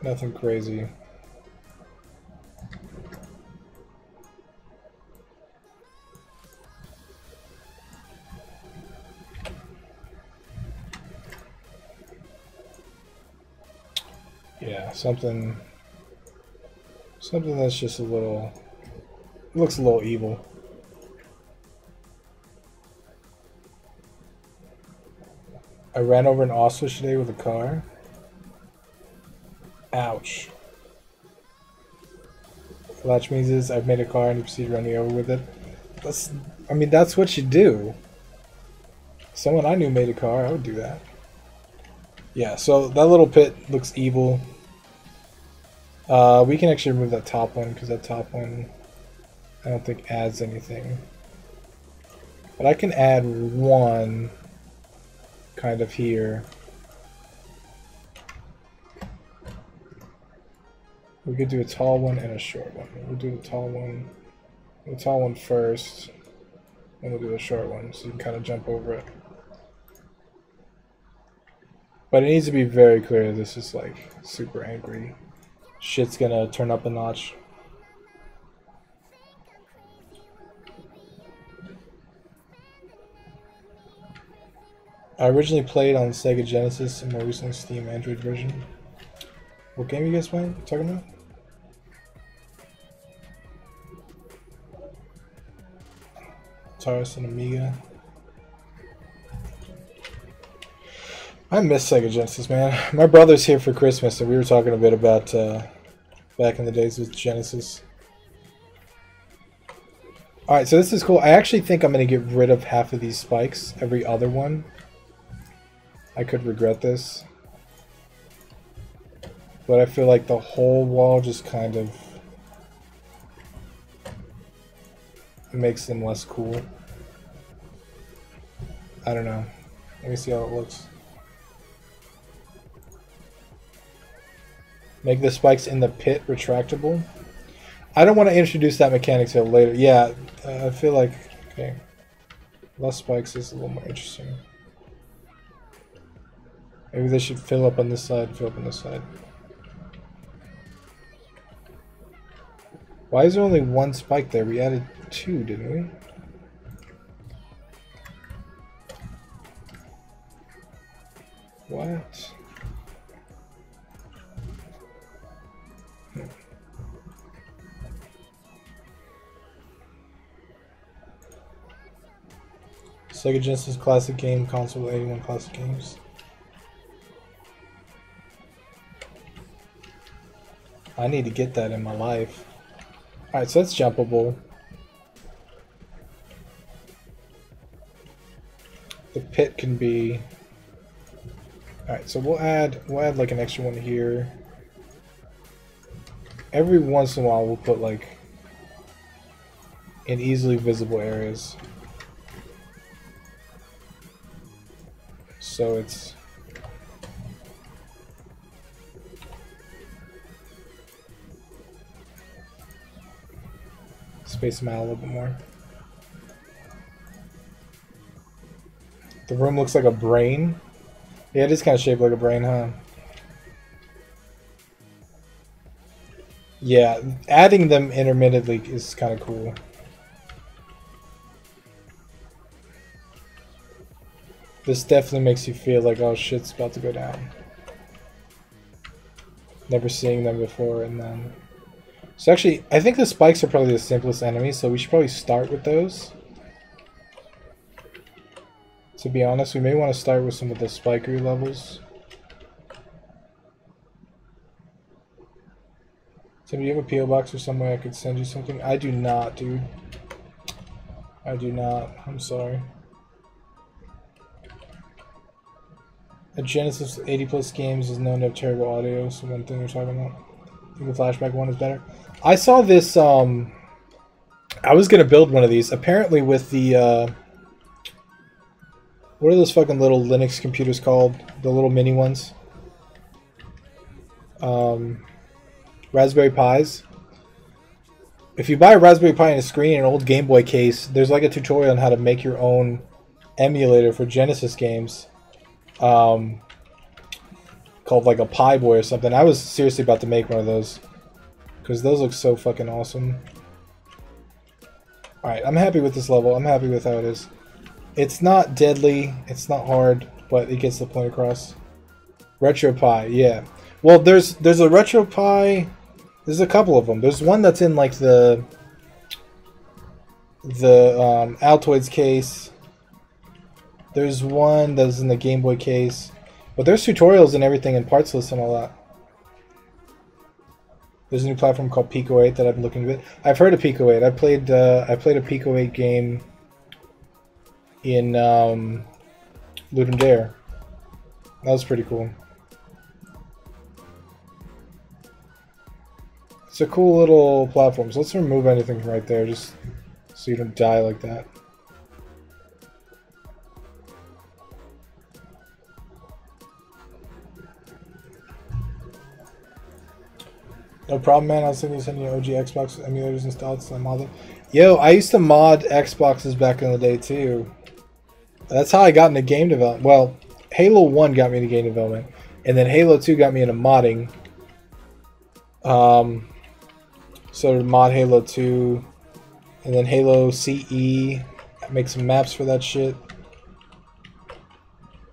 nothing crazy. Yeah, something that's just a little, looks a little evil. I ran over an ostrich today with a car. Ouch. Latch means is I've made a car and you proceed to run me over with it. I mean, that's what you do. Someone I knew made a car, I would do that. Yeah, so that little pit looks evil. We can actually remove that top one, because that top one I don't think adds anything. But I can add one kind of here. We could do a tall one and a short one. We'll do the tall one first, and we'll do the short one so you can kind of jump over it. But it needs to be very clear this is like super angry. Shit's gonna turn up a notch. I originally played on Sega Genesis and more recently Steam Android version. What game you guys playing? Talking about? Taurus and Amiga. I miss Sega Genesis, man. My brother's here for Christmas, and we were talking a bit about back in the days with Genesis. Alright, so this is cool. I actually think I'm going to get rid of half of these spikes, every other one. I could regret this. But I feel like the whole wall just kind of makes them less cool. I don't know. Let me see how it looks. Make the spikes in the pit retractable. I don't want to introduce that mechanic till later. Yeah, I feel like, okay, less spikes is a little more interesting. Maybe they should fill up on this side, fill up on this side. Why is there only one spike there? We added two, didn't we? What? Sega Genesis classic game, console 81 classic games. I need to get that in my life. Alright, so that's jumpable. The pit can be... Alright, so we'll add like an extra one here. Every once in a while we'll put like in easily visible areas. So it's space them out a little bit more. The room looks like a brain. Yeah, it is kind of shaped like a brain, huh? Yeah, adding them intermittently is kind of cool. This definitely makes you feel like, oh, shit's about to go down. Never seeing them before, and then... So actually, I think the spikes are probably the simplest enemy, so we should probably start with those. To be honest, we may want to start with some of the spikery levels. So do you have a PO box or somewhere I could send you something? I do not, dude. I do not. I'm sorry. A Genesis 80 plus games is known to have terrible audio, so one thing you're talking about. I think the flashback one is better. I saw this, I was gonna build one of these. Apparently with the, what are those fucking little Linux computers called? The little mini ones? Raspberry Pis. If you buy a Raspberry Pi and a screen and an old Game Boy case, there's like a tutorial on how to make your own emulator for Genesis games. Called like a Pi Boy or something. I was seriously about to make one of those. Because those look so fucking awesome. Alright, I'm happy with this level. I'm happy with how it is. It's not deadly. It's not hard. But it gets the point across. RetroPie, yeah. Well, there's a RetroPie... There's a couple of them. There's one that's in like the Altoids case. There's one that's in the Game Boy case. But there's tutorials and everything and parts lists and all that. There's a new platform called Pico 8 that I've been looking at. I've heard of Pico 8. I played a Pico 8 game in Ludum Dare. That was pretty cool. It's a cool little platform. So let's remove anything from right there, just so you don't die like that. No problem, man. I'll send you OG Xbox emulators installed so I mod them. Yo, I used to mod Xboxes back in the day too. That's how I got into game development. Well, Halo 1 got me into game development, and then Halo 2 got me into modding. So to mod Halo 2, and then Halo CE, make some maps for that shit.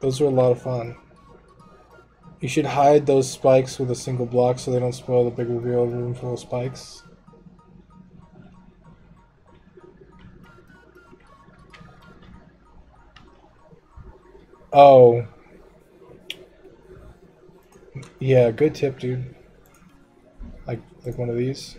Those were a lot of fun. You should hide those spikes with a single block so they don't spoil the big reveal of a room full of spikes. Oh. Yeah, good tip, dude. Like one of these.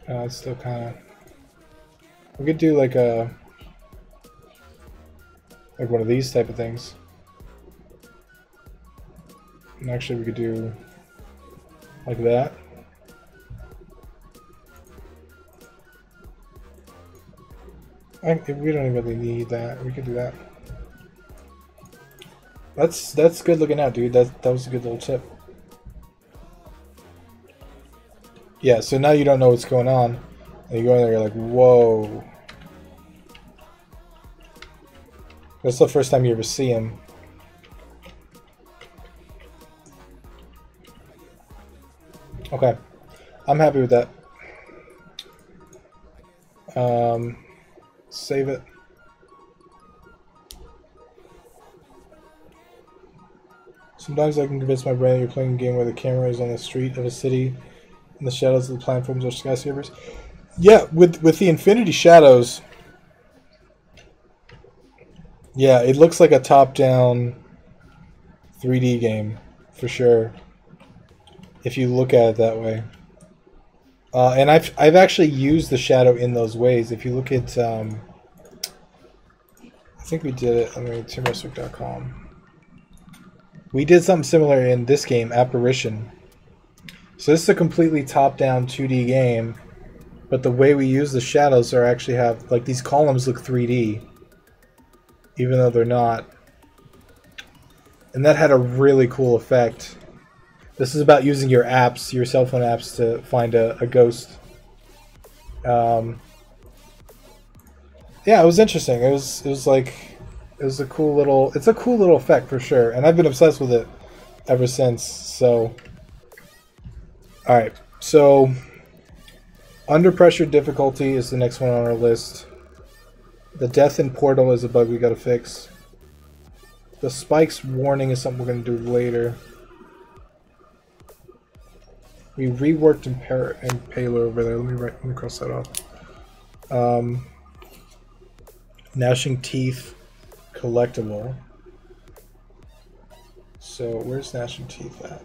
It's still kind of. We could do like one of these type of things. And actually, we could do like that. We don't really need that. We could do that. That's good looking out, dude. That was a good little tip. Yeah, so now you don't know what's going on. And you go in there, you're like, whoa. That's the first time you ever see him. Okay. I'm happy with that. Save it. Sometimes I can convince my brain that you're playing a game where the camera is on the street of a city and the shadows of the platforms are skyscrapers. Yeah, with the infinity shadows, yeah, it looks like a top-down 3D game for sure. If you look at it that way, and I've actually used the shadow in those ways. If you look at, I think we did it. I mean, timrestwick.com. We did something similar in this game, Apparition. So this is a completely top-down 2D game, but the way we use the shadows are actually have, like, these columns look 3D, even though they're not. And that had a really cool effect. This is about using your apps, your cell phone apps, to find a ghost. Yeah, it was interesting. It was like, it was a cool little, it's a cool little effect for sure, and I've been obsessed with it ever since. So, all right, so under pressure difficulty is the next one on our list. The death in portal is a bug we got to fix. The spikes warning is something we're going to do later. We reworked Impaler over there. Let me cross that off. Gnashing Teeth collectible. So where's Gnashing Teeth at?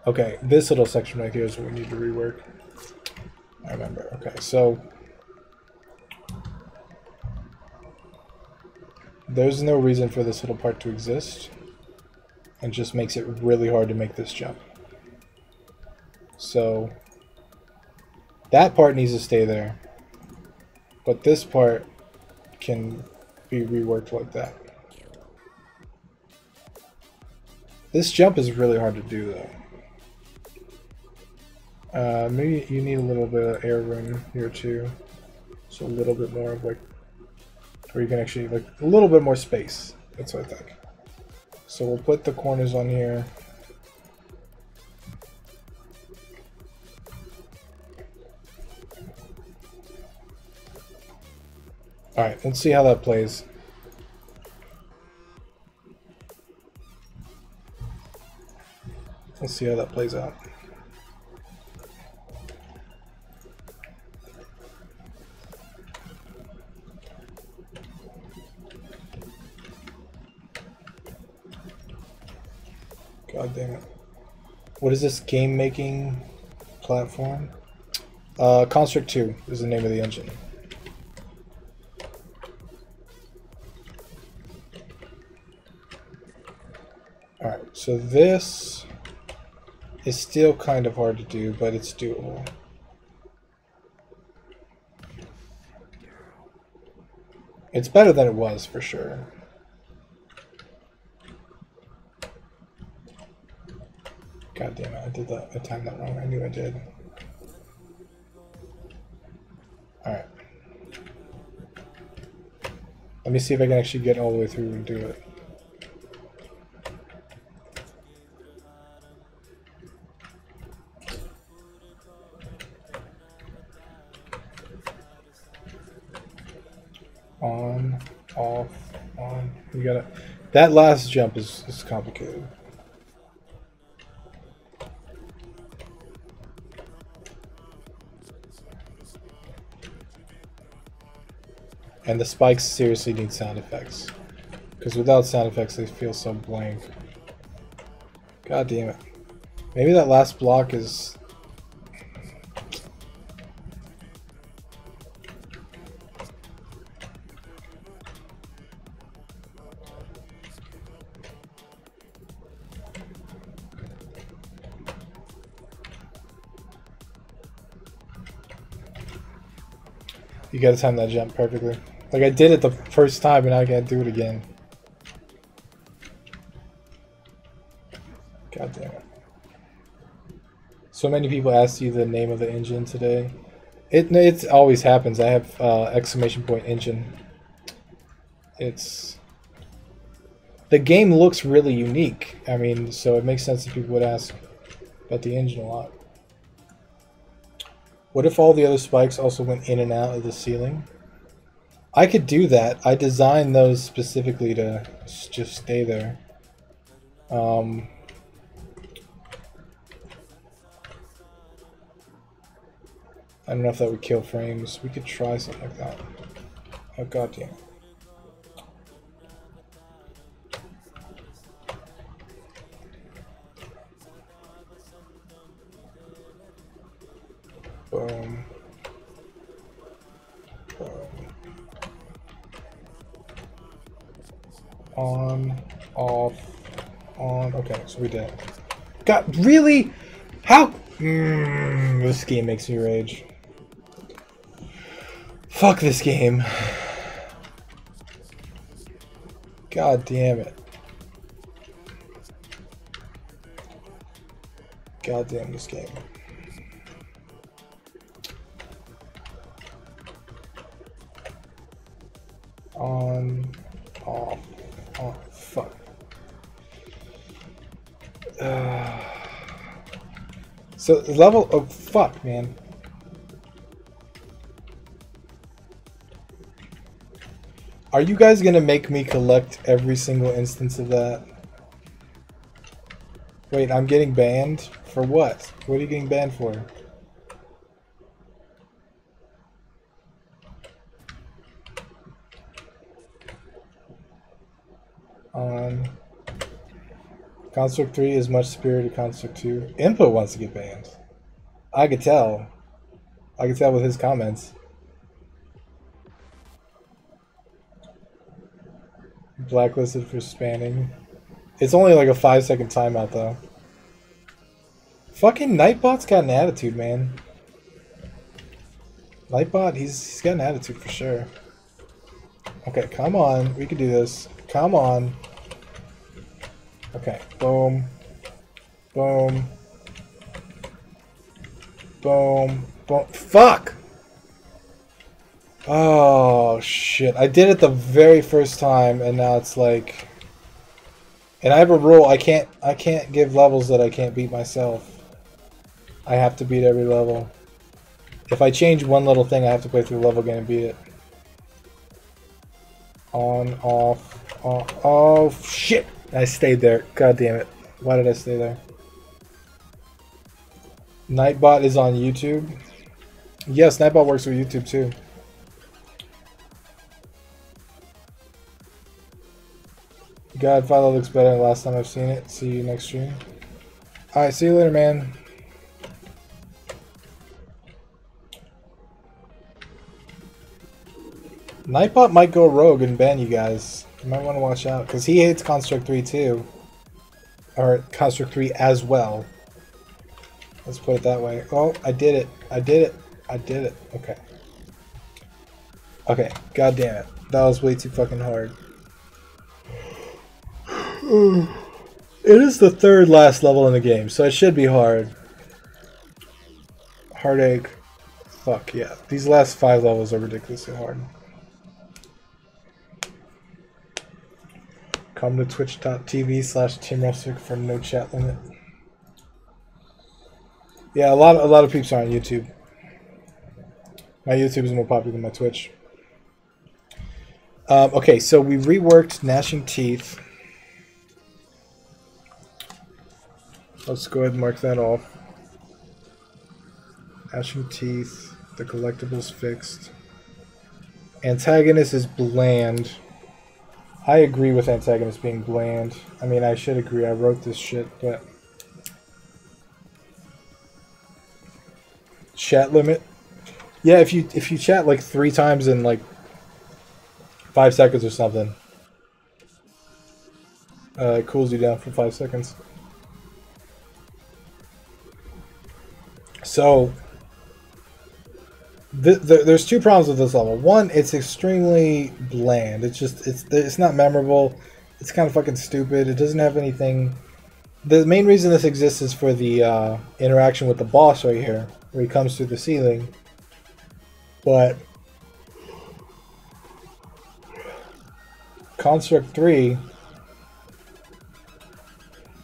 Okay, this little section right here is what we need to rework. I remember. Okay, so there's no reason for this little part to exist. And just makes it really hard to make this jump. So that part needs to stay there. But this part can be reworked like that. This jump is really hard to do though. Maybe you need a little bit of air room here too. So a little bit more of like, where you can actually, like, a little bit more space. That's what I think. So we'll put the corners on here. Alright, let's see how that plays. Let's see how that plays out. God damn it. What is this game making platform? Construct 2 is the name of the engine. Alright, so this is still kind of hard to do, but it's doable. It's better than it was, for sure. God damn it, I did that. I timed that wrong. I knew I did. Alright. Let me see if I can actually get all the way through and do it. On, off, on. You gotta. That last jump is complicated. And the spikes seriously need sound effects. Because without sound effects, they feel so blank. God damn it. Maybe that last block is... You gotta time that jump perfectly. Like I did it the first time and I can't do it again. God damn it. So many people asked you the name of the engine today. It always happens. I have exclamation point engine. It's... The game looks really unique. I mean, so it makes sense that people would ask about the engine a lot. What if all the other spikes also went in and out of the ceiling? I could do that. I designed those specifically to just stay there. I don't know if that would kill frames. We could try something like that. Oh god damn. Boom. Boom. On, off, on. Okay, so we did it. God, really? How? This game makes me rage. Fuck this game. God damn it. God damn this game. On, off, on, fuck. So the level, oh fuck, man. Are you guys gonna make me collect every single instance of that? Wait, I'm getting banned? For what? What are you getting banned for? Construct 3 is much superior to Construct 2. Input wants to get banned. I could tell. I could tell with his comments. Blacklisted for spanning. It's only like a 5-second timeout though. Fucking Nightbot's got an attitude, man. Nightbot, he's got an attitude for sure. Okay, come on. We can do this. Come on. Okay, boom. Boom. Boom. Boom. Fuck! Oh, shit. I did it the very first time, and now it's like... And I have a rule, I can't give levels that I can't beat myself. I have to beat every level. If I change one little thing, I have to play through the level again and beat it. On, off, on. Oh, shit! I stayed there. God damn it. Why did I stay there? Nightbot is on YouTube. Yes, Nightbot works with YouTube too. Godfather looks better than the last time I've seen it. See you next stream. Alright, see you later, man. Nightbot might go rogue and ban you guys. You might want to watch out, because he hates Construct 3 too. Or Construct 3 as well. Let's put it that way. Oh, I did it. I did it. I did it. Okay. Okay, god damn it. That was way too fucking hard. It is the third last level in the game, so it should be hard. Heartache. Fuck yeah. These last 5 levels are ridiculously hard. Come to twitch.tv/TeamRustick for no chat limit. Yeah, a lot of peeps are on YouTube. My YouTube is more popular than my Twitch. Okay, so we reworked Gnashing Teeth. Let's go ahead and mark that off. Gnashing Teeth. The collectibles fixed. Antagonist is bland. I agree with antagonist being bland. I mean, I should agree. I wrote this shit, but... Chat limit? Yeah, if you chat like 3 times in like 5 seconds or something, it cools you down for 5 seconds. So there's 2 problems with this level. One, it's extremely bland. It's not memorable. It's kind of fucking stupid. It doesn't have anything. The main reason this exists is for the interaction with the boss right here, where he comes through the ceiling. But Construct 3.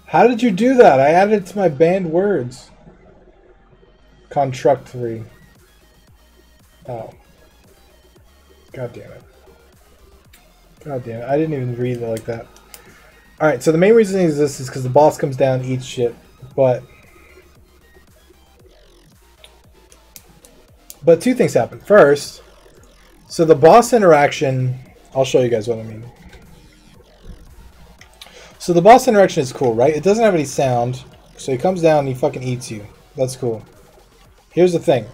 How did you do that? I added it to my banned words. Construct 3. Oh. God damn it. God damn it. I didn't even read it like that. Alright, so the main reason it exists is because the boss comes down and eats shit. But 2 things happen. First, so the boss interaction... I'll show you guys what I mean. So the boss interaction is cool, right? It doesn't have any sound. So he comes down and he fucking eats you. That's cool. Here's the thing.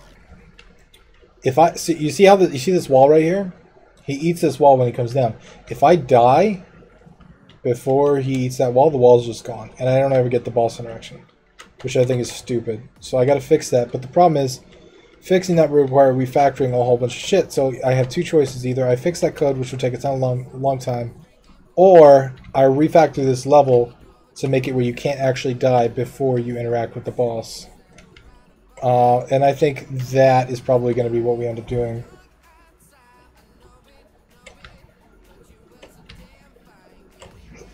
If I see, you see how you see this wall right here? He eats this wall when he comes down. If I die before he eats that wall, the wall's just gone, and I don't ever get the boss interaction, which I think is stupid. So I got to fix that. But the problem is, fixing that would require refactoring a whole bunch of shit. So I have 2 choices: either I fix that code, which would take a long time, or I refactor this level to make it where you can't actually die before you interact with the boss. And I think that is probably going to be what we end up doing.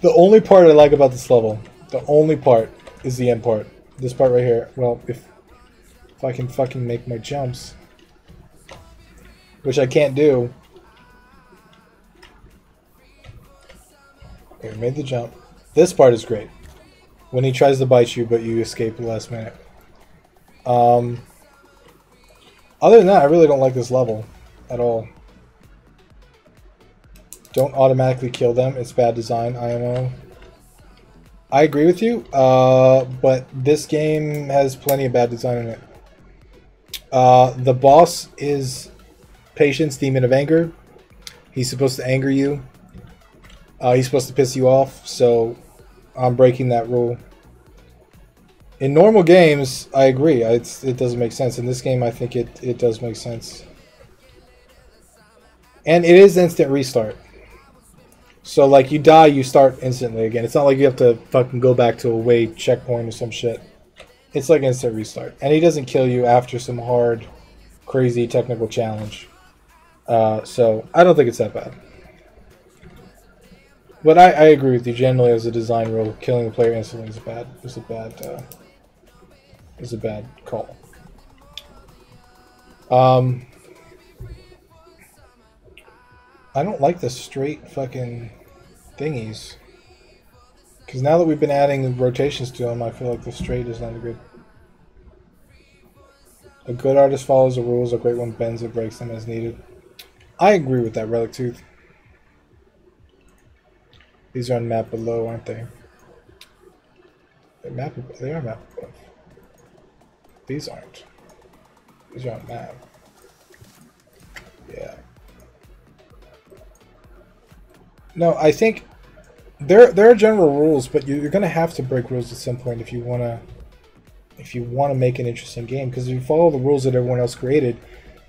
The only part I like about this level, the only part, is the end part. This part right here. Well, if I can fucking make my jumps, which I can't do. Okay, made the jump. This part is great. When he tries to bite you, but you escape at the last minute. Other than that, I really don't like this level at all. Don't automatically kill them. It's bad design, IMO. I agree with you, but this game has plenty of bad design in it. The boss is Patience, Demon of Anger. He's supposed to anger you. He's supposed to piss you off, so I'm breaking that rule. In normal games, I agree. It doesn't make sense. In this game, I think it does make sense. And it is instant restart. So, like, you die, you start instantly again. It's not like you have to fucking go back to a way checkpoint or some shit. It's like instant restart. And he doesn't kill you after some hard, crazy technical challenge. So, I don't think it's that bad. But I agree with you. Generally, as a design rule, killing the player instantly is a bad call. I don't like the straight fucking thingies. Because now that we've been adding rotations to them, I feel like the straight is not good. A good artist follows the rules, a great one bends or breaks them as needed. I agree with that, Relic Tooth. These are on map below, aren't they? They are map above. These aren't. These are on map. Yeah. No, I think there are general rules, but you're gonna have to break rules at some point if you wanna make an interesting game. Because if you follow the rules that everyone else created,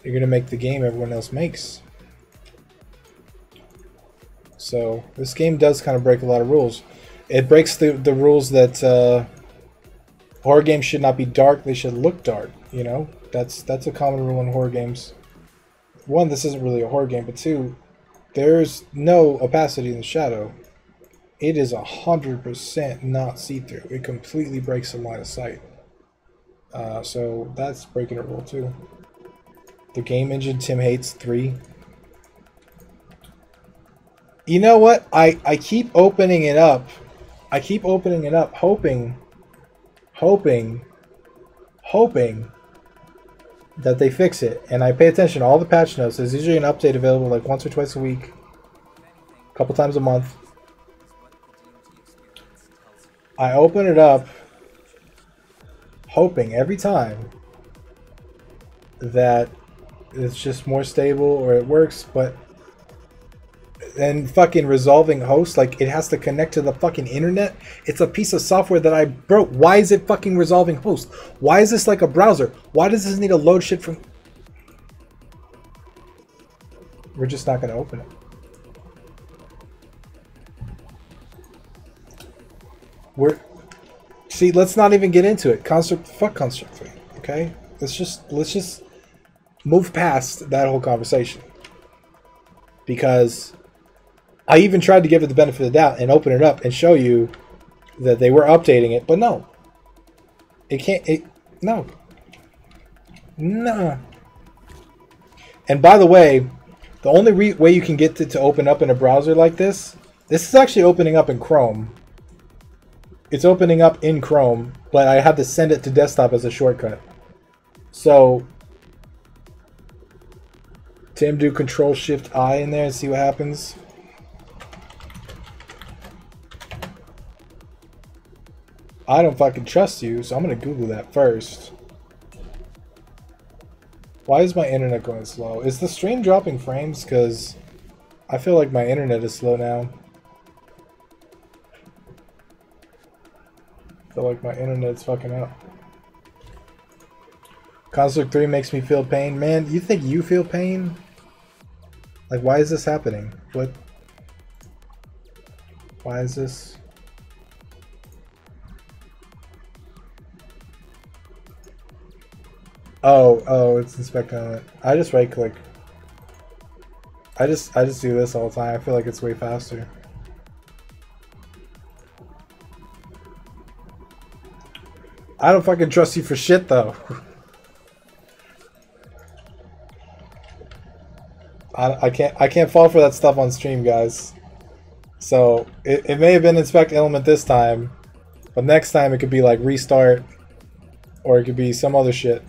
you're gonna make the game everyone else makes. So this game does kind of break a lot of rules. It breaks the rules that horror games should not be dark, they should look dark, you know? That's a common rule in horror games. One, this isn't really a horror game, but two, there's no opacity in the shadow. It is 100% not see-through. It completely breaks the line of sight. So that's breaking a rule too. The game engine Tim hates 3. You know what? I keep opening it up. I keep opening it up, hoping that they fix it. And I pay attention to all the patch notes. There's usually an update available like once or twice a week, a couple times a month. I open it up, hoping every time that it's just more stable or it works, but then fucking resolving hosts, like it has to connect to the fucking internet. It's a piece of software that I broke. Why is it fucking resolving hosts? Why is this like a browser? Why does this need to load shit from... We're just not going to open it. See, let's not even get into it. Fuck Construct 3, okay? Let's just move past that whole conversation. Because I even tried to give it the benefit of the doubt and open it up and show you that they were updating it, but no. It can't, no. No. And by the way, the only way you can get it to open up in a browser like this is actually opening up in Chrome. It's opening up in Chrome, but I have to send it to desktop as a shortcut. So, Tim, do Control-Shift-I in there and see what happens. I don't fucking trust you, so I'm gonna Google that first. Why is my internet going slow? Is the stream dropping frames? Because I feel like my internet is slow now. I feel like my internet's fucking up. Construct 3 makes me feel pain. Man, you think you feel pain? Like, why is this happening? What? Why is this? Oh, it's inspect element. I just right click. I just do this all the time. I feel like it's way faster. I don't fucking trust you for shit though. I can't fall for that stuff on stream, guys. So it may have been inspect element this time, but next time it could be like restart, or it could be some other shit.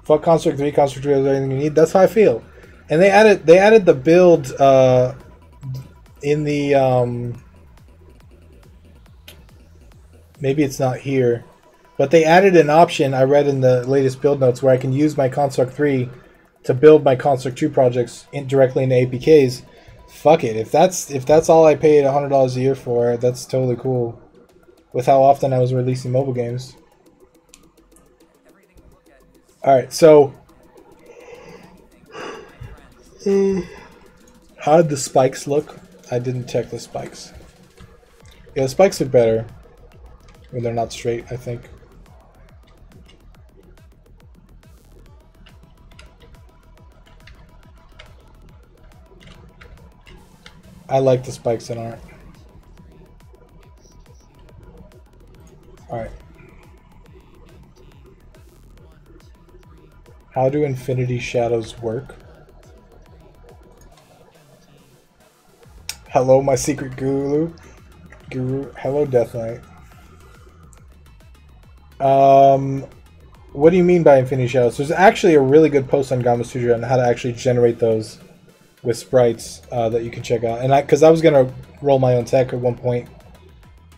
Fuck Construct 3. Construct 3 has everything you need. That's how I feel. And they added the build in the maybe it's not here, but they added an option I read in the latest build notes where I can use my Construct 3 to build my Construct 2 projects directly into APKs. Fuck it. If that's all I paid $100 a year for, that's totally cool. With how often I was releasing mobile games. Alright, so how did the spikes look? I didn't check the spikes. Yeah, the spikes look better when they're not straight, I think. I like the spikes in art. Alright. How do infinity shadows work? Hello, my secret guru. Hello, Death Knight. What do you mean by infinity shadows? There's actually a really good post on Gamma Studio on how to actually generate those with sprites that you can check out. And because I was gonna roll my own tech at one point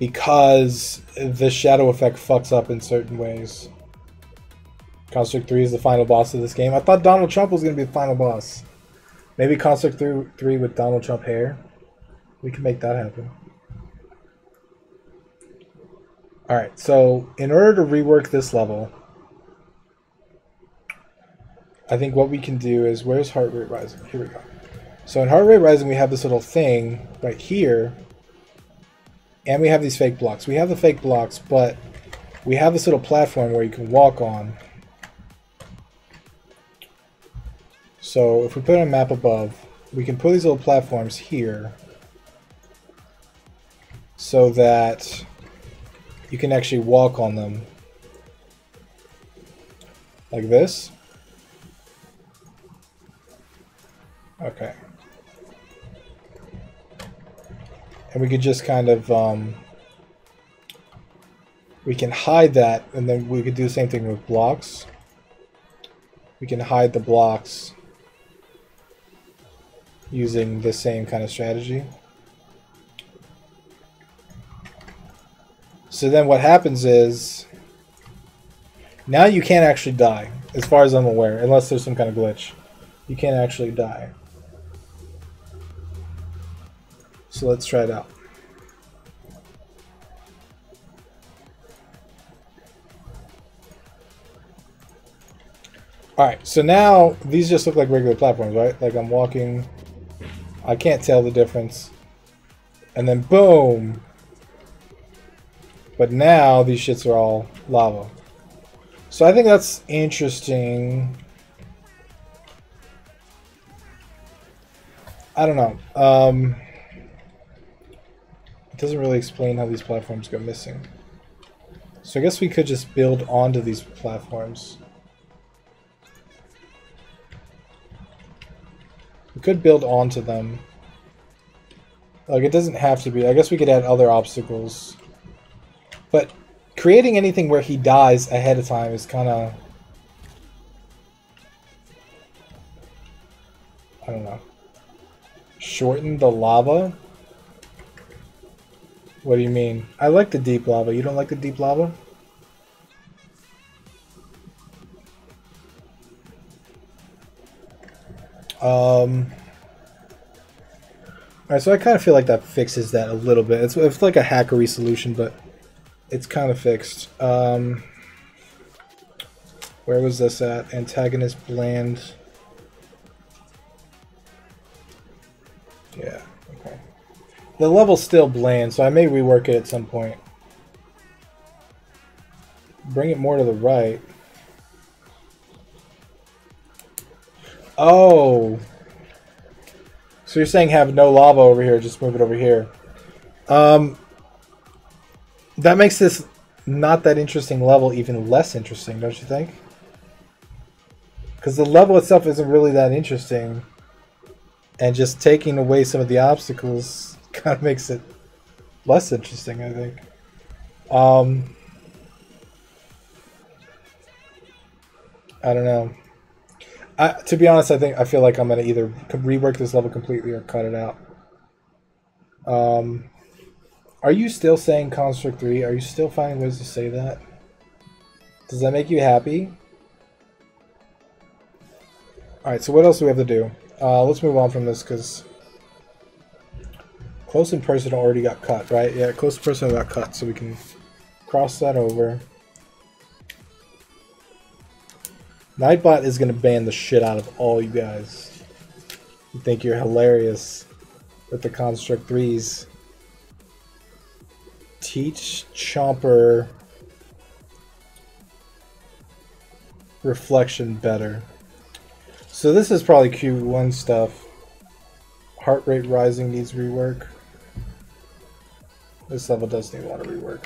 because the shadow effect fucks up in certain ways. Construct 3 is the final boss of this game. I thought Donald Trump was going to be the final boss. Maybe Construct 3 with Donald Trump hair. We can make that happen. Alright, so in order to rework this level, I think what we can do is... Where's heart rate rising? Here we go. So in heart rate rising, we have this little thing right here, and we have these fake blocks. We have the fake blocks, but we have this little platform where you can walk on. So if we put a map above, we can put these little platforms here so that you can actually walk on them like this. Okay. And we could just kind of, we can hide that, and then we could do the same thing with blocks. We can hide the blocks using the same kind of strategy. So then what happens is, now you can't actually die, as far as I'm aware, unless there's some kind of glitch. You can't actually die. So let's try it out. Alright, so now these just look like regular platforms, right? Like I'm walking, I can't tell the difference. And then boom! But now these shits are all lava. So I think that's interesting. I don't know. It doesn't really explain how these platforms go missing. So I guess we could just build onto these platforms. We could build onto them. Like, it doesn't have to be. I guess we could add other obstacles. But creating anything where he dies ahead of time is kind of... I don't know. Shorten the lava? What do you mean? I like the deep lava. You don't like the deep lava? Alright, so I kind of feel like that fixes that a little bit. It's like a hackery solution, but it's kind of fixed. Where was this at? Antagonist bland. Yeah, okay. The level's still bland, so I may rework it at some point. Bring it more to the right. Oh! So you're saying have no lava over here, just move it over here. That makes this not that interesting level even less interesting, don't you think? Because the level itself isn't really that interesting. And just taking away some of the obstacles kind of makes it less interesting, I think. I don't know. To be honest, I feel like I'm gonna either rework this level completely or cut it out. Are you still saying Construct 3? Are you still finding ways to say that? Does that make you happy? Alright, so what else do we have to do? Let's move on from this, because close and personal already got cut, right? Yeah, close and personal got cut, so we can cross that over. Nightbot is going to ban the shit out of all you guys. You think you're hilarious with the Construct 3s. Teach Chomper Reflection better. So this is probably Q1 stuff. Heart rate rising needs rework. This level does need a lot of rework.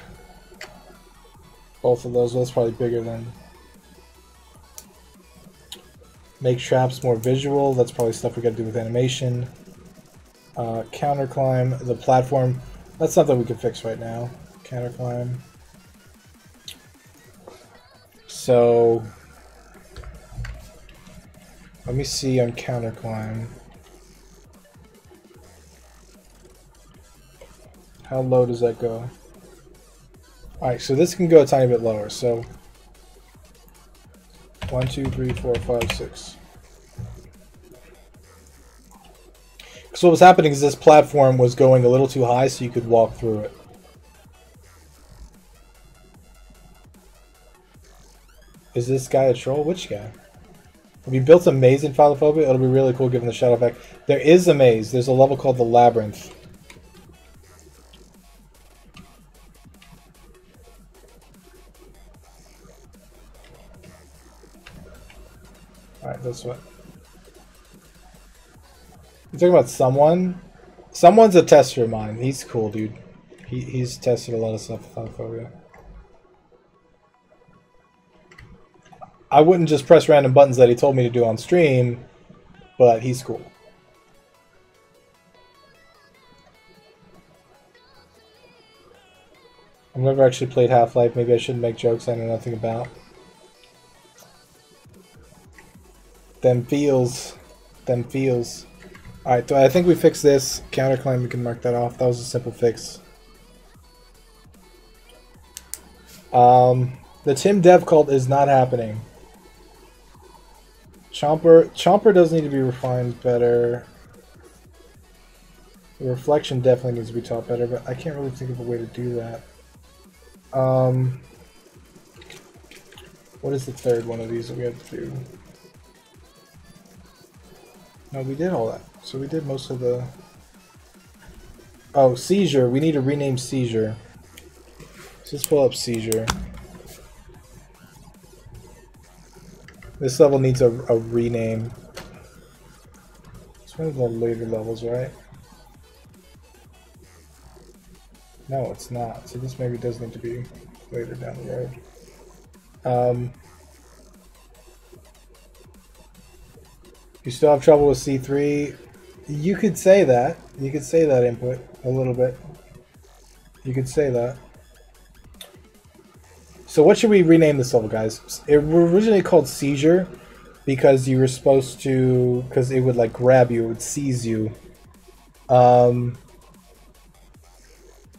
Both of those, that's probably bigger than... Make traps more visual, that's probably stuff we gotta do with animation. Counter climb, the platform, that's something we can fix right now. Counter climb. So... Let me see on counter climb. How low does that go? Alright, so this can go a tiny bit lower, so 1, 2, 3, 4, 5, 6. So what was happening is this platform was going a little too high so you could walk through it. Is this guy a troll? Which guy? If you built a maze in Philophobia, it'll be really cool given the shadow effect. There is a maze. There's a level called the Labyrinth. Alright, that's what. You're talking about someone? Someone's a tester of mine. He's cool, dude. He's tested a lot of stuff with Philophobia. I wouldn't just press random buttons that he told me to do on stream, but he's cool. I've never actually played Half-Life. Maybe I shouldn't make jokes I know nothing about. Them feels. Them feels. Alright, I think we fixed this. Counterclaim, we can mark that off. That was a simple fix. The Tim Dev cult is not happening. Chomper does need to be refined better. The reflection definitely needs to be taught better, but I can't really think of a way to do that. What is the third one of these that we have to do? No, we did all that. So we did most of the... Oh, seizure. We need to rename seizure. So let's pull up seizure. This level needs a rename. It's one of the later levels, right? No, it's not. So this maybe does need to be later down the road. You still have trouble with C3? You could say that. You could say that input a little bit. You could say that. So what should we rename this level, guys? It was originally called Seizure because you were supposed to, because it would like grab you, it would seize you. But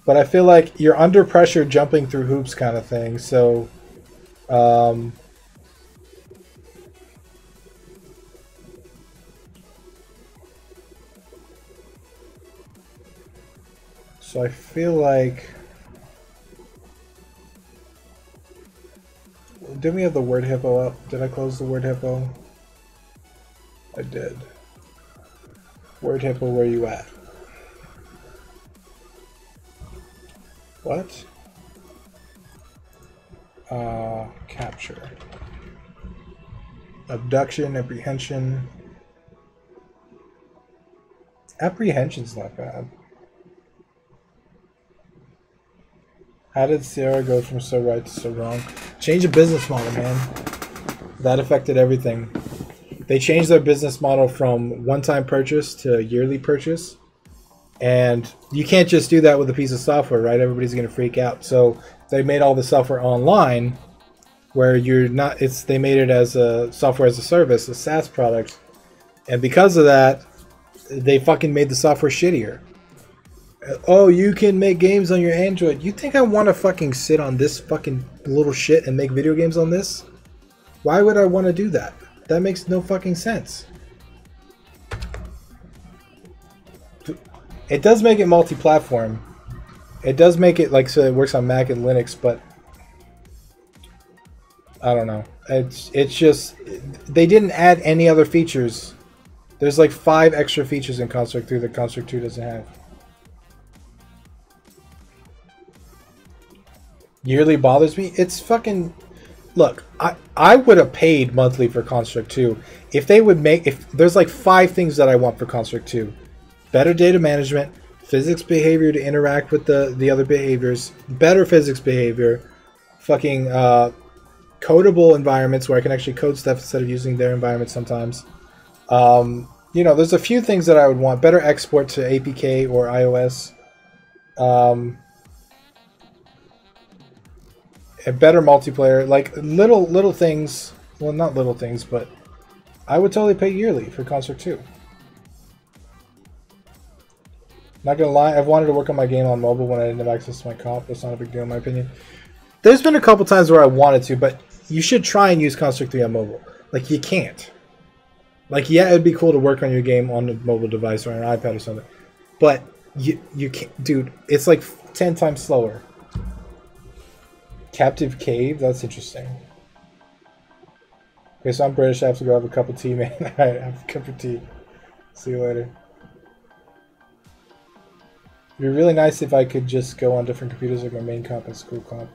I feel like you're under pressure jumping through hoops kind of thing, so so I feel like, didn't we have the word hippo up? Did I close the word hippo? I did. Word hippo, where you at? What? Capture. Abduction, apprehension. Apprehension's not bad. How did Sierra go from so right to so wrong? Change the business model, man. That affected everything. They changed their business model from one-time purchase to yearly purchase. And you can't just do that with a piece of software, right? Everybody's going to freak out. So they made all the software online where you're not, they made it as a software as a service, a SaaS product. And because of that, they fucking made the software shittier. Oh, you can make games on your Android. You think I want to fucking sit on this fucking little shit and make video games on this? Why would I want to do that? That makes no fucking sense. It does make it multi-platform. It does make it like so it works on Mac and Linux, but I don't know. It's just they didn't add any other features. There's like 5 extra features in Construct 3 that Construct 2 doesn't have. Yearly bothers me. It's fucking... Look, I would have paid monthly for Construct 2 if they would make... If there's like 5 things that I want for Construct 2. Better data management, physics behavior to interact with the other behaviors, better physics behavior, fucking codable environments where I can actually code stuff instead of using their environment sometimes. You know, there's a few things that I would want. Better export to APK or iOS. A better multiplayer, like little things. Well, not little things, but I would totally pay yearly for Construct 2. Not gonna lie, I've wanted to work on my game on mobile when I didn't have access to my comp. That's not a big deal in my opinion. There's been a couple times where I wanted to, but you should try and use Construct 3 on mobile. Like, you can't. Like, yeah, it'd be cool to work on your game on a mobile device or an iPad or something. But you can't, dude, it's like 10 times slower. Captive Cave? That's interesting. Okay, so I'm British. I have to go have a cup of tea, man. Alright, have a cup of tea. See you later. It'd be really nice if I could just go on different computers like my main comp and school comp.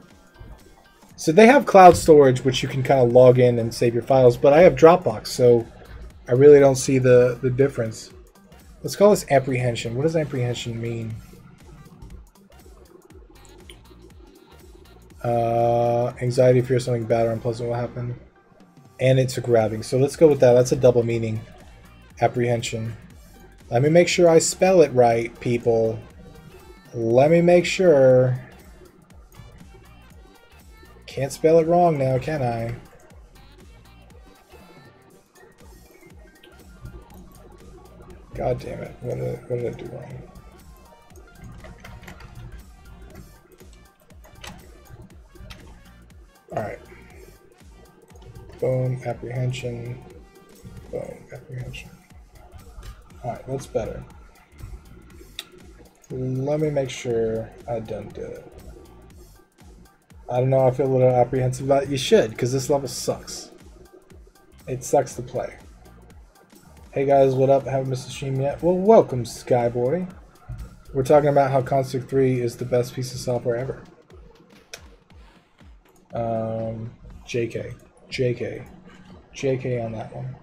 So they have cloud storage, which you can kind of log in and save your files, but I have Dropbox, so I really don't see the difference. Let's call this apprehension. What does apprehension mean? Anxiety, fear something bad or unpleasant will happen. And it's a grabbing. So let's go with that. That's a double meaning. Apprehension. Let me make sure I spell it right, people. Let me make sure. Can't spell it wrong now, can I? God damn it. What did I do wrong? Alright. Boom, apprehension. Boom, apprehension. Alright, that's better. Let me make sure I done did it. I don't know, I feel a little apprehensive about it. You should, because this level sucks. It sucks to play. Hey guys, what up? Haven't missed a stream yet? Well, welcome, Skyboy. We're talking about how Construct 3 is the best piece of software ever. JK. JK. JK on that one.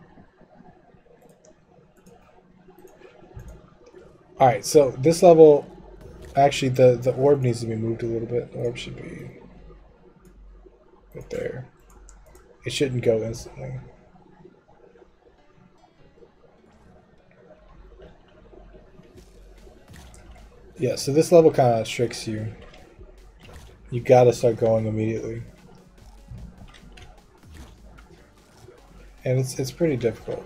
Alright, so this level, actually the orb needs to be moved a little bit. The orb should be right there. It shouldn't go instantly. Yeah, so this level kind of tricks you. You gotta start going immediately. And it's pretty difficult.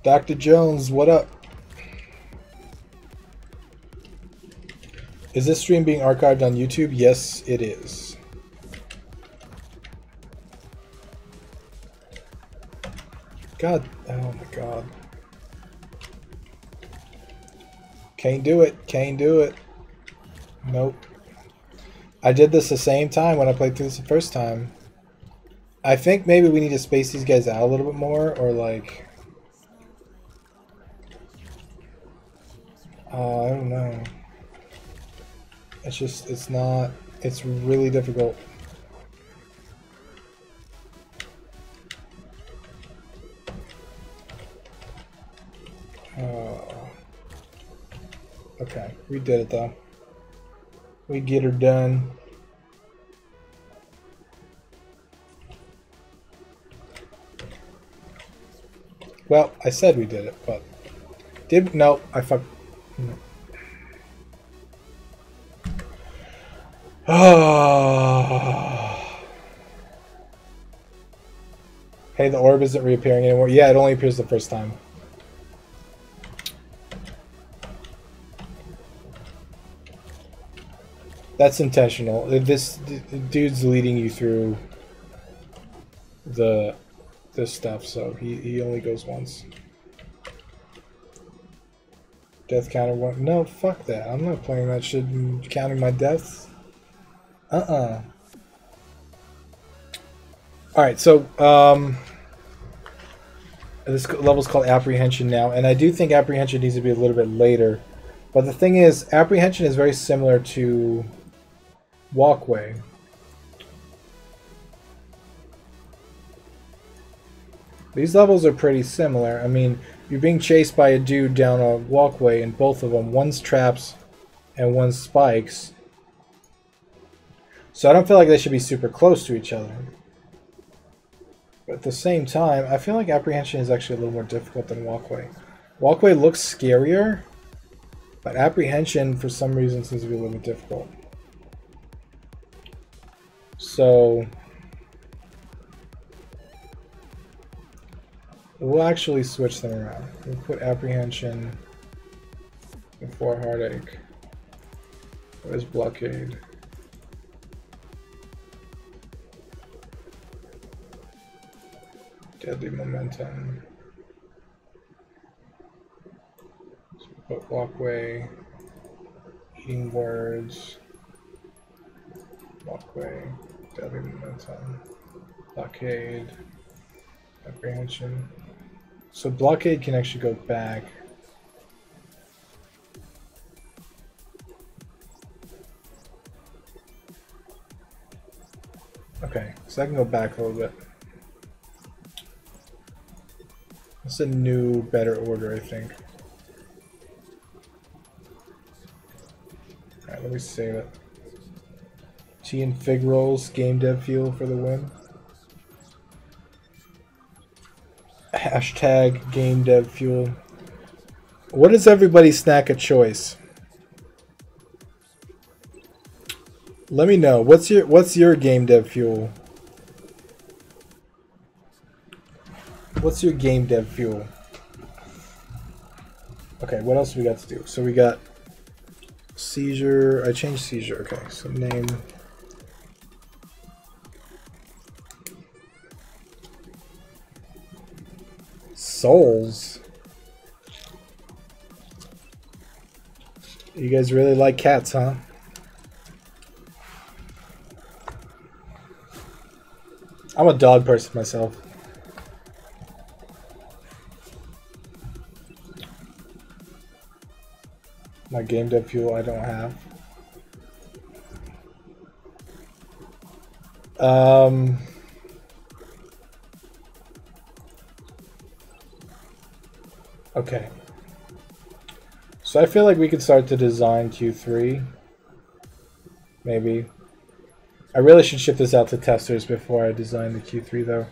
Dr. Jones, what up? Is this stream being archived on YouTube? Yes, it is. God, oh my god. Can't do it, can't do it. Nope. I did this the same time when I played through this the first time. I think maybe we need to space these guys out a little bit more, or like... I don't know. It's just, it's not, it's really difficult. Okay, we did it though. We get her done. Well, I said we did it, but no, I fucked. No. Hey, the orb isn't reappearing anymore. Yeah, it only appears the first time. That's intentional. This dude's leading you through this stuff, so he only goes once. Death counter one. No, fuck that. I'm not playing that shit and counting my deaths. Alright, so this level's called Apprehension now, and I do think Apprehension needs to be a little bit later. But the thing is, Apprehension is very similar to Walkway. These levels are pretty similar. I mean, you're being chased by a dude down a walkway, and both of them, one's traps and one's spikes. So I don't feel like they should be super close to each other. But at the same time, I feel like Apprehension is actually a little more difficult than Walkway. Walkway looks scarier, but Apprehension, for some reason, seems to be a little bit difficult. So we'll actually switch them around. We'll put Apprehension before Heartache. Where's Blockade? Deadly Momentum. Put Walkway Eating words. Walkway. Blockade. Apprehension. So blockade can actually go back. Okay, so I can go back a little bit. It's a new, better order, I think. Alright, let me save it. Tea and fig rolls, game dev fuel for the win. Hashtag game dev fuel. What is everybody's snack of choice? Let me know. What's your game dev fuel? What's your game dev fuel? Okay, what else we got to do? So we got seizure. I changed seizure. Okay, so name. Souls. You guys really like cats, huh? I'm a dog person myself. My game dev fuel I don't have. Okay. So I feel like we could start to design Q3. Maybe. I really should ship this out to testers before I design the Q3 though.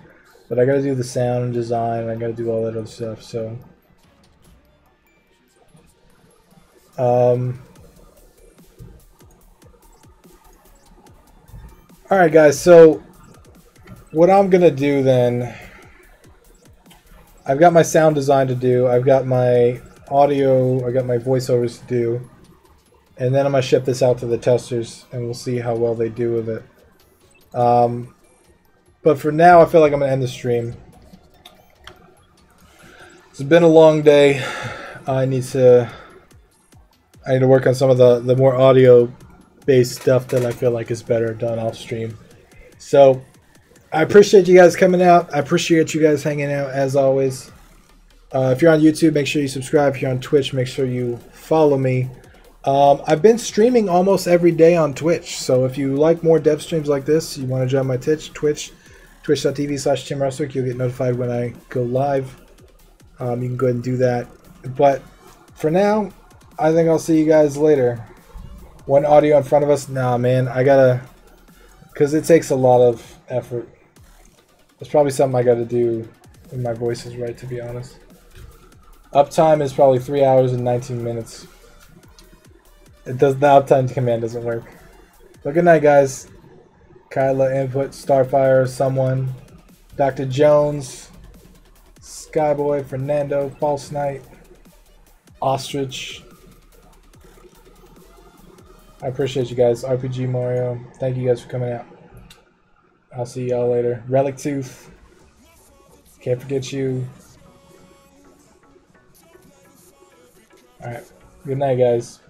But I gotta do the sound design and I gotta do all that other stuff, so. Alright guys, so what I'm gonna do then, I've got my sound design to do, I've got my audio, I got my voiceovers to do, and then I'm gonna ship this out to the testers and we'll see how well they do with it. But for now I feel like I'm gonna end the stream. It's been a long day. I need to work on some of the more audio based stuff that I feel like is better done off stream. So I appreciate you guys coming out. I appreciate you guys hanging out as always. If you're on YouTube, make sure you subscribe. If you're on Twitch, make sure you follow me. I've been streaming almost every day on Twitch. So if you like more dev streams like this, you want to join my Twitch, twitch.tv/TimRustwick. You'll get notified when I go live. You can go ahead and do that. But for now, I think I'll see you guys later. One audio in front of us? Nah, man, I gotta, because it takes a lot of effort. It's probably something I gotta do when my voice is right, to be honest. Uptime is probably 3 hours and 19 minutes. The uptime command doesn't work. But good night, guys. Kyla, Input, Starfire, Someone, Dr. Jones, Skyboy, Fernando, False Knight, Ostrich. I appreciate you guys. RPG Mario. Thank you guys for coming out. I'll see y'all later. Relic Tooth. Can't forget you. Alright. Good night, guys.